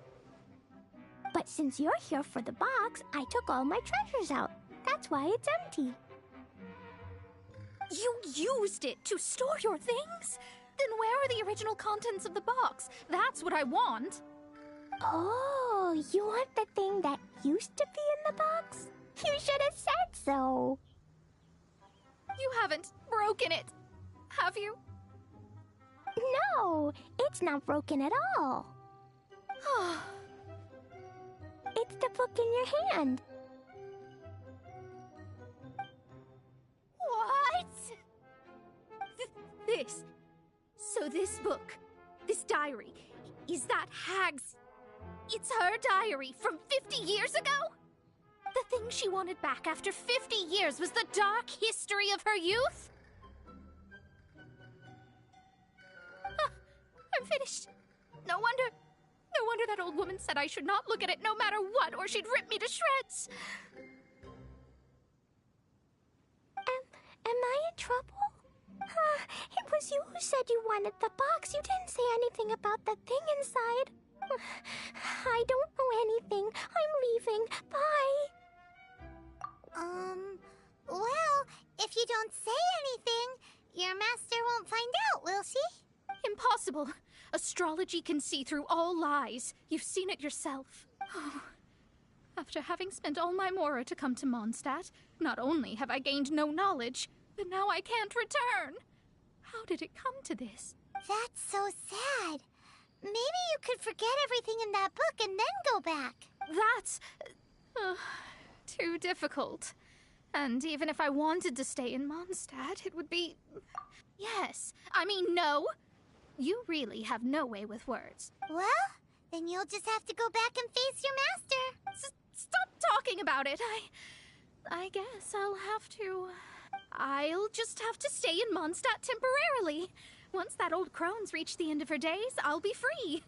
[SPEAKER 1] But since you're here for the box, I took all my treasures out. That's why it's empty.
[SPEAKER 6] You used it to store your things? Then where are the original contents of the box? That's what I want.
[SPEAKER 1] Oh, you want the thing that used to be in the box? You should have said so.
[SPEAKER 6] You haven't broken it, have you?
[SPEAKER 1] No, it's not broken at all. It's the book in your hand.
[SPEAKER 6] What? This book, this diary, is that Hag's... It's her diary from 50 years ago? The thing she wanted back after 50 years was the dark history of her youth? I'm finished. No wonder that old woman said I should not look at it no matter what, or she'd rip me to shreds.
[SPEAKER 1] Am I in trouble? It was you who said you wanted the box. You didn't say anything about the thing inside. I don't know anything. I'm leaving. Bye. Well, if you don't say anything, your master won't find out, will she?
[SPEAKER 6] Impossible. Astrology can see through all lies. You've seen it yourself. After having spent all my mora to come to Mondstadt, not only have I gained no knowledge, but now I can't return. How did it come to this?
[SPEAKER 1] That's so sad. Maybe you could forget everything in that book and then go back.
[SPEAKER 6] That's... too difficult. And even if I wanted to stay in Mondstadt, it would be... Yes. I mean, no. You really have no way with words.
[SPEAKER 1] Well, then you'll just have to go back and face your master.
[SPEAKER 6] Stop talking about it. I guess I'll just have to stay in Mondstadt temporarily. Once that old crone's reached the end of her days, I'll be free.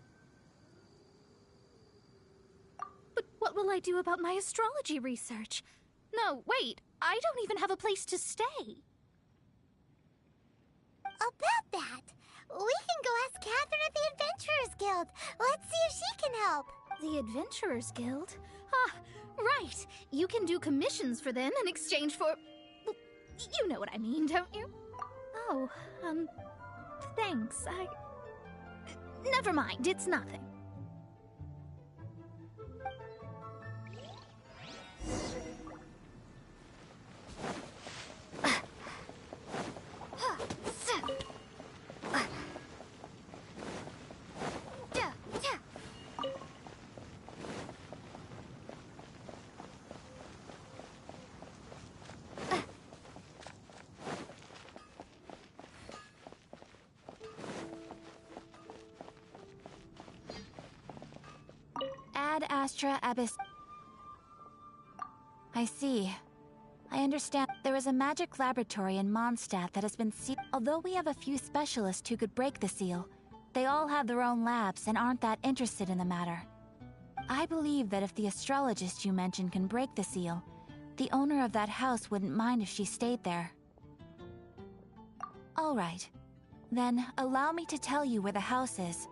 [SPEAKER 6] But what will I do about my astrology research? No, wait, I don't even have a place to stay.
[SPEAKER 1] About that, we can go ask Catherine at the Adventurers Guild. Let's see if she can help.
[SPEAKER 6] The Adventurers Guild? Ah, right. You can do commissions for them in exchange for... Well, you know what I mean, don't you? Oh, thanks. Never mind, it's nothing.
[SPEAKER 5] Ad Astra Abyss. I see. I understand. There is a magic laboratory in Mondstadt that has been sealed. Although we have a few specialists who could break the seal, they all have their own labs and aren't that interested in the matter. I believe that if the astrologist you mentioned can break the seal, the owner of that house wouldn't mind if she stayed there. All right. Then, allow me to tell you where the house is.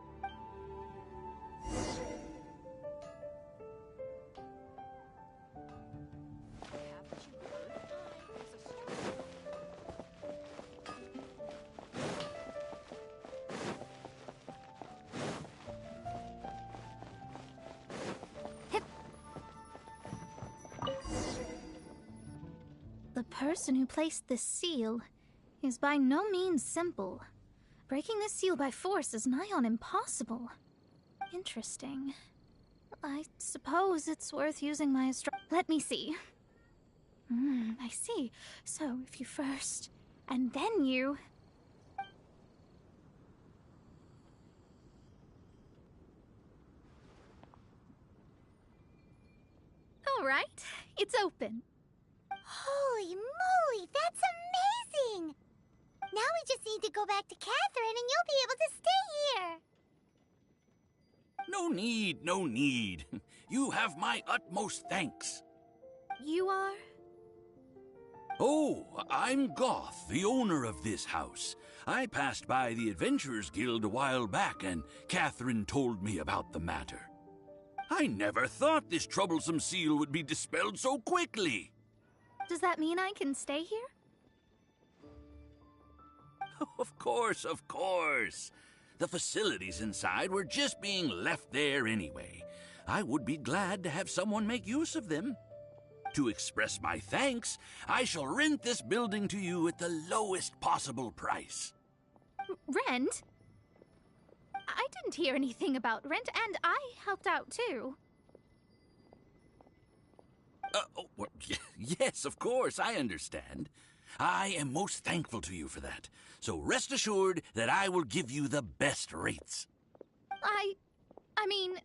[SPEAKER 5] The person who placed this seal is by no means simple. Breaking this seal by force is nigh on impossible. Interesting.
[SPEAKER 6] I suppose it's worth using my Let me see. I see. So, if you first, and then you... All right, it's open.
[SPEAKER 1] Holy moly, that's amazing! Now we just need to go back to Catherine and you'll be able to stay here.
[SPEAKER 12] No need, no need. You have my utmost thanks.
[SPEAKER 6] You are?
[SPEAKER 12] Oh, I'm Goth, the owner of this house. I passed by the Adventurers Guild a while back, and Catherine told me about the matter. I never thought this troublesome seal would be dispelled so quickly.
[SPEAKER 6] Does that mean I can stay here?
[SPEAKER 12] Of course, of course. The facilities inside were just being left there anyway. I would be glad to have someone make use of them. To express my thanks, I shall rent this building to you at the lowest possible price.
[SPEAKER 6] Rent? I didn't hear anything about rent, and I helped out too.
[SPEAKER 12] Yes, of course, I understand. I am most thankful to you for that. So rest assured that I will give you the best rates.
[SPEAKER 6] I mean...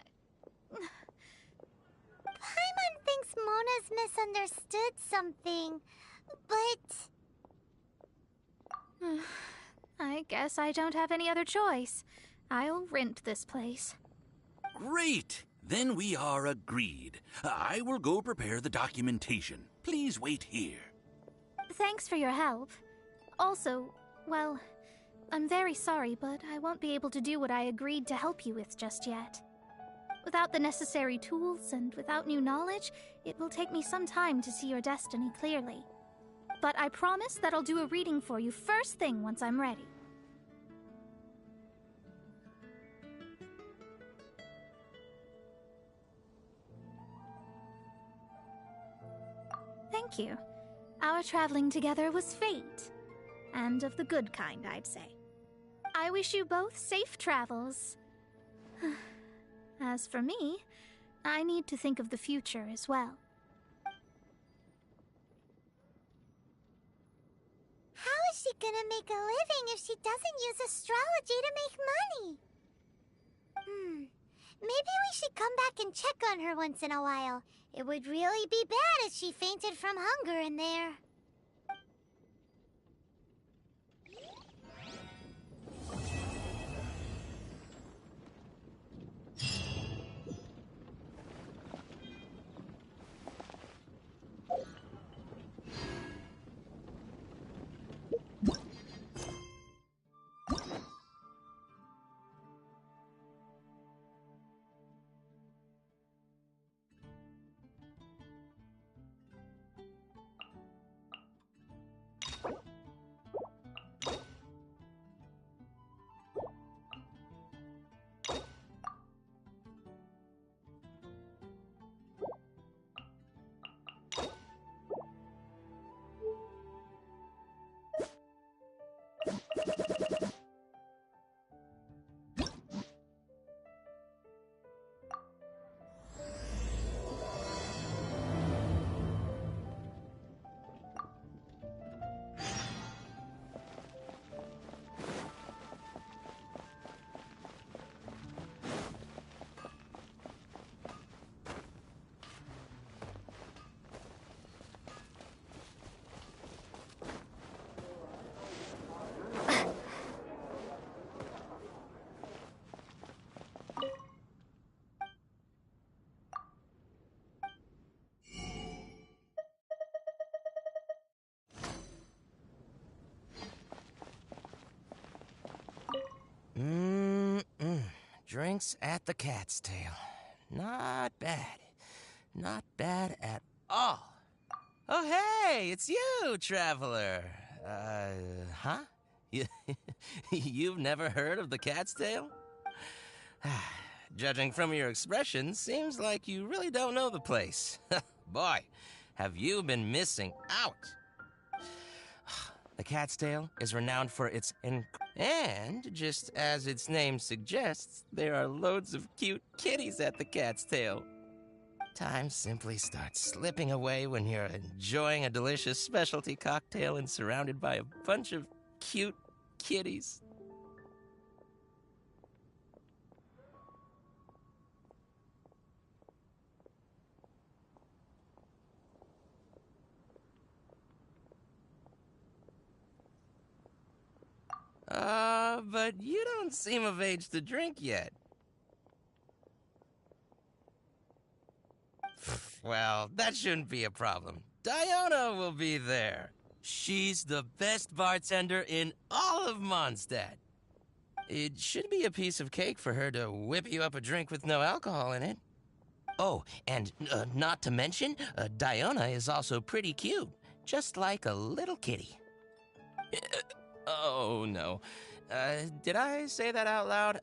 [SPEAKER 1] Paimon thinks Mona's misunderstood something, but...
[SPEAKER 6] I guess I don't have any other choice. I'll rent this place.
[SPEAKER 12] Great! Then we are agreed. I will go prepare the documentation. Please wait here.
[SPEAKER 6] Thanks for your help. Also, well, I'm very sorry, but I won't be able to do what I agreed to help you with just yet. Without the necessary tools and without new knowledge, it will take me some time to see your destiny clearly. But I promise that I'll do a reading for you first thing once I'm ready. Thank you. Our traveling together was fate. And of the good kind, I'd say. I wish you both safe travels. As for me, I need to think of the future as well.
[SPEAKER 1] How is she gonna make a living if she doesn't use astrology to make money? Maybe we should come back and check on her once in a while. It would really be bad if she fainted from hunger in there.
[SPEAKER 13] Drinks at the Cat's Tail. Not bad. Not bad at all. Oh, hey, it's you, traveler. Huh? You've never heard of the Cat's Tail? Judging from your expression, seems like you really don't know the place. Boy, have you been missing out. The Cat's Tail is renowned for its and, just as its name suggests, there are loads of cute kitties at the Cat's Tail. Time simply starts slipping away when you're enjoying a delicious specialty cocktail and surrounded by a bunch of cute kitties. But you don't seem of age to drink yet. Well, that shouldn't be a problem. Diona will be there. She's the best bartender in all of Mondstadt. It should be a piece of cake for her to whip you up a drink with no alcohol in it. Oh, and not to mention, Diona is also pretty cute, just like a little kitty. Oh, no. Did I say that out loud?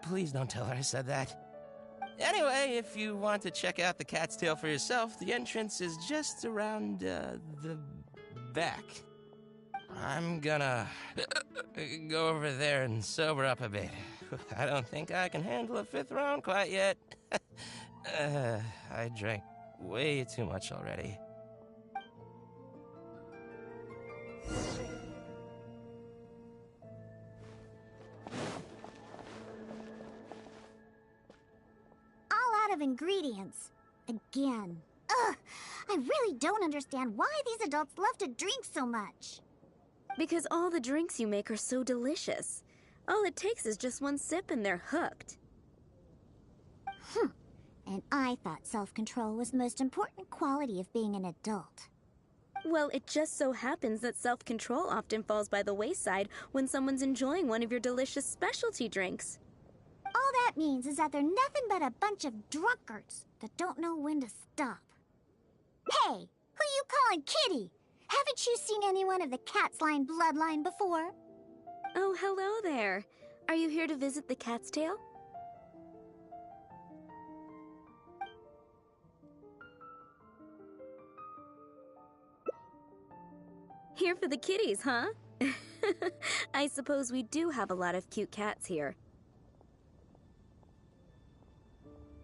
[SPEAKER 13] Please don't tell her I said that. Anyway, if you want to check out the Cat's Tail for yourself, the entrance is just around, the back. I'm gonna go over there and sober up a bit. I don't think I can handle a 5th round quite yet. I drank way too much already.
[SPEAKER 1] Of ingredients. Again. Ugh! I really don't understand why these adults love to drink so much.
[SPEAKER 14] Because all the drinks you make are so delicious. All it takes is just one sip and they're hooked.
[SPEAKER 1] And I thought self-control was the most important quality of being an adult.
[SPEAKER 14] Well, it just so happens that self-control often falls by the wayside when someone's enjoying one of your delicious specialty drinks.
[SPEAKER 1] All that means is that they're nothing but a bunch of drunkards that don't know when to stop. Hey, who you calling kitty? Haven't you seen anyone of the Cat's Line bloodline before?
[SPEAKER 14] Oh, hello there. Are you here to visit the Cat's Tail? Here for the kitties, huh? I suppose we do have a lot of cute cats here.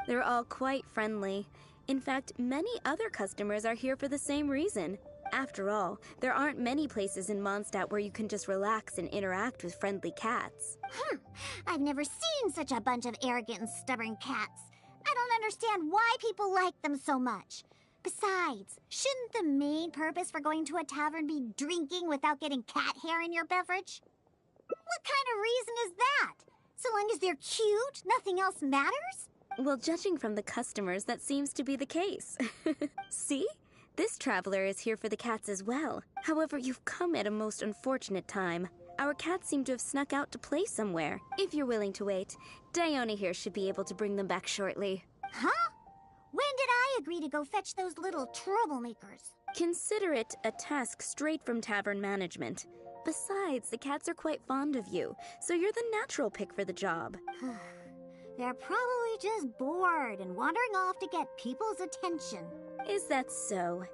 [SPEAKER 14] They're all quite friendly. In fact, many other customers are here for the same reason. After all, there aren't many places in Mondstadt where you can just relax and interact with friendly cats.
[SPEAKER 1] I've never seen such a bunch of arrogant and stubborn cats. I don't understand why people like them so much. Besides, shouldn't the main purpose for going to a tavern be drinking without getting cat hair in your beverage? What kind of reason is that? So long as they're cute, nothing else matters?
[SPEAKER 14] Well, judging from the customers, that seems to be the case. See? This traveler is here for the cats as well. However, you've come at a most unfortunate time. Our cats seem to have snuck out to play somewhere. If you're willing to wait, Diona here should be able to bring them back shortly.
[SPEAKER 1] Huh? When did I agree to go fetch those little troublemakers?
[SPEAKER 14] Consider it a task straight from tavern management. Besides, the cats are quite fond of you, so you're the natural pick for the job.
[SPEAKER 1] They're probably just bored and wandering off to get people's attention.
[SPEAKER 14] Is that so?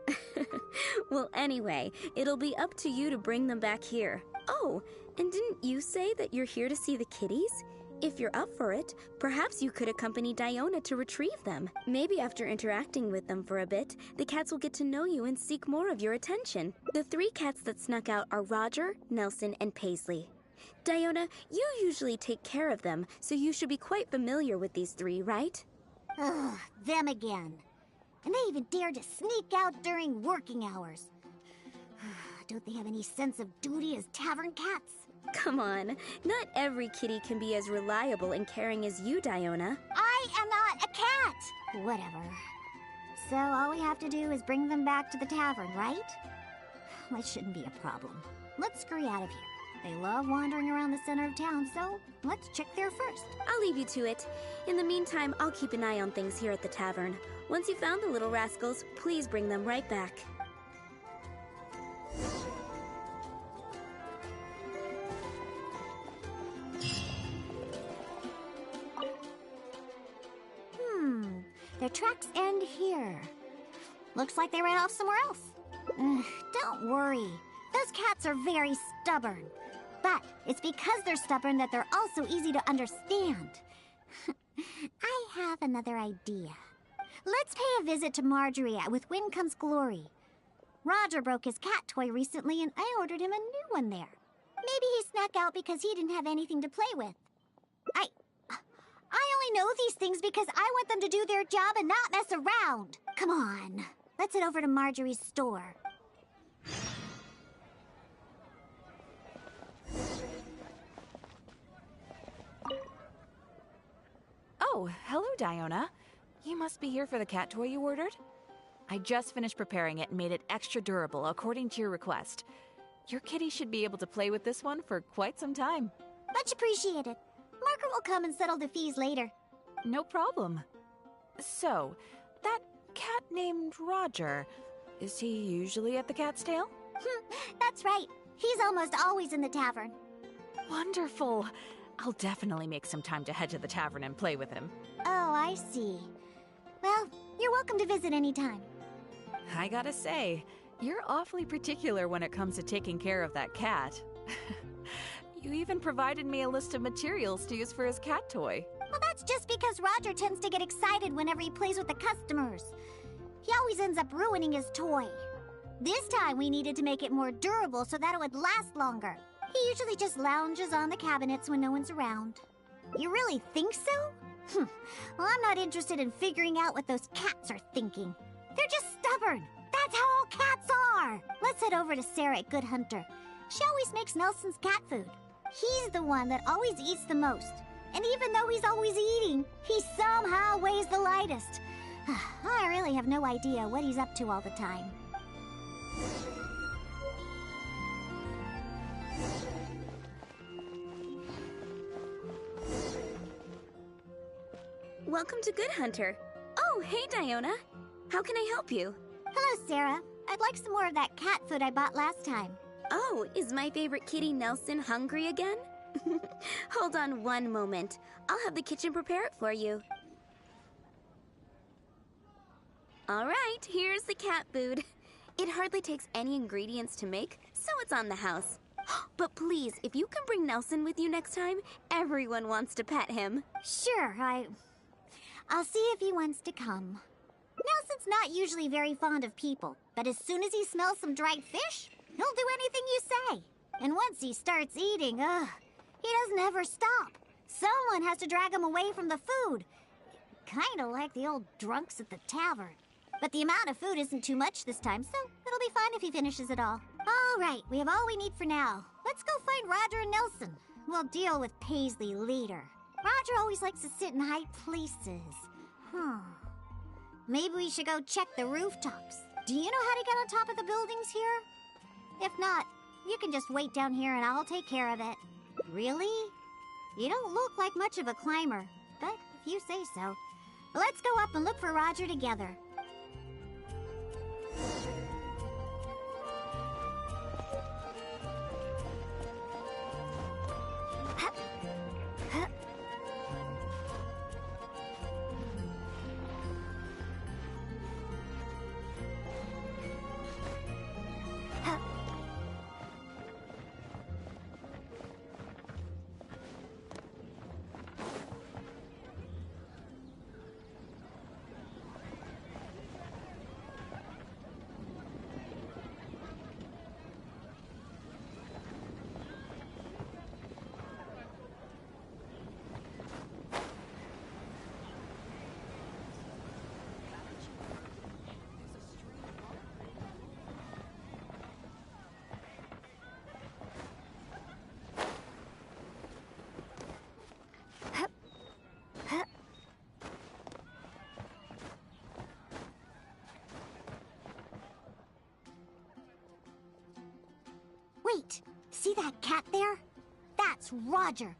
[SPEAKER 14] Well, anyway, it'll be up to you to bring them back here. Oh, and didn't you say that you're here to see the kitties? If you're up for it, perhaps you could accompany Diona to retrieve them. Maybe after interacting with them for a bit, the cats will get to know you and seek more of your attention. The 3 cats that snuck out are Roger, Nelson, and Paisley. Diona, you usually take care of them, so you should be quite familiar with these 3, right?
[SPEAKER 1] Ugh, them again. And they even dare to sneak out during working hours. Don't they have any sense of duty as tavern cats?
[SPEAKER 14] Come on, not every kitty can be as reliable and caring as you, Diona.
[SPEAKER 1] I am not a cat! Whatever. So all we have to do is bring them back to the tavern, right? That shouldn't be a problem. Let's scurry out of here. They love wandering around the center of town, so let's check there first.
[SPEAKER 14] I'll leave you to it. In the meantime, I'll keep an eye on things here at the tavern. Once you've found the little rascals, please bring them right back.
[SPEAKER 1] Their tracks end here. Looks like they ran off somewhere else. Don't worry. Those cats are very stubborn. But it's because they're stubborn that they're also easy to understand. I have another idea. Let's pay a visit to Marjorie With Wind Comes Glory. Roger broke his cat toy recently and I ordered him a new one there. Maybe he snuck out because he didn't have anything to play with. I only know these things because I want them to do their job and not mess around. Come on, let's head over to Marjorie's store.
[SPEAKER 15] Oh, hello, Diona. You must be here for the cat toy you ordered? I just finished preparing it and made it extra durable according to your request. Your kitty should be able to play with this one for quite some time.
[SPEAKER 1] Much appreciated. Margaret will come and settle the fees later.
[SPEAKER 15] No problem. So, that cat named Roger, is he usually at the Cat's Tail?
[SPEAKER 1] That's right. He's almost always in the tavern.
[SPEAKER 15] Wonderful. I'll definitely make some time to head to the tavern and play with him.
[SPEAKER 1] Oh, I see. Well, you're welcome to visit anytime.
[SPEAKER 15] I gotta say, you're awfully particular when it comes to taking care of that cat. You even provided me a list of materials to use for his cat toy.
[SPEAKER 1] Well, that's just because Roger tends to get excited whenever he plays with the customers. He always ends up ruining his toy. This time we needed to make it more durable so that it would last longer. He usually just lounges on the cabinets when no one's around. You really think so? Well, I'm not interested in figuring out what those cats are thinking. They're just stubborn. That's how all cats are. Let's head over to Sarah at Good Hunter. She always makes Nelson's cat food. He's the one that always eats the most. And even though he's always eating, he somehow weighs the lightest. I really have no idea what he's up to all the time.
[SPEAKER 14] Welcome to Good Hunter. Oh, hey, Diona. How can I help you?
[SPEAKER 1] Hello, Sarah. I'd like some more of that cat food I bought last time.
[SPEAKER 14] Oh, is my favorite kitty Nelson hungry again? Hold on one moment. I'll have the kitchen prepare it for you. All right, here's the cat food. It hardly takes any ingredients to make, so it's on the house. But please, if you can bring Nelson with you next time, everyone wants to pet him.
[SPEAKER 1] Sure, I'll see if he wants to come. Nelson's not usually very fond of people, but as soon as he smells some dried fish, he'll do anything you say. And once he starts eating, he doesn't ever stop. Someone has to drag him away from the food. Kinda like the old drunks at the tavern. But the amount of food isn't too much this time, so it'll be fine if he finishes it all. All right, we have all we need for now. Let's go find Roger and Nelson. We'll deal with Paisley later. Roger always likes to sit in high places. Maybe we should go check the rooftops. Do you know how to get on top of the buildings here? If not, you can just wait down here and I'll take care of it. Really? You don't look like much of a climber, but if you say so. Let's go up and look for Roger together. Wait, see that cat there? That's Roger.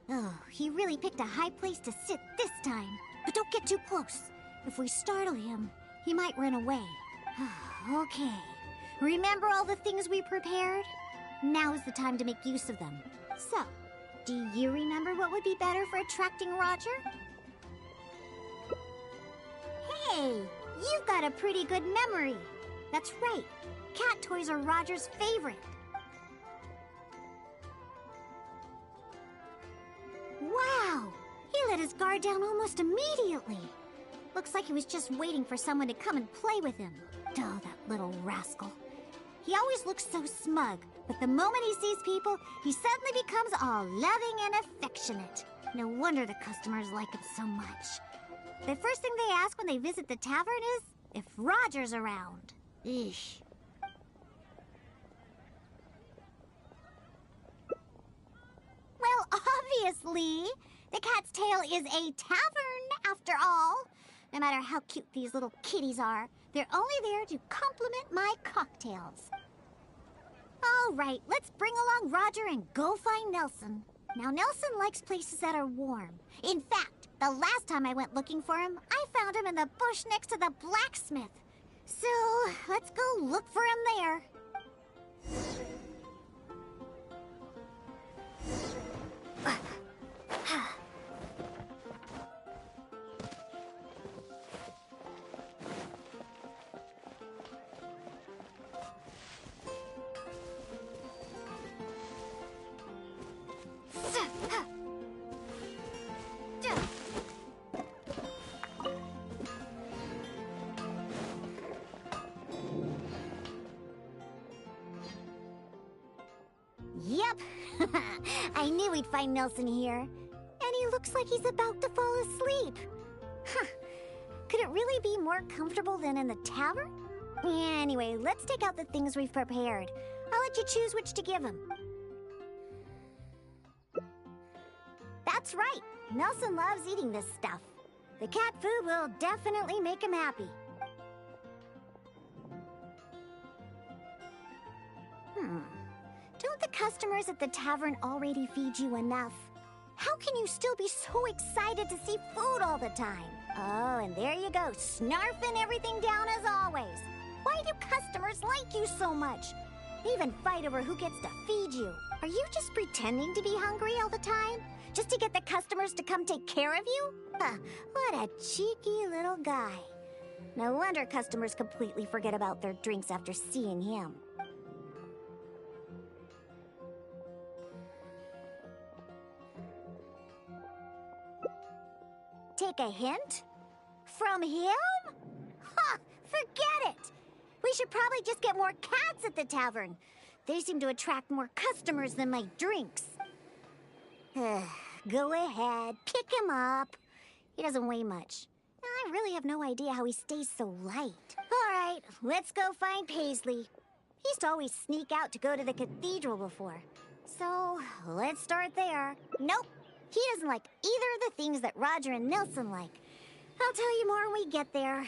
[SPEAKER 1] Oh, he really picked a high place to sit this time. But don't get too close. If we startle him, he might run away. Okay. Remember all the things we prepared? Now is the time to make use of them. So, do you remember what would be better for attracting Roger? Hey, you've got a pretty good memory. That's right. Cat toys are Roger's favorite.
[SPEAKER 16] his guard down almost immediately. Looks like he was just waiting for someone to come and play with him. Oh, that little rascal. He always looks so smug, but the moment he sees people, he suddenly becomes all loving and affectionate. No wonder the customers like him so much. The first thing they ask when they visit the tavern is if Roger's around. Eesh. Well, obviously, the Cat's Tail is a tavern, after all. No matter how cute these little kitties are, they're only there to compliment my cocktails. All right, let's bring along Roger and go find Nelson. Now, Nelson likes places that are warm. In fact, the last time I went looking for him, I found him in the bush next to the blacksmith. So, let's go look for him there. Yep, I knew we'd find Nelson here. And he looks like he's about to fall asleep. Huh. Could it really be more comfortable than in the tavern? Anyway, let's take out the things we've prepared. I'll let you choose which to give him. That's right. Nelson loves eating this stuff. The cat food will definitely make him happy. Don't the customers at the tavern already feed you enough? How can you still be so excited to see food all the time? Oh, and there you go, snarfing everything down as always. Why do customers like you so much? They even fight over who gets to feed you. Are you just pretending to be hungry all the time? Just to get the customers to come take care of you? What a cheeky little guy. No wonder customers completely forget about their drinks after seeing him. Take a hint? From him? Ha! Forget it! We should probably just get more cats at the tavern. They seem to attract more customers than my drinks. Go ahead, pick him up. He doesn't weigh much. I really have no idea how he stays so light. All right, let's go find Paisley. He used to always sneak out to go to the cathedral before. So, let's start there. Nope. He doesn't like either of the things that Roger and Nelson like. I'll tell you more when we get there.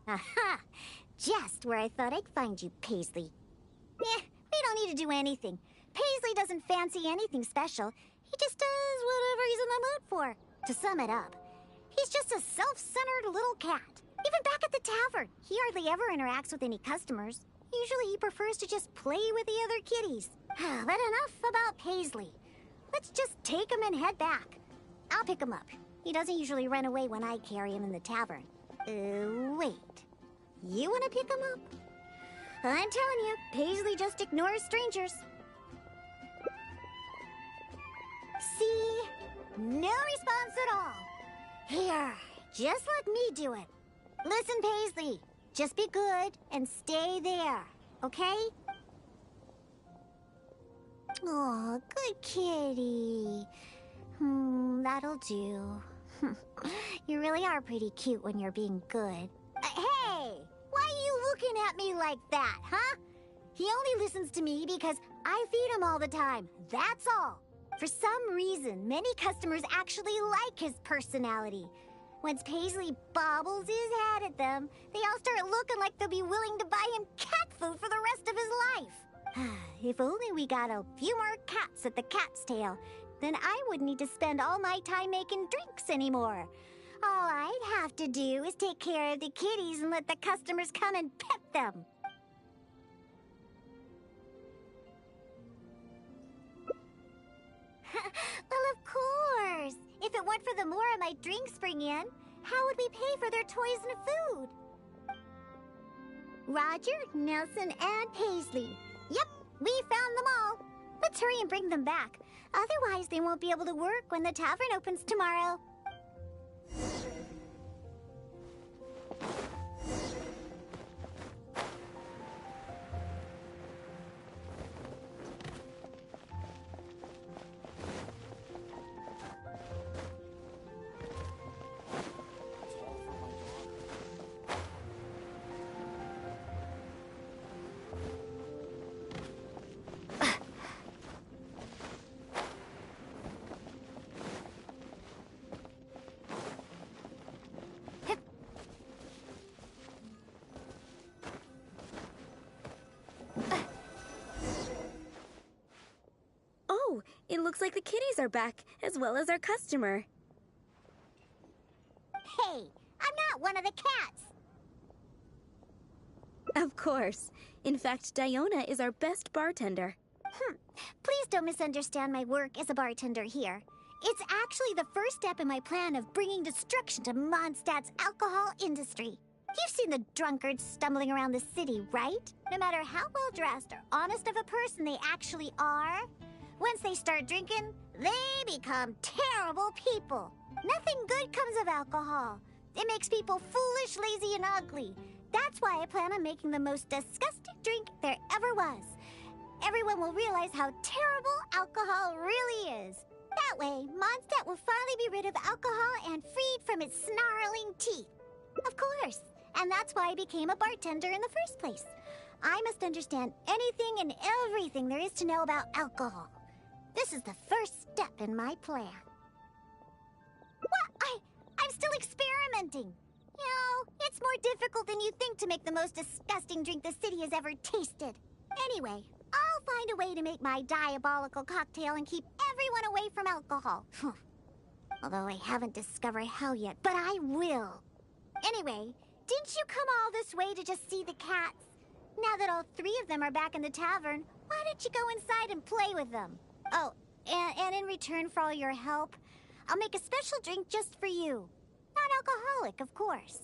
[SPEAKER 16] Aha! Just where I thought I'd find you, Paisley. We don't need to do anything. Paisley doesn't fancy anything special. He just does whatever he's in the mood for. To sum it up, he's just a self-centered little cat. Even back at the tavern, he hardly ever interacts with any customers. Usually he prefers to just play with the other kitties. But enough about Paisley. Let's just take him and head back. I'll pick him up. He doesn't usually run away when I carry him in the tavern. Wait. You want to pick him up? I'm telling you, Paisley just ignores strangers. See? No response at all. Here, just let me do it. Listen, Paisley. Just be good and stay there, okay? Oh, good kitty. That'll do. You really are pretty cute when you're being good. Hey! Why are you looking at me like that, huh? He only listens to me because I feed him all the time. That's all. For some reason, many customers actually like his personality. Once Paisley bobbles his head at them, they all start looking like they'll be willing to buy him cat food for the rest of his life. If only we got a few more cats at the Cat's Tail, then I wouldn't need to spend all my time making drinks anymore. All I'd have to do is take care of the kitties and let the customers come and pet them. Well, of course. If it weren't for the more my drinks bring in, how would we pay for their toys and food? Roger, Nelson, and Paisley. Yep, we found them all. Let's hurry and bring them back. Otherwise, they won't be able to work when the tavern opens tomorrow.
[SPEAKER 14] It looks like the kitties are back, as well as our customer.
[SPEAKER 16] Hey, I'm not one of the cats.
[SPEAKER 14] Of course. In fact, Diona is our best bartender.
[SPEAKER 16] Please don't misunderstand my work as a bartender here. It's actually the first step in my plan of bringing destruction to Mondstadt's alcohol industry. You've seen the drunkards stumbling around the city, right? No matter how well-dressed or honest of a person they actually are, once they start drinking, they become terrible people. Nothing good comes of alcohol. It makes people foolish, lazy, and ugly. That's why I plan on making the most disgusting drink there ever was. Everyone will realize how terrible alcohol really is. That way, Mondstadt will finally be rid of alcohol and freed from its snarling teeth. Of course. And that's why I became a bartender in the first place. I must understand anything and everything there is to know about alcohol. This is the first step in my plan. What? I'm still experimenting. You know, it's more difficult than you think to make the most disgusting drink the city has ever tasted. Anyway, I'll find a way to make my diabolical cocktail and keep everyone away from alcohol. Although I haven't discovered how yet, but I will. Anyway, didn't you come all this way to just see the cats? Now that all three of them are back in the tavern, why don't you go inside and play with them? Oh, and in return for all your help, I'll make a special drink just for you. Non-alcoholic, of course.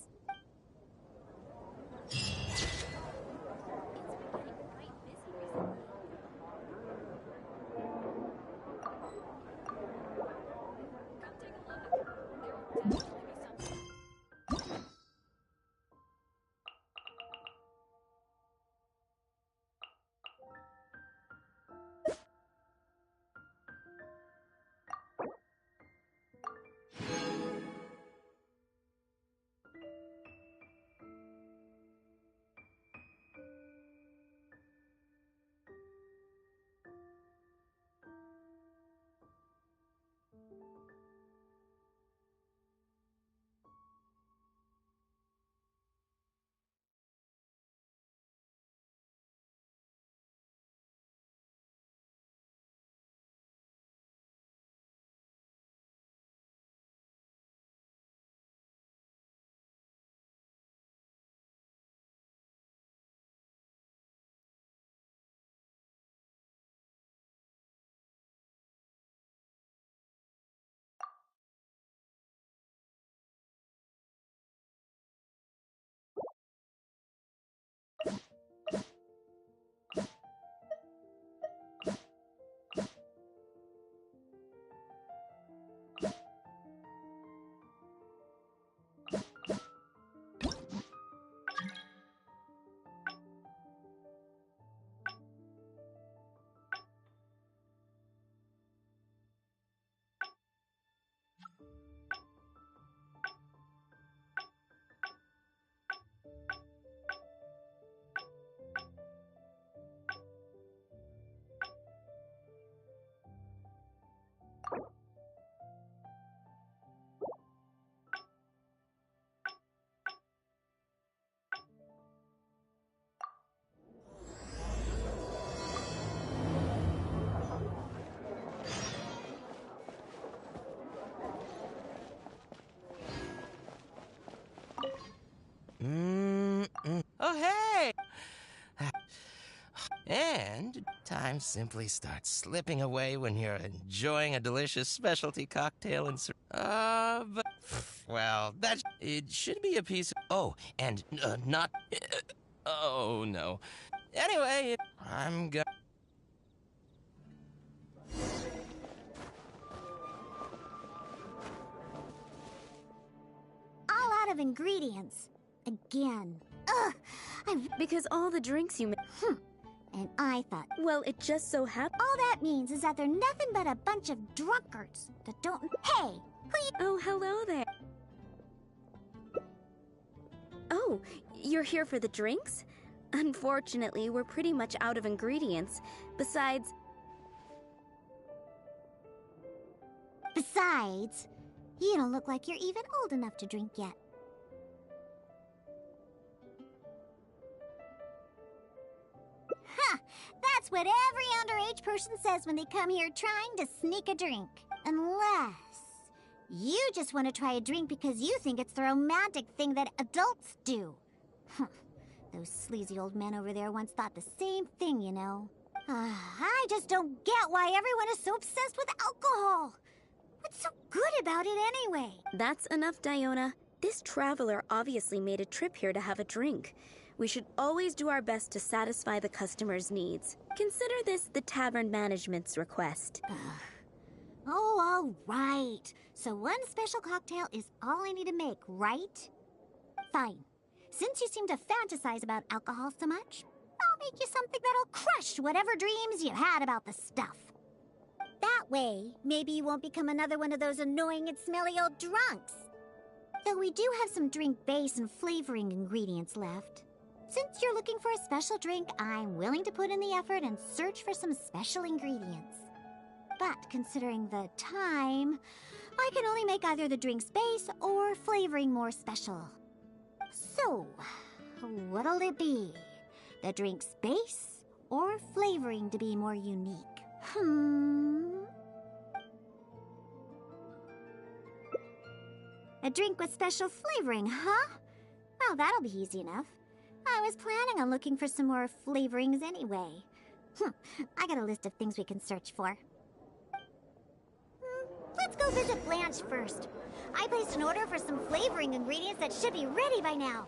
[SPEAKER 13] Oh, hey! And time simply starts slipping away when you're enjoying a delicious specialty cocktail and but well, it should be a piece of, oh, and not oh no. Anyway, I'm go
[SPEAKER 16] All out of ingredients. Again. Ugh!
[SPEAKER 14] Because all the drinks you made.
[SPEAKER 16] And I thought,
[SPEAKER 14] well, it just so happened.
[SPEAKER 16] All that means is that they're nothing but a bunch of drunkards that don't. Hey!
[SPEAKER 14] Oh, hello there. Oh, you're here for the drinks? Unfortunately, we're pretty much out of ingredients. Besides,
[SPEAKER 16] you don't look like you're even old enough to drink yet. Huh! That's what every underage person says when they come here trying to sneak a drink. Unless you just want to try a drink because you think it's the romantic thing that adults do. Those sleazy old men over there once thought the same thing, you know. I just don't get why everyone is so obsessed with alcohol. What's so good about it anyway?
[SPEAKER 14] that's enough, Diona. This traveler obviously made a trip here to have a drink. We should always do our best to satisfy the customer's needs. Consider this the tavern management's request.
[SPEAKER 16] Oh, all right. So one special cocktail is all I need to make, right? Fine. Since you seem to fantasize about alcohol so much, I'll make you something that'll crush whatever dreams you had about the stuff. That way, maybe you won't become another one of those annoying and smelly old drunks. Though we do have some drink base and flavoring ingredients left. Since you're looking for a special drink, I'm willing to put in the effort and search for some special ingredients. But considering the time, I can only make either the drink's base or flavoring more special. So, what'll it be? The drink's base or flavoring to be more unique? A drink with special flavoring, huh? Well, that'll be easy enough. I was planning on looking for some more flavorings anyway. I got a list of things we can search for. Let's go visit Blanche first. I placed an order for some flavoring ingredients that should be ready by now.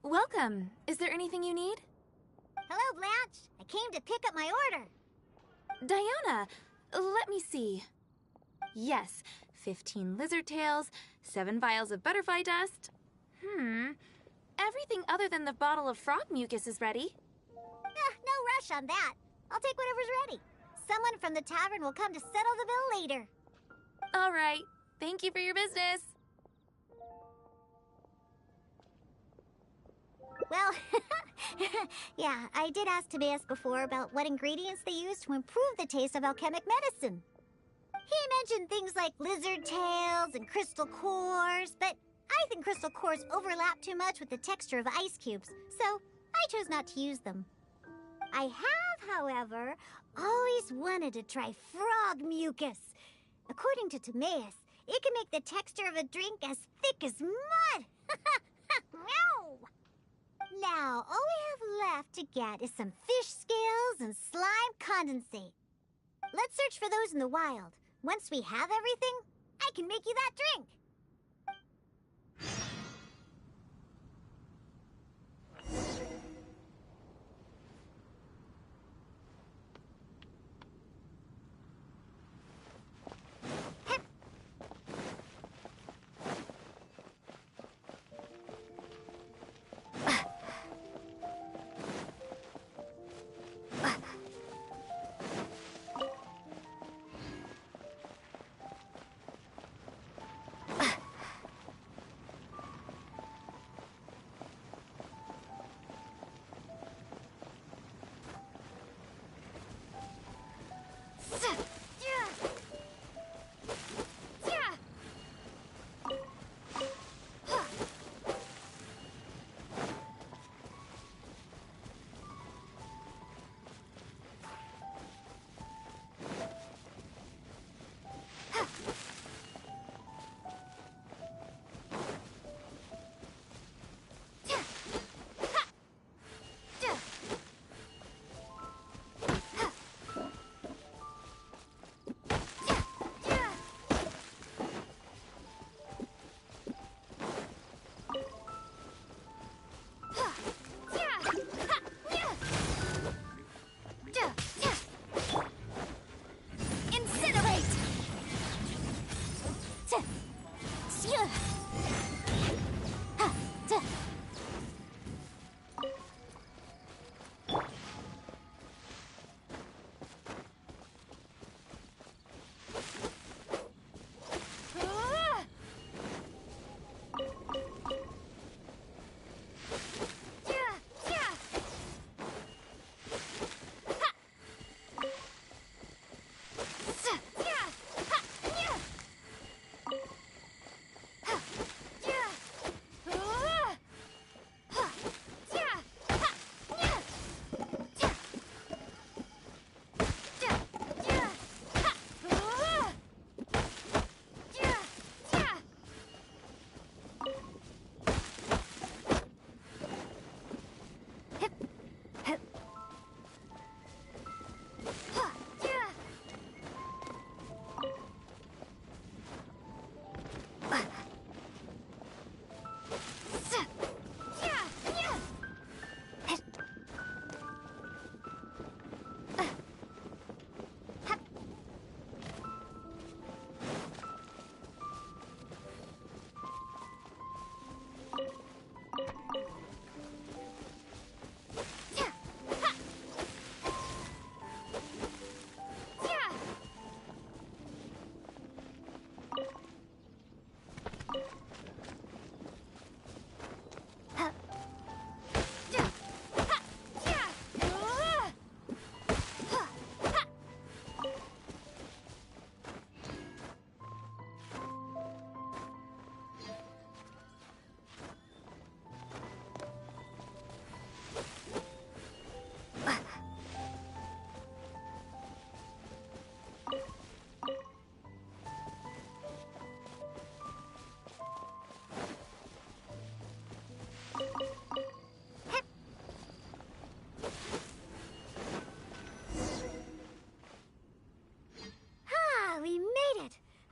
[SPEAKER 15] Welcome. Is there anything you need?
[SPEAKER 16] Hello, Blanche. I came to pick up my order.
[SPEAKER 15] Diona, let me see. Yes, 15 lizard tails, 7 vials of butterfly dust. Everything other than the bottle of frog mucus is ready.
[SPEAKER 16] No rush on that. I'll take whatever's ready. Someone from the tavern will come to settle the bill later.
[SPEAKER 15] All right. Thank you for your business.
[SPEAKER 16] Well, yeah, I did ask Timaeus before about what ingredients they use to improve the taste of alchemic medicine. He mentioned things like lizard tails and crystal cores, but I think crystal cores overlap too much with the texture of ice cubes, so I chose not to use them. I have, however, always wanted to try frog mucus. According to Timaeus, it can make the texture of a drink as thick as mud. No! Now, all we have left to get is some fish scales and slime condensate. Let's search for those in the wild. Once we have everything, I can make you that drink.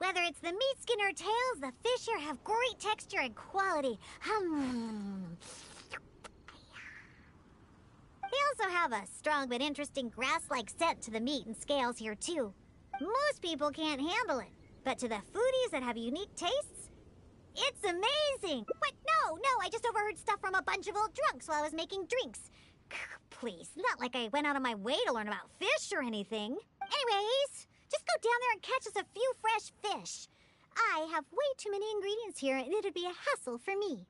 [SPEAKER 16] Whether it's the meat skin or tails, the fish here have great texture and quality. They also have a strong but interesting grass-like scent to the meat and scales here, too. Most people can't handle it, but to the foodies that have unique tastes, it's amazing! What? No, I just overheard stuff from a bunch of old drunks while I was making drinks. Please, not like I went out of my way to learn about fish or anything. Anyways, just go down there and catch us a few fresh fish. I have way too many ingredients here, and it'd be a hassle for me.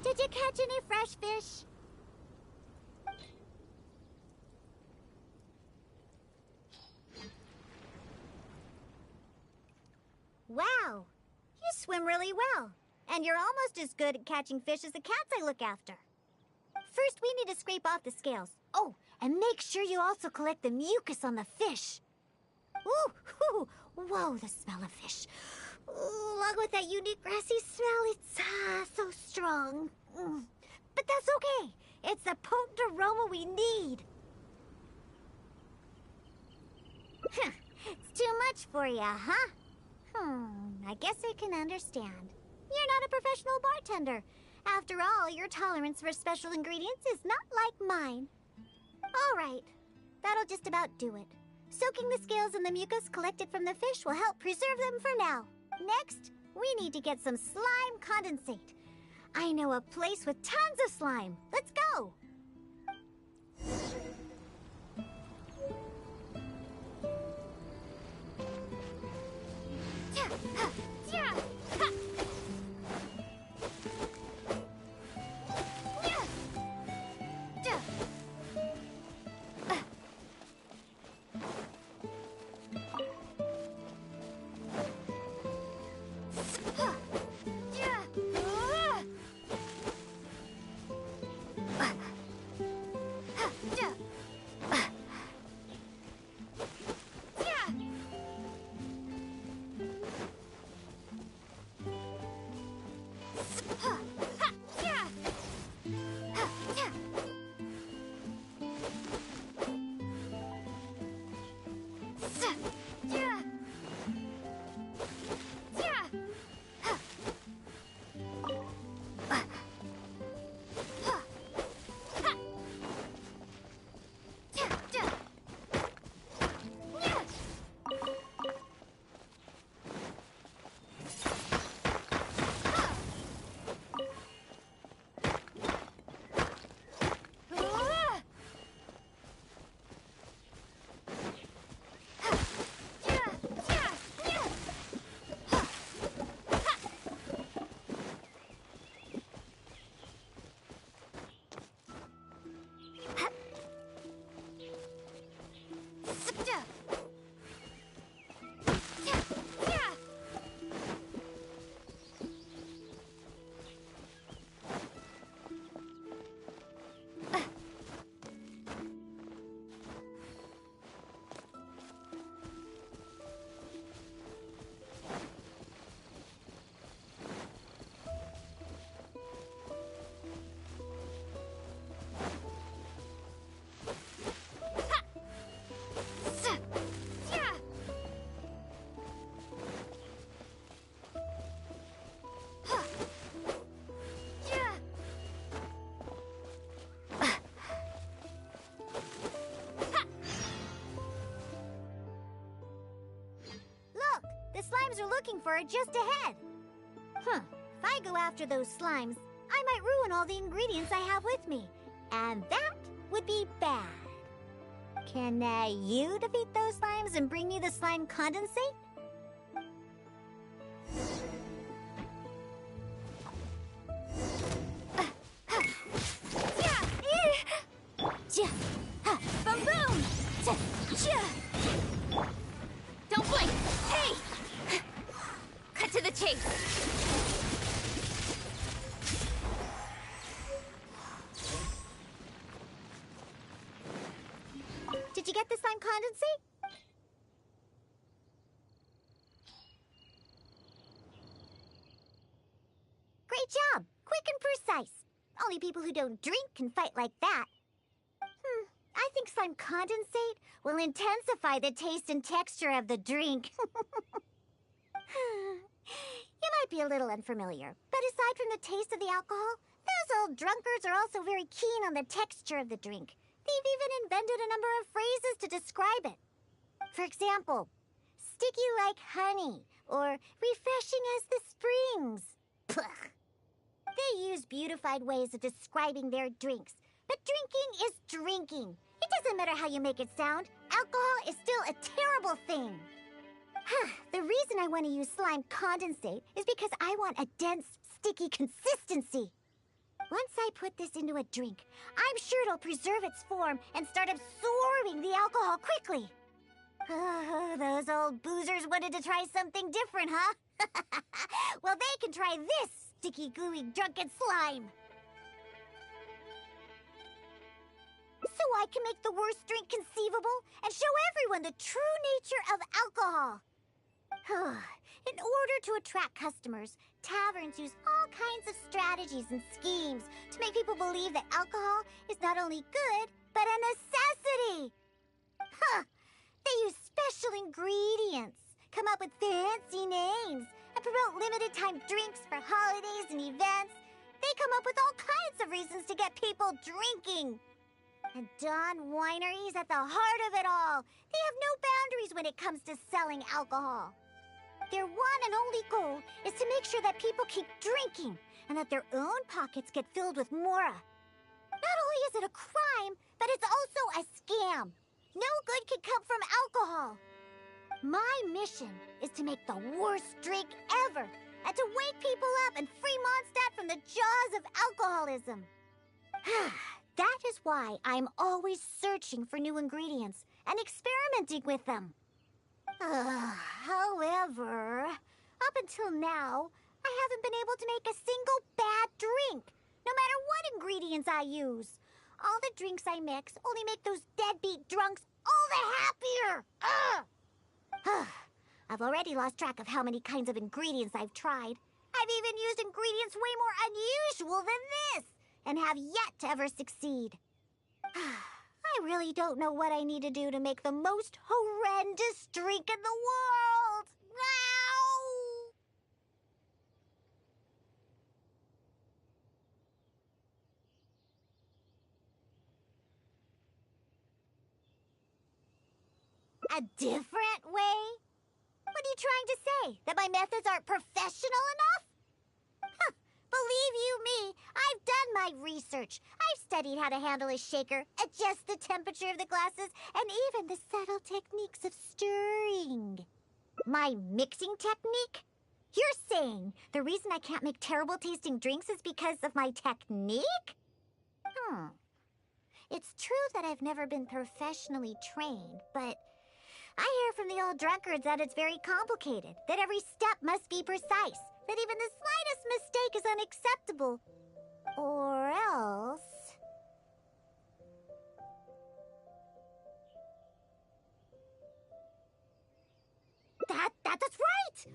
[SPEAKER 16] Did you catch any fresh fish? Wow, you swim really well. And you're almost as good at catching fish as the cats I look after. First, we need to scrape off the scales. Oh, and make sure you also collect the mucus on the fish. Ooh, whoa, the smell of fish. Ooh, along with that unique grassy smell, it's so strong. But that's okay. It's the potent aroma we need. It's too much for you, huh? I guess I can understand. You're not a professional bartender. After all, your tolerance for special ingredients is not like mine. All right, that'll just about do it. Soaking the scales in the mucus collected from the fish will help preserve them for now. Next, we need to get some slime condensate. I know a place with tons of slime. Let's go! The slimes are looking for it just ahead. If I go after those slimes, I might ruin all the ingredients I have with me. And that would be bad. Can you defeat those slimes and bring me the slime condensate?
[SPEAKER 2] Boom boom! Don't blink! Hey! Cut to the chase!
[SPEAKER 16] Did you get the slime condensate? Great job! Quick and precise. Only people who don't drink can fight like that. I think slime condensate will intensify the taste and texture of the drink. You might be a little unfamiliar, but aside from the taste of the alcohol, those old drunkards are also very keen on the texture of the drink. They've even invented a number of phrases to describe it. For example, sticky like honey, or refreshing as the springs. Pugh. They use beautified ways of describing their drinks, but drinking is drinking. It doesn't matter how you make it sound. Alcohol is still a terrible thing. The reason I want to use slime condensate is because I want a dense, sticky consistency. Once I put this into a drink, I'm sure it'll preserve its form and start absorbing the alcohol quickly. Those old boozers wanted to try something different, huh? Well, they can try this sticky, gooey, drunken slime. So I can make the worst drink conceivable and show everyone the true nature of alcohol. In order to attract customers, taverns use all kinds of strategies and schemes to make people believe that alcohol is not only good, but a necessity. They use special ingredients, come up with fancy names, and promote limited-time drinks for holidays and events. They come up with all kinds of reasons to get people drinking. And Dawn Winery is at the heart of it all. They have no boundaries when it comes to selling alcohol. Their one and only goal is to make sure that people keep drinking and that their own pockets get filled with mora. Not only is it a crime, but it's also a scam. No good can come from alcohol. My mission is to make the worst drink ever and to wake people up and free Mondstadt from the jaws of alcoholism. That is why I'm always searching for new ingredients and experimenting with them. However, up until now, I haven't been able to make a single bad drink, no matter what ingredients I use. All the drinks I mix only make those deadbeat drunks all the happier. I've already lost track of how many kinds of ingredients I've tried. I've even used ingredients way more unusual than this, and have yet to ever succeed. I really don't know what I need to do to make the most horrendous drink in the world. A different way? What are you trying to say? That my methods aren't professional enough? Believe you me, I've done my research. I've studied how to handle a shaker, adjust the temperature of the glasses, and even the subtle techniques of stirring. My mixing technique? You're saying the reason I can't make terrible tasting drinks is because of my technique? It's true that I've never been professionally trained, but I hear from the old drunkards that it's very complicated, that every step must be precise, that even the slightest mistake is unacceptable. Or else... That's right!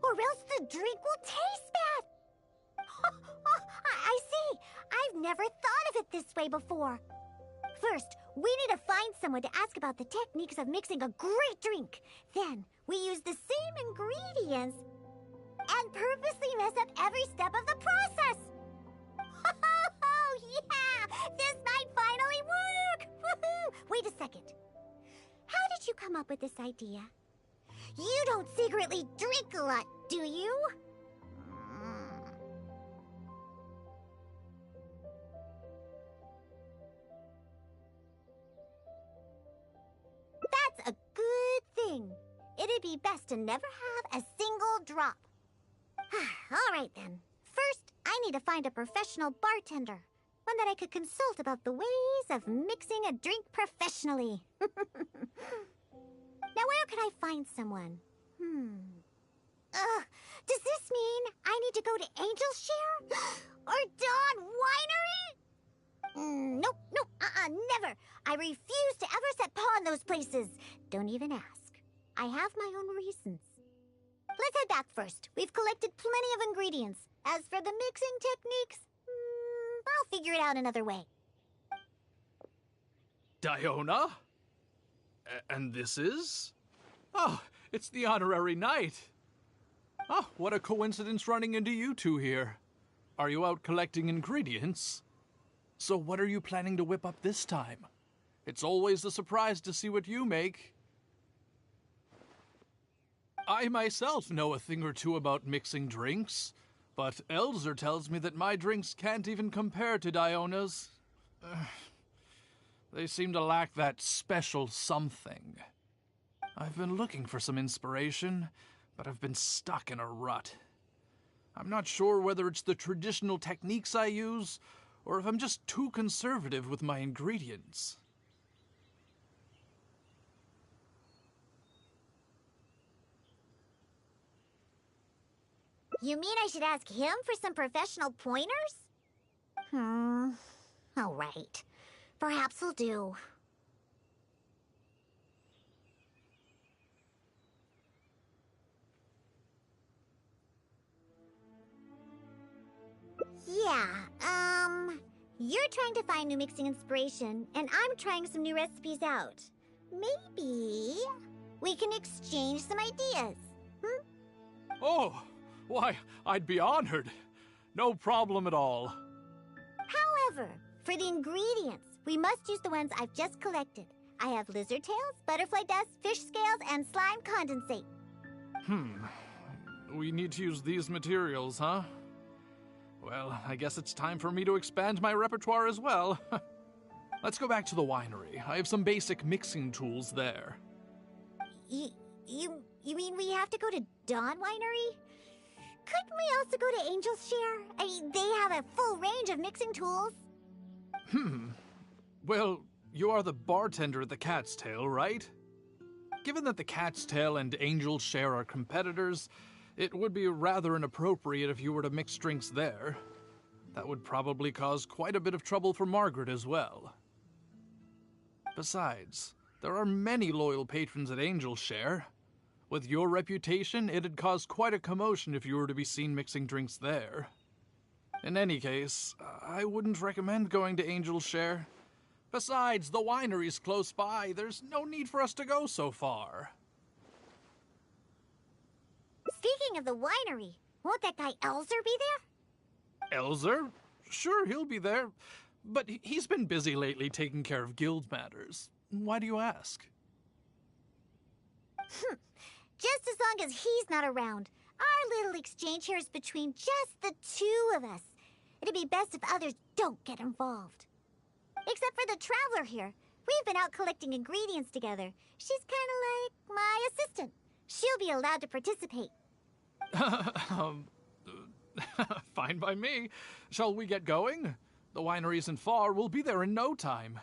[SPEAKER 16] Or else the drink will taste bad! I see! I've never thought of it this way before. First, we need to find someone to ask about the techniques of mixing a great drink. Then, we use the same ingredients and purposely mess up every step of the process. Oh, yeah! This might finally work! Woohoo! Wait a second. How did you come up with this idea? You don't secretly drink a lot, do you? thing. It'd be best to never have a single drop. All right, then. First, I need to find a professional bartender. One that I could consult about the ways of mixing a drink professionally. Now, where could I find someone? Does this mean I need to go to Angel's Share? Or Dawn Winery? Nope, never. I refuse to ever set paw in those places. Don't even ask. I have my own reasons. Let's head back first. We've collected plenty of ingredients. As for the mixing techniques, I'll figure it out another way.
[SPEAKER 10] Diona? And this is? Oh, it's the honorary knight. Oh, what a coincidence running into you two here. Are you out collecting ingredients? So what are you planning to whip up this time? It's always a surprise to see what you make. I myself know a thing or two about mixing drinks, but Elzer tells me that my drinks can't even compare to Diona's. They seem to lack that special something. I've been looking for some inspiration, but I've been stuck in a rut. I'm not sure whether it's the traditional techniques I use, or if I'm just too conservative with my ingredients.
[SPEAKER 16] You mean I should ask him for some professional pointers? All right. Perhaps he'll do. Yeah, you're trying to find new mixing inspiration, and I'm trying some new recipes out. Maybe we can exchange some ideas,
[SPEAKER 10] Oh, why, I'd be honored. No problem at all.
[SPEAKER 16] However, for the ingredients, we must use the ones I've just collected. I have lizard tails, butterfly dust, fish scales, and slime condensate.
[SPEAKER 10] We need to use these materials, huh? Well, I guess it's time for me to expand my repertoire as well. Let's go back to the winery. I have some basic mixing tools there.
[SPEAKER 16] You mean we have to go to Dawn Winery? Couldn't we also go to Angel's Share? I mean, they have a full range of mixing tools.
[SPEAKER 10] Well, you are the bartender at the Cat's Tail, right? Given that the Cat's Tail and Angel's Share are competitors, it would be rather inappropriate if you were to mix drinks there. That would probably cause quite a bit of trouble for Margaret as well. Besides, there are many loyal patrons at Angel's Share. With your reputation, it'd cause quite a commotion if you were to be seen mixing drinks there. In any case, I wouldn't recommend going to Angel's Share. Besides, the winery's close by. There's no need for us to go so far.
[SPEAKER 16] Speaking of the winery, won't that guy Elzer be there?
[SPEAKER 10] Elzer? Sure, he'll be there. But he's been busy lately taking care of guild matters. Why do you ask?
[SPEAKER 16] Just as long as he's not around. Our little exchange here is between just the two of us. It'd be best if others don't get involved. Except for the traveler here. We've been out collecting ingredients together. She's kind of like my assistant. She'll be allowed to participate.
[SPEAKER 10] Fine by me. Shall we get going? The winery isn't far. We'll be there in no time.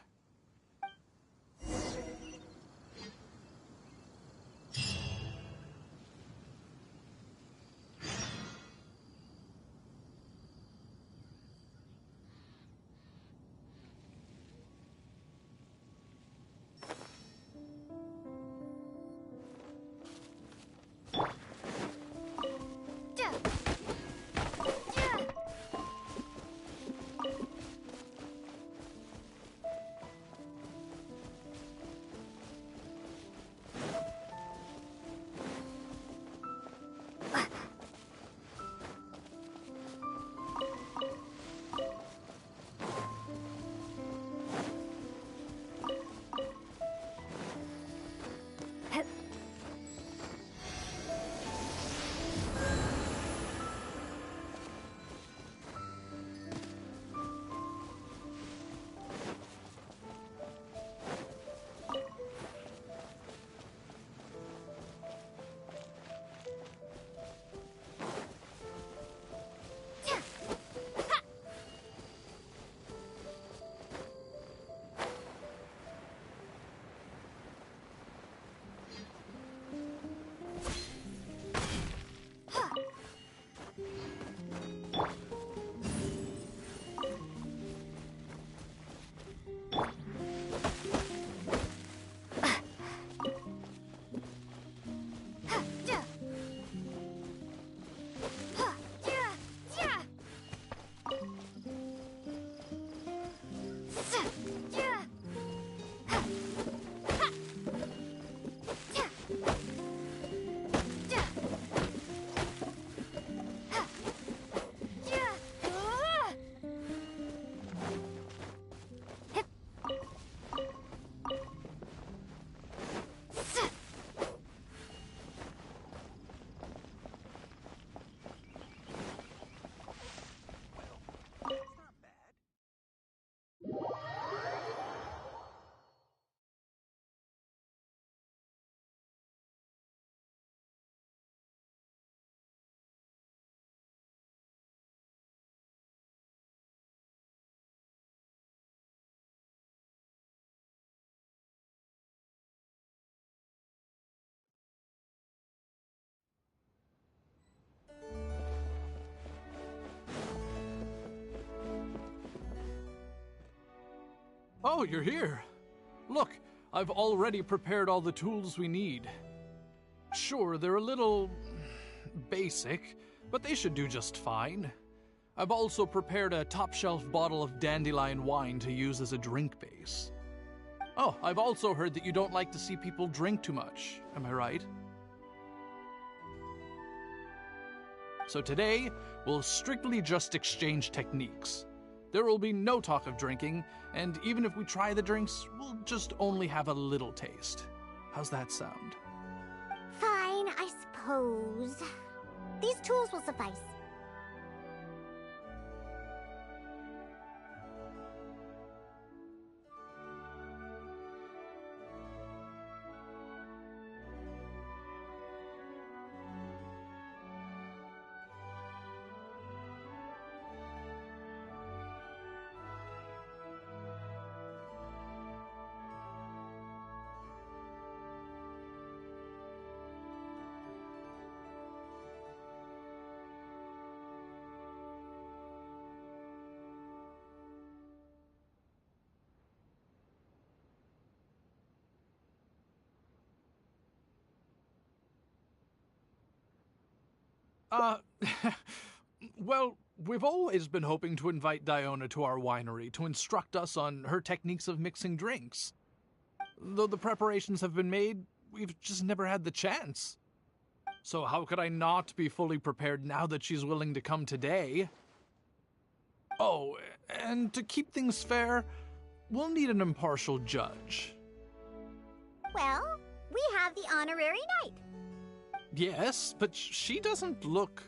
[SPEAKER 10] Oh, you're here. Look, I've already prepared all the tools we need. Sure, they're a little basic, but they should do just fine. I've also prepared a top-shelf bottle of dandelion wine to use as a drink base. Oh, I've also heard that you don't like to see people drink too much. Am I right? So today, we'll strictly just exchange techniques. There will be no talk of drinking, and even if we try the drinks, we'll just only have a little taste. How's that sound?
[SPEAKER 16] Fine, I suppose. These tools will suffice.
[SPEAKER 10] Well, we've always been hoping to invite Diona to our winery to instruct us on her techniques of mixing drinks. Though the preparations have been made, we've just never had the chance. So how could I not be fully prepared now that she's willing to come today? Oh, and to keep things fair, we'll need an impartial judge.
[SPEAKER 16] Well, we have the honorary knight.
[SPEAKER 10] Yes, but she doesn't look...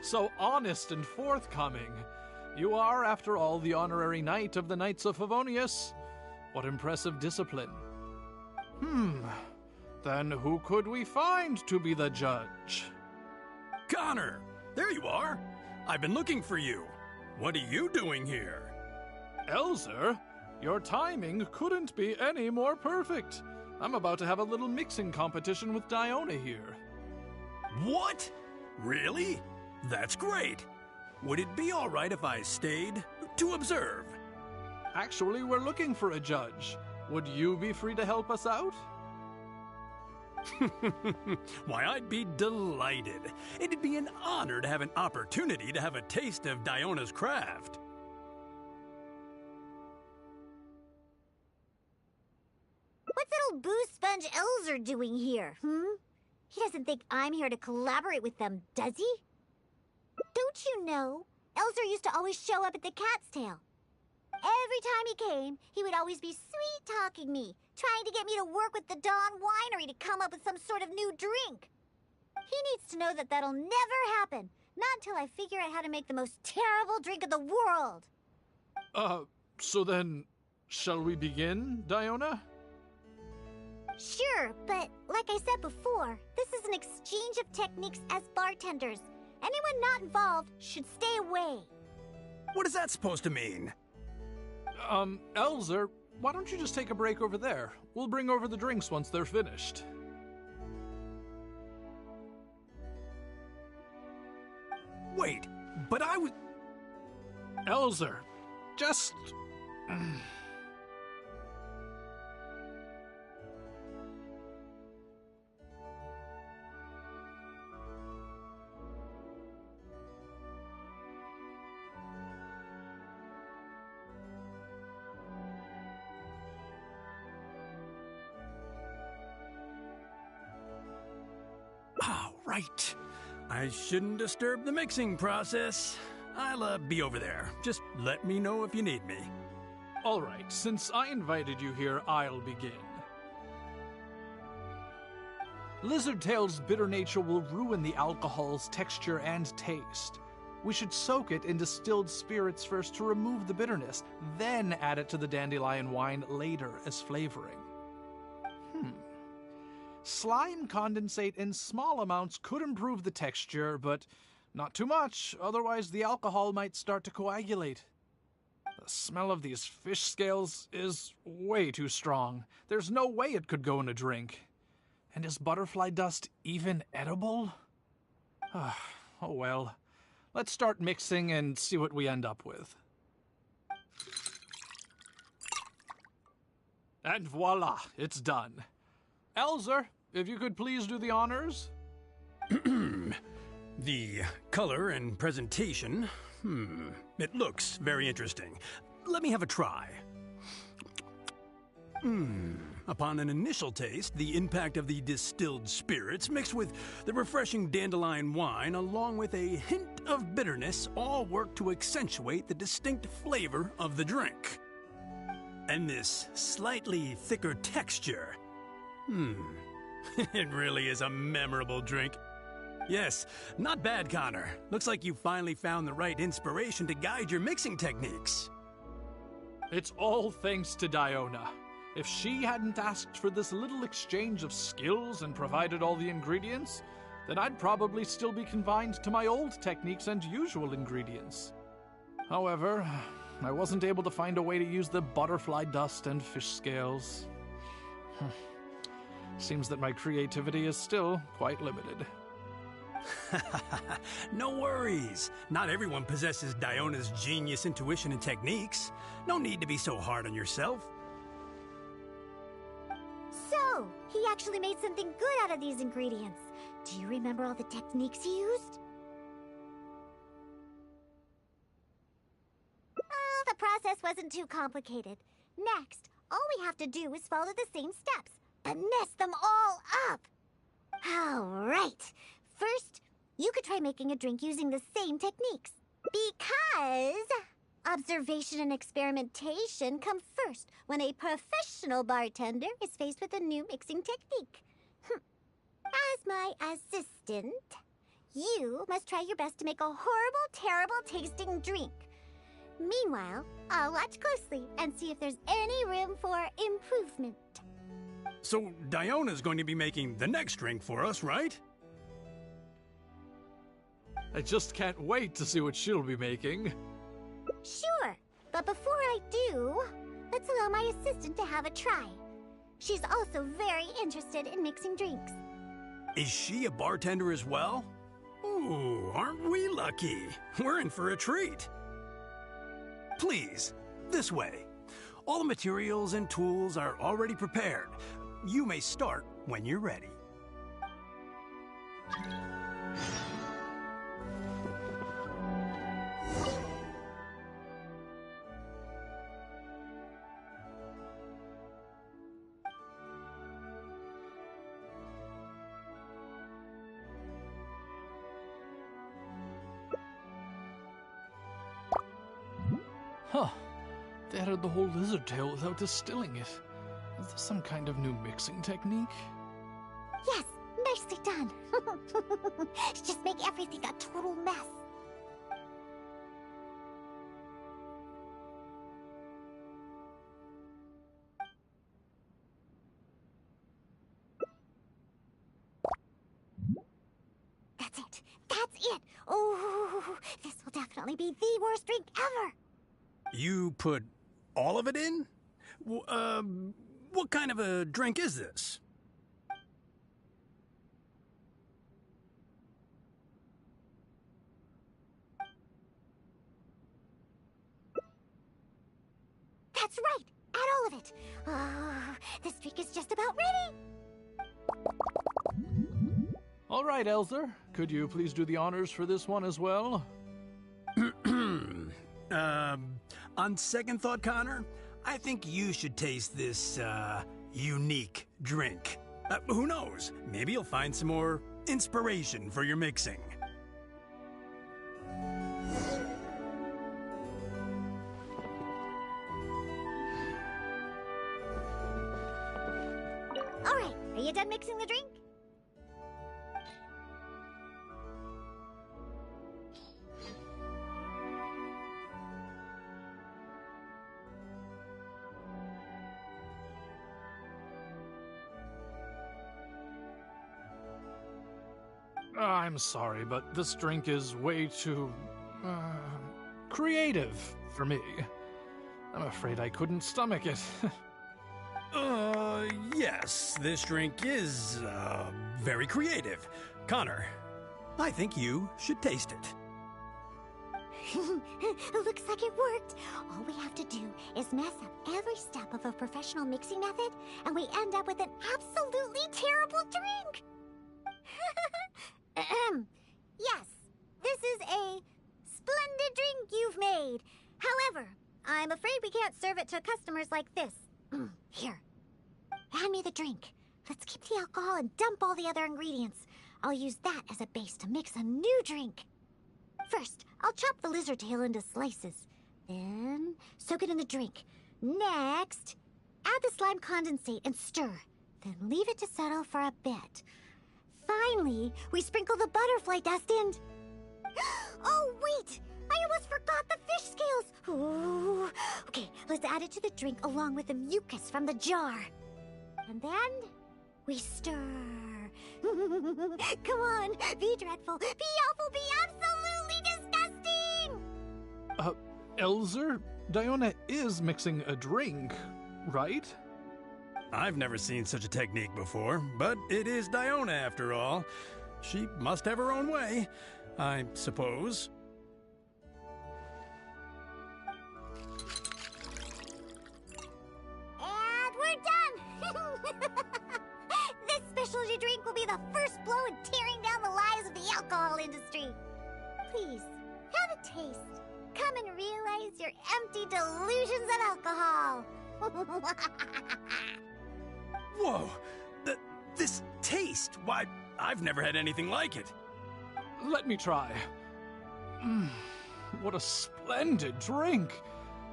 [SPEAKER 10] So honest and forthcoming. You are, after all, the honorary knight of the Knights of Favonius. What impressive discipline. Then who could we find to be the judge?
[SPEAKER 17] Connor! There you are! I've been looking for you. What are you doing here?
[SPEAKER 10] Elzer, your timing couldn't be any more perfect. I'm about to have a little mixing competition with Diona here.
[SPEAKER 17] What? Really? That's great. Would it be all right if I stayed to observe?
[SPEAKER 10] Actually, we're looking for a judge. Would you be free to help us out?
[SPEAKER 17] Why, I'd be delighted. It'd be an honor to have an opportunity to have a taste of Diona's craft.
[SPEAKER 16] What's that old booze sponge Elzer doing here, He doesn't think I'm here to collaborate with them, does he? Don't you know, Elzer used to always show up at the Cat's Tail. Every time he came, he would always be sweet-talking me, trying to get me to work with the Dawn Winery to come up with some sort of new drink. He needs to know that that'll never happen, not until I figure out how to make the most terrible drink in the world.
[SPEAKER 10] So then, shall we begin, Diona?
[SPEAKER 16] Sure, but like I said before, this is an exchange of techniques as bartenders. Anyone not involved should stay away.
[SPEAKER 17] What is that supposed to mean?
[SPEAKER 10] Elzer, why don't you just take a break over there? We'll bring over the drinks once they're finished.
[SPEAKER 17] Wait, but I was...
[SPEAKER 10] Elzer, just...
[SPEAKER 17] Right. I shouldn't disturb the mixing process. I'll be over there. Just let me know if you need me.
[SPEAKER 10] All right, since I invited you here, I'll begin. Lizardtail's bitter nature will ruin the alcohol's texture and taste. We should soak it in distilled spirits first to remove the bitterness, then add it to the dandelion wine later as flavoring. Slime condensate in small amounts could improve the texture, but Not too much, otherwise the alcohol might start to coagulate. The smell of these fish scales is way too strong. There's no way it could go in a drink. And is butterfly dust even edible? Oh well. Let's start mixing and see what we end up with. And voila, it's done. Elzer, if you could please do the honors.
[SPEAKER 17] The color and presentation, it looks very interesting. Let me have a try. Upon an initial taste, the impact of the distilled spirits mixed with the refreshing dandelion wine along with a hint of bitterness all work to accentuate the distinct flavor of the drink. And this slightly thicker texture. It really is a memorable drink. Yes, not bad, Connor. Looks like you finally found the right inspiration to guide your mixing techniques.
[SPEAKER 10] It's all thanks to Diona. If she hadn't asked for this little exchange of skills and provided all the ingredients, then I'd probably still be confined to my old techniques and usual ingredients. However, I wasn't able to find a way to use the butterfly dust and fish scales. Seems that my creativity is still quite limited.
[SPEAKER 17] No worries. Not everyone possesses Diona's genius intuition and techniques. No need to be so hard on yourself.
[SPEAKER 16] So, he actually made something good out of these ingredients. Do you remember all the techniques he used? Oh, the process wasn't too complicated. Next, all we have to do is follow the same steps, but mess them all up. All right. First, you could try making a drink using the same techniques. Because observation and experimentation come first when a professional bartender is faced with a new mixing technique. As my assistant, you must try your best to make a horrible, terrible tasting drink. Meanwhile, I'll watch closely and see if there's any room for improvement.
[SPEAKER 17] So, Diona's going to be making the next drink for us, right?
[SPEAKER 10] I just can't wait to see what she'll be making.
[SPEAKER 16] Sure, but before I do, let's allow my assistant to have a try. She's also very interested in mixing drinks.
[SPEAKER 17] Is she a bartender as well? Ooh, aren't we lucky? We're in for a treat. Please, this way. All the materials and tools are already prepared. You may start when you're ready.
[SPEAKER 10] Huh. They added the whole lizard tail without distilling it. Is this some kind of new mixing technique?
[SPEAKER 16] Yes, nicely done. Just make everything a total mess. That's it. That's it. Oh, this will definitely be the worst drink ever.
[SPEAKER 17] You put all of it in? What kind of a drink is this?
[SPEAKER 16] That's right. Add all of it. Oh, this drink is just about ready.
[SPEAKER 10] All right, Elzer. Could you please do the honors for this one as well?
[SPEAKER 17] On second thought, Connor, I think you should taste this, unique drink. Who knows? Maybe you'll find some more inspiration for your mixing.
[SPEAKER 16] All right, are you done mixing the drink?
[SPEAKER 10] I'm sorry, but this drink is way too, creative for me. I'm afraid I couldn't stomach it.
[SPEAKER 17] Yes, this drink is, very creative. Connor, I think you should taste it.
[SPEAKER 16] Looks like it worked. All we have to do is mess up every step of a professional mixing method, and we end up with an absolutely terrible drink. Yes, this is a splendid drink you've made. However, I'm afraid we can't serve it to customers like this. Here, hand me the drink. Let's keep the alcohol and dump all the other ingredients. I'll use that as a base to mix a new drink. First, I'll chop the lizard tail into slices. Then, soak it in the drink. Next, add the slime condensate and stir. Then leave it to settle for a bit. Finally, we sprinkle the butterfly dust and... Oh, wait! I almost forgot the fish scales! Ooh. Okay, let's add it to the drink along with the mucus from the jar. And then, we stir. Come on, be dreadful, be awful, be absolutely disgusting!
[SPEAKER 10] Elzer, Diona is mixing a drink, right?
[SPEAKER 17] I've never seen such a technique before, but it is Diona after all. She must have her own way, I suppose.
[SPEAKER 16] And we're done! This specialty drink will be the first blow in tearing down the lives of the alcohol industry. Please, have a taste. Come and realize your empty delusions of alcohol.
[SPEAKER 17] Whoa! This taste! Why, I've never had anything like it.
[SPEAKER 10] Let me try. What a splendid drink!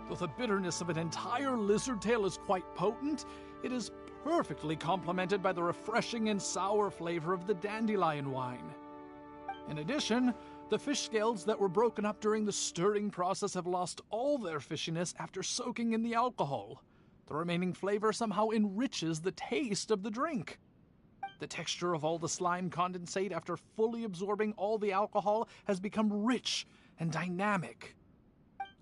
[SPEAKER 10] Though the bitterness of an entire lizard tail is quite potent, it is perfectly complemented by the refreshing and sour flavor of the dandelion wine. In addition, the fish scales that were broken up during the stirring process have lost all their fishiness after soaking in the alcohol. The remaining flavor somehow enriches the taste of the drink. The texture of all the slime condensate after fully absorbing all the alcohol has become rich and dynamic.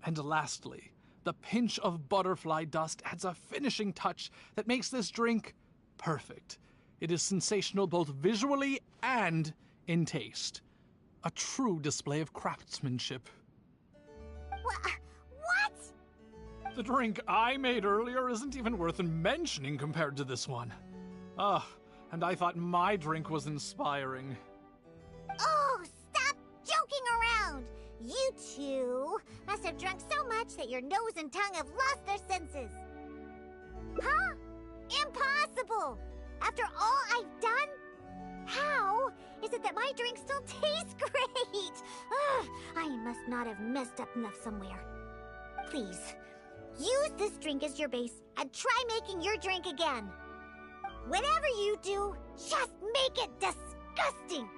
[SPEAKER 10] And lastly, the pinch of butterfly dust adds a finishing touch that makes this drink perfect. It is sensational both visually and in taste. A true display of craftsmanship.
[SPEAKER 16] What?
[SPEAKER 10] The drink I made earlier isn't even worth mentioning compared to this one. And I thought my drink was inspiring.
[SPEAKER 16] Oh, stop joking around! You two must have drunk so much that your nose and tongue have lost their senses. Huh? Impossible! After all I've done? How is it that my drink still tastes great? I must not have messed up enough somewhere. Please, use this drink as your base and try making your drink again. Whatever you do, just make it disgusting!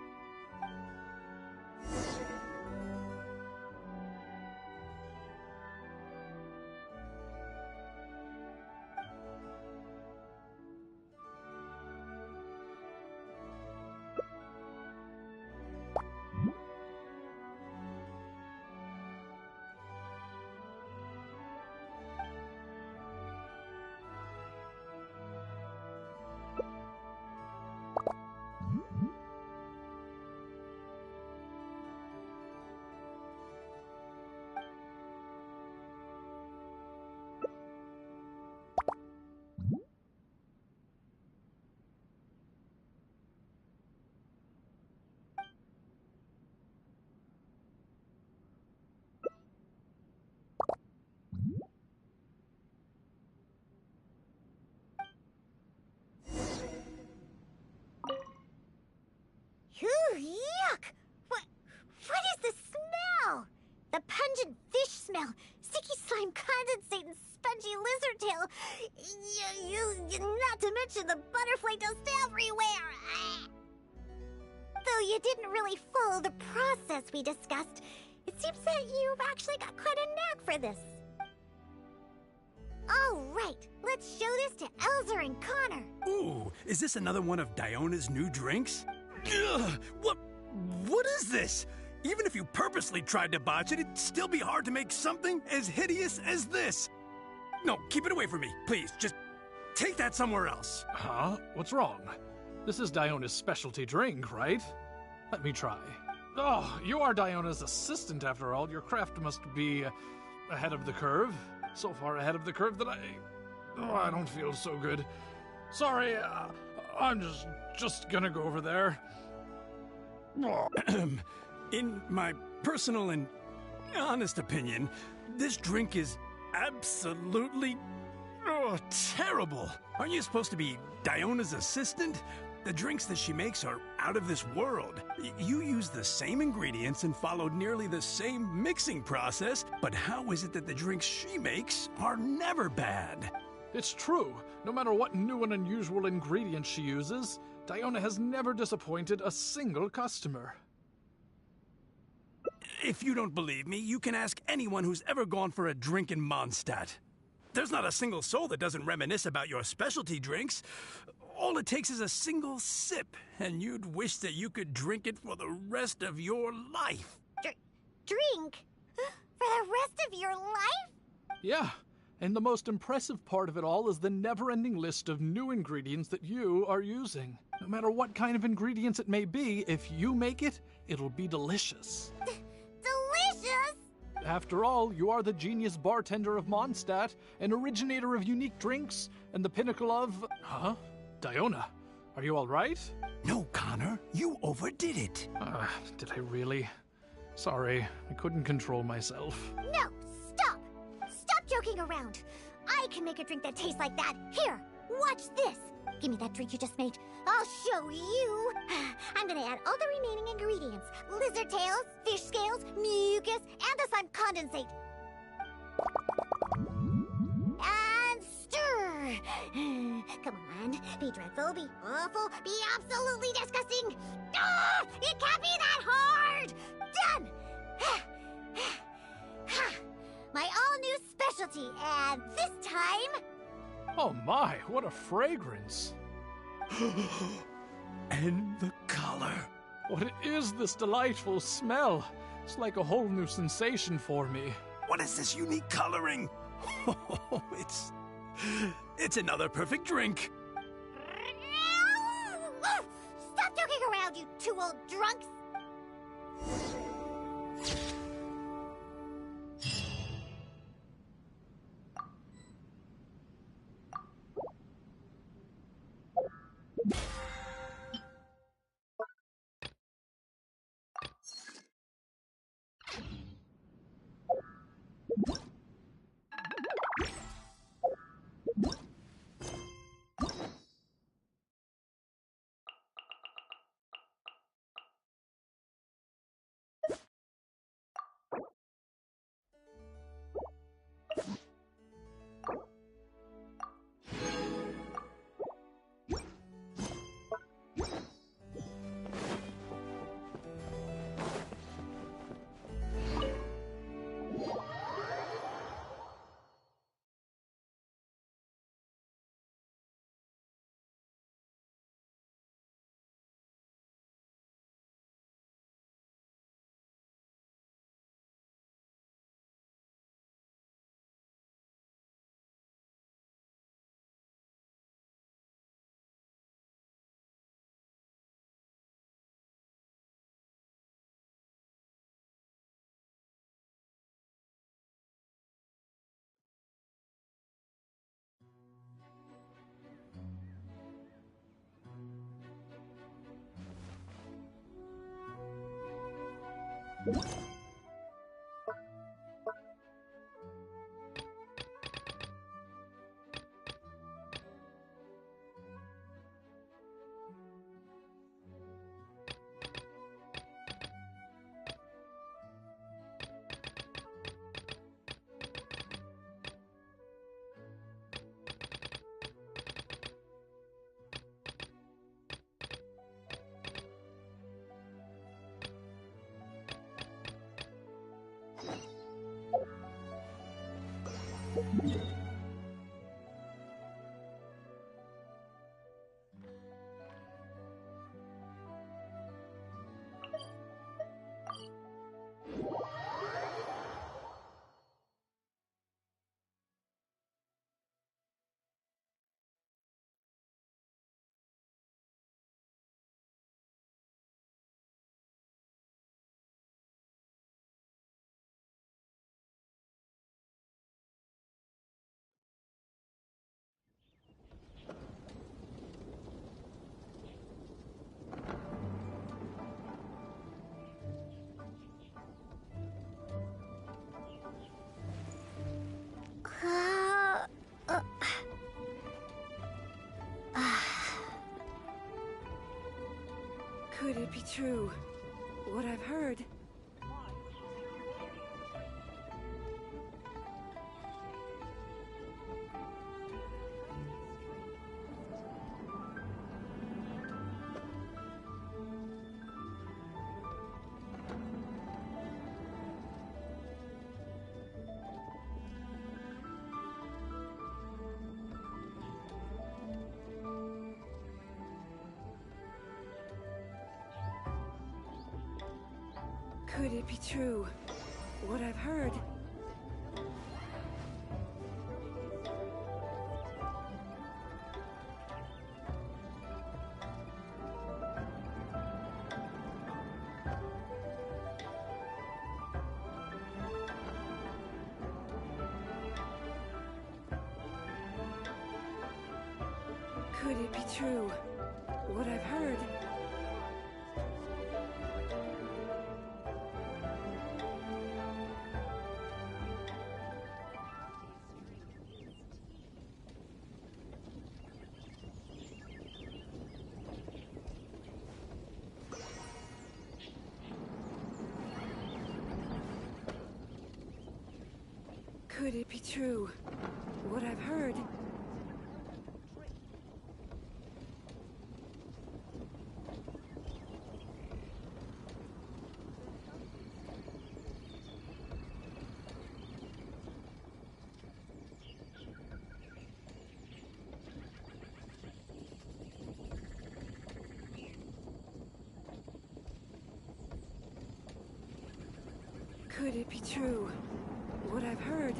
[SPEAKER 16] Yuck! What is this smell? The pungent fish smell, sticky slime condensate, and spongy lizard tail. Not to mention the butterfly dust everywhere. Though you didn't really follow the process we discussed, it seems that you've actually got quite a knack for this. All right, let's show this to Elzer and Connor.
[SPEAKER 17] Ooh, is this another one of Diona's new drinks? Ugh, What is this? Even if you purposely tried to botch it, it'd still be hard to make something as hideous as this. No, keep it away from me, please. Just take that somewhere else.
[SPEAKER 10] Huh? What's wrong? This is Diona's specialty drink, right? Let me try. Oh, you are Diona's assistant after all. Your craft must be ahead of the curve. So far ahead of the curve that I don't feel so good. Sorry, I'm just gonna go over there.
[SPEAKER 17] In my personal and honest opinion, this drink is absolutely terrible. Aren't you supposed to be Diona's assistant? The drinks that she makes are out of this world. You use the same ingredients and followed nearly the same mixing process, but how is it that the drinks she makes are never bad?
[SPEAKER 10] It's true. No matter what new and unusual ingredients she uses, Diona has never disappointed a single customer.
[SPEAKER 17] If you don't believe me, you can ask anyone who's ever gone for a drink in Mondstadt. There's not a single soul that doesn't reminisce about your specialty drinks. All it takes is a single sip, and you'd wish that you could drink it for the rest of your life.
[SPEAKER 16] Drink? For the rest of your life?
[SPEAKER 10] Yeah, and the most impressive part of it all is the never-ending list of new ingredients that you are using. No matter what kind of ingredients it may be, if you make it, it'll be delicious.
[SPEAKER 16] Delicious?
[SPEAKER 10] After all, you are the genius bartender of Mondstadt, an originator of unique drinks, and the pinnacle of... Huh? Diona, are you all right?
[SPEAKER 17] No, Connor, you overdid it.
[SPEAKER 10] Did I really? Sorry, I couldn't control myself.
[SPEAKER 16] No, stop! Stop joking around! I can make a drink that tastes like that. Here, watch this. Give me that drink you just made. I'll show you. I'm gonna add all the remaining ingredients. Lizard tails, fish scales, mucus, and the slime condensate. And stir. Come on, be dreadful, be awful, be absolutely disgusting. Ah, it can't be that hard. Done. My all-new specialty, and this time...
[SPEAKER 10] Oh my, what a fragrance.
[SPEAKER 17] And the color.
[SPEAKER 10] What is this delightful smell? It's like a whole new sensation for me.
[SPEAKER 17] What is this unique coloring? It's another perfect drink.
[SPEAKER 16] Stop joking around, you two old drunks!
[SPEAKER 18] Could it be true? What I've heard? Could it be true? What I've heard? Could it be true? What I've heard? Could it be true? What I've heard? Could it be true? What I've heard?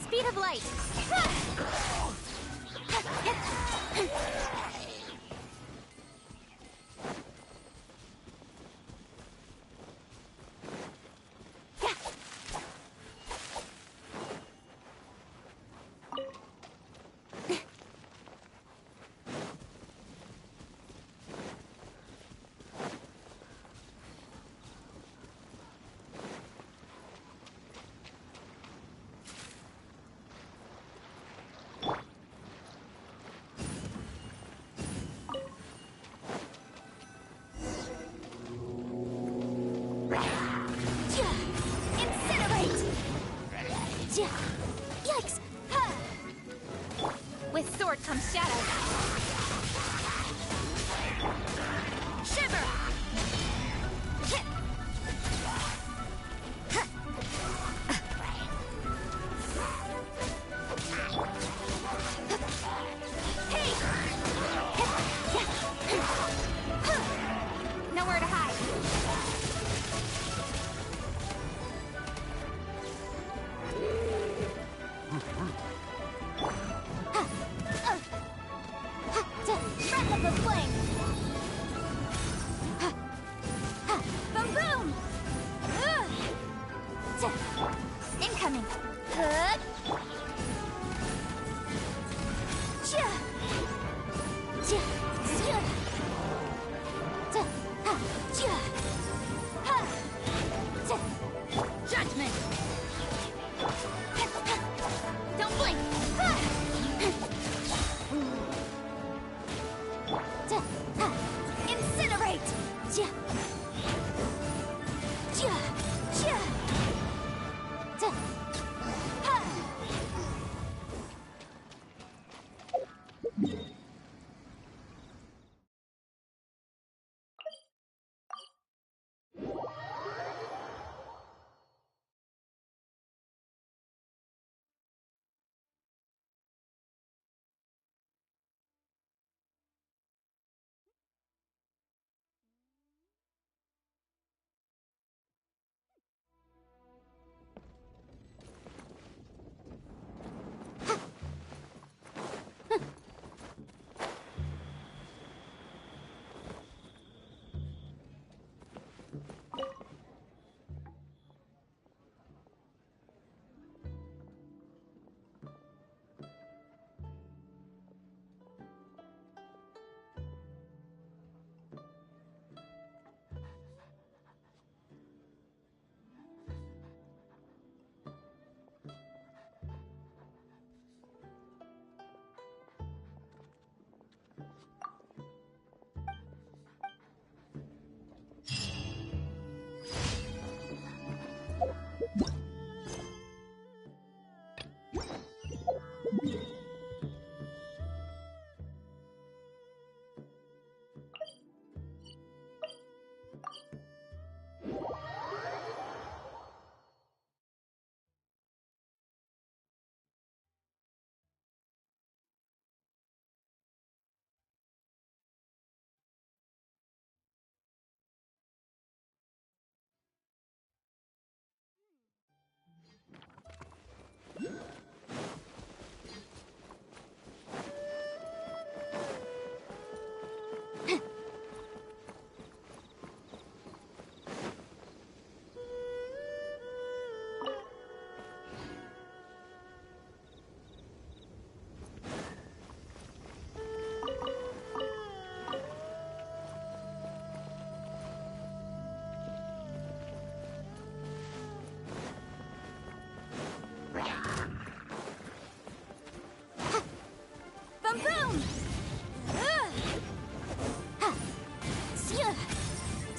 [SPEAKER 1] Speed of light. Yikes! With sword comes shadow. Shiver! Hey! Nowhere to hide. Breath of the flame! Boom boom! Incoming! Cha!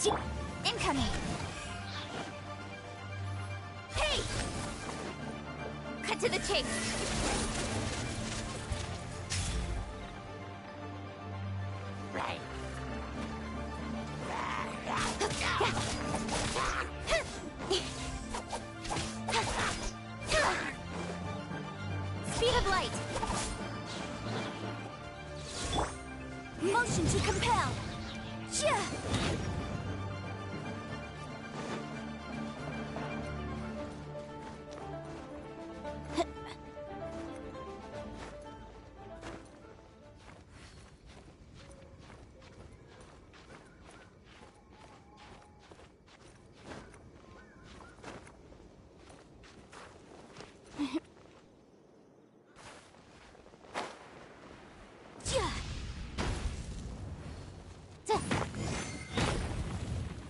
[SPEAKER 6] Incoming! Hey! Cut to the chase! Right. Speed of light! Motion to compel! Yeah.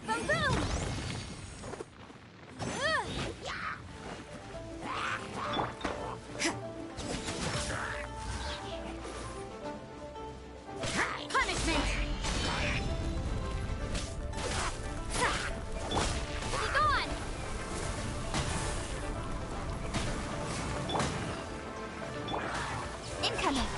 [SPEAKER 6] Boom boom! Punishment! Be gone! Incoming!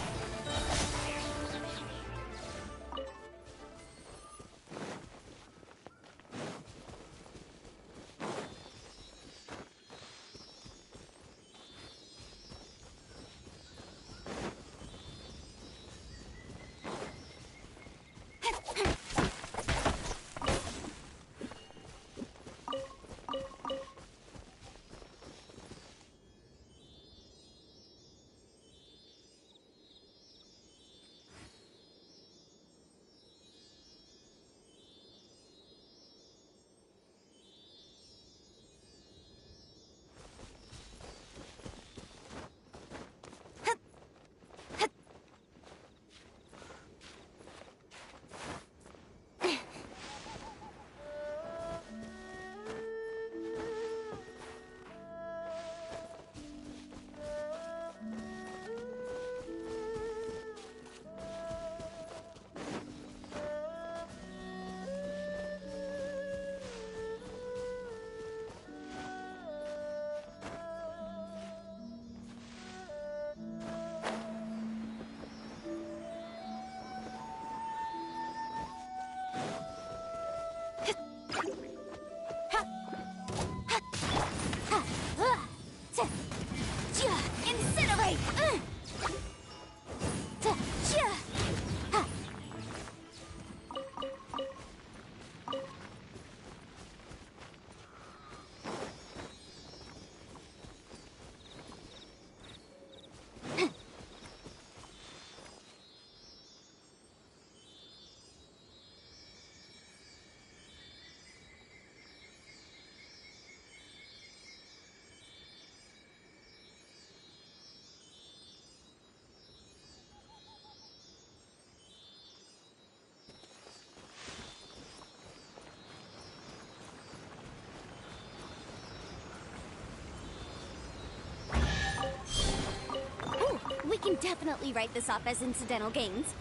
[SPEAKER 6] Incinerate! We can definitely write this off as incidental gains.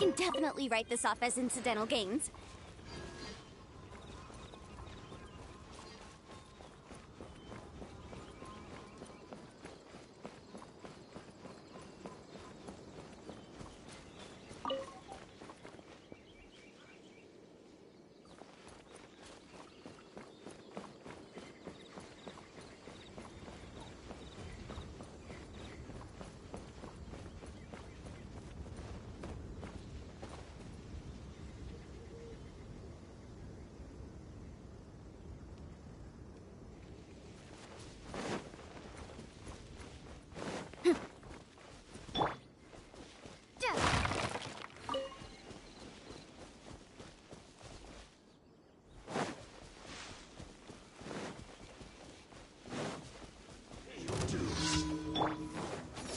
[SPEAKER 14] can definitely write this off as incidental gains.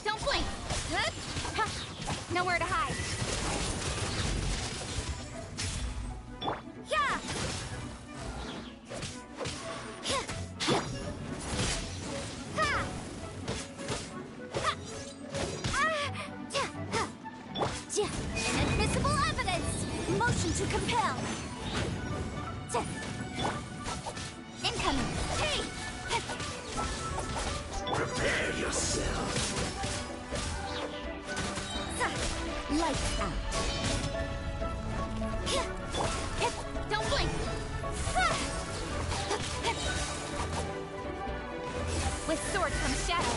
[SPEAKER 2] Don't blink! Nowhere to hide.
[SPEAKER 14] Yeah! Inadmissible evidence! Motion to compel! Incoming! Hey!
[SPEAKER 12] Prepare yourself.
[SPEAKER 14] Lights out.
[SPEAKER 2] Don't blink! With sword comes shadow.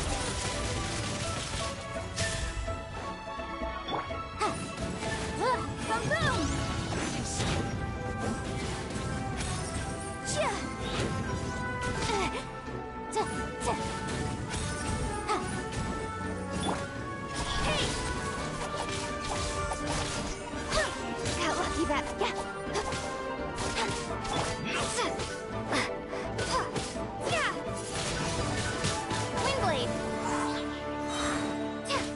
[SPEAKER 14] Boom boom! Hey! Got lucky that. Yeah. Windblade.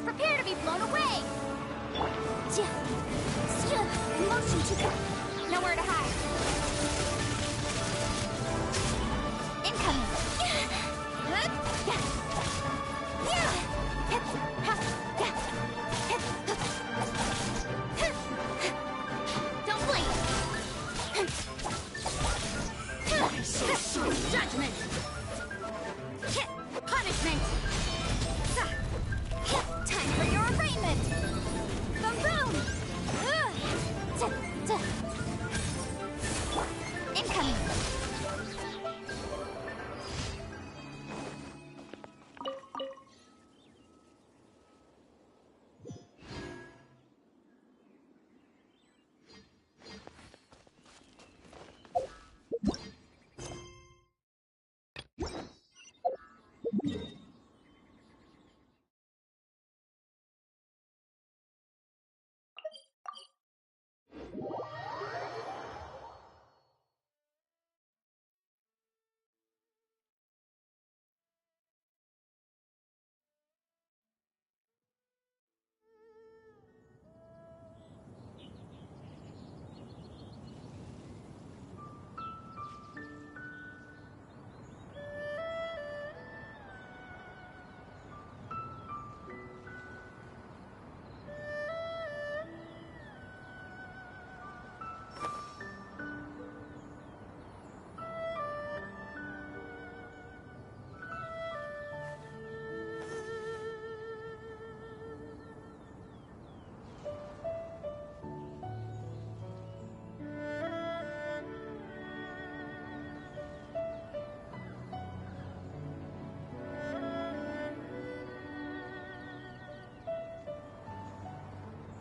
[SPEAKER 14] Prepare to be blown away. Motion to
[SPEAKER 2] Nowhere to hide.
[SPEAKER 14] incoming.
[SPEAKER 2] Don't blink! Judgment! Punishment!
[SPEAKER 14] Time for your arraignment. Boom boom. Incoming.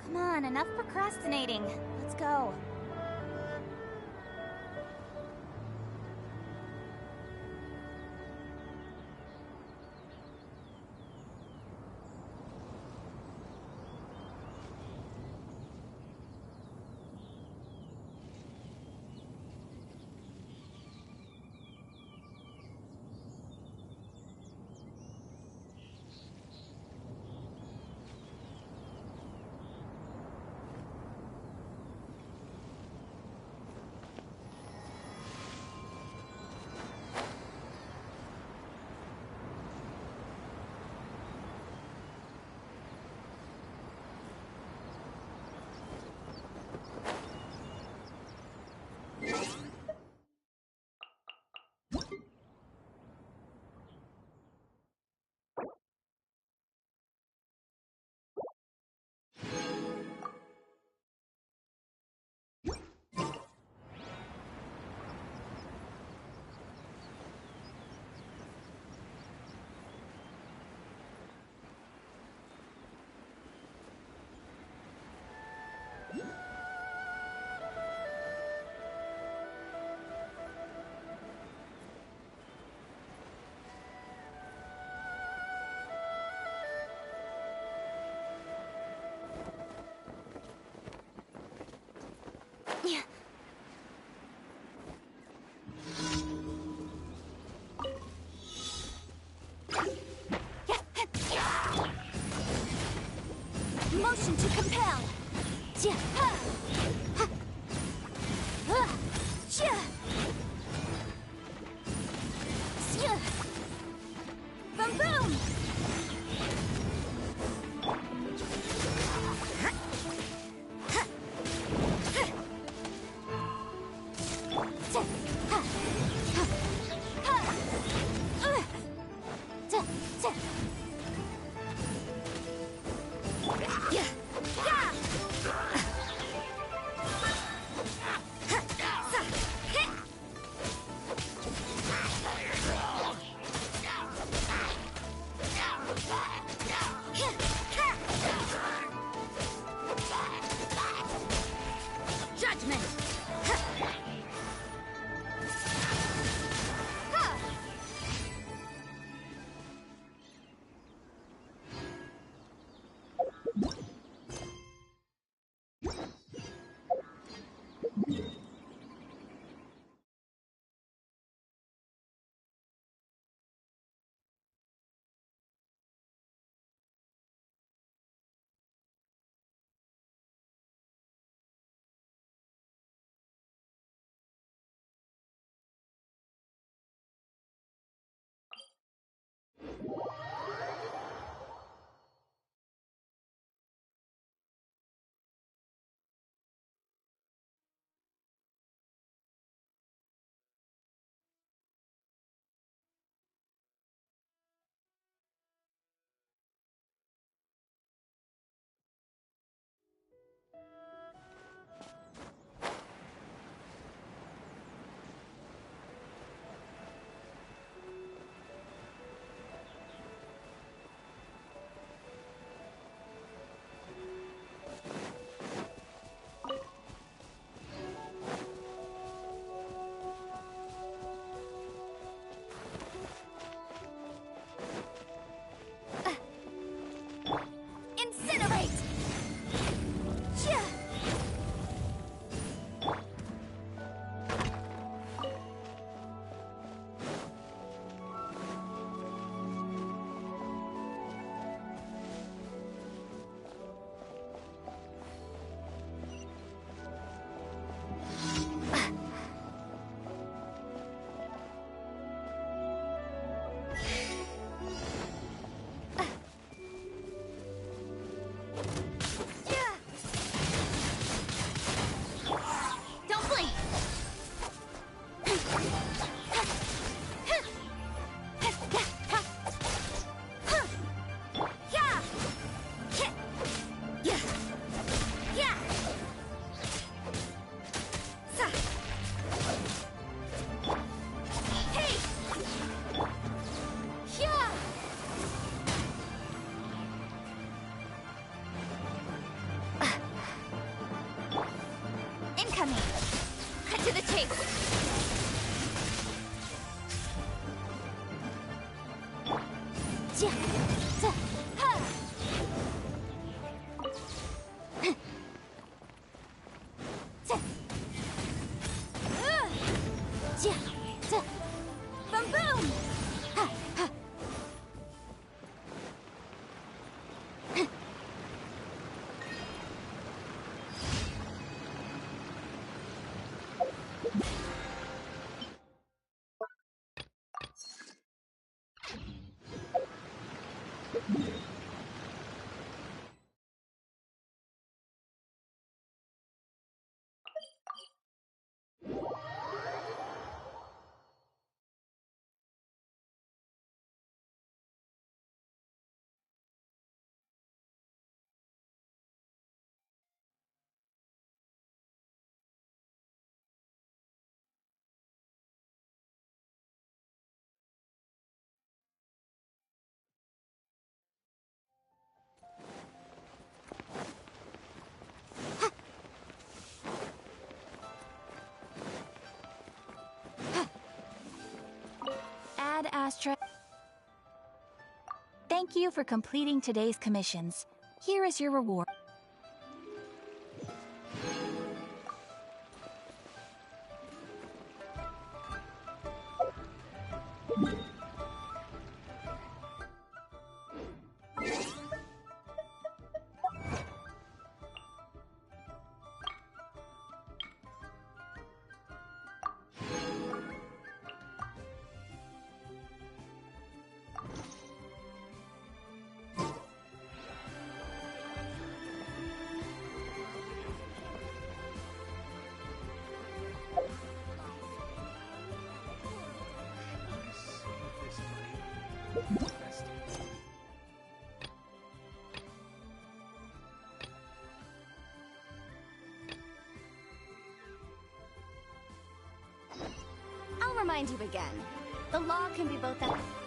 [SPEAKER 14] Come on, enough procrastinating. Let's go.
[SPEAKER 1] Motion to compel. Ja, ha. Ha. Ja. Ja. Boom, boom. Incinerate! Ja. Don't blink! Incoming! Cut to the chase! Ja, ja, ha. Ja. Ja, ja. Boom, boom! Ha, ha.
[SPEAKER 6] Ad Astra. Thank you for completing today's commissions. Here is your reward.
[SPEAKER 19] remind you again. The law can be both a...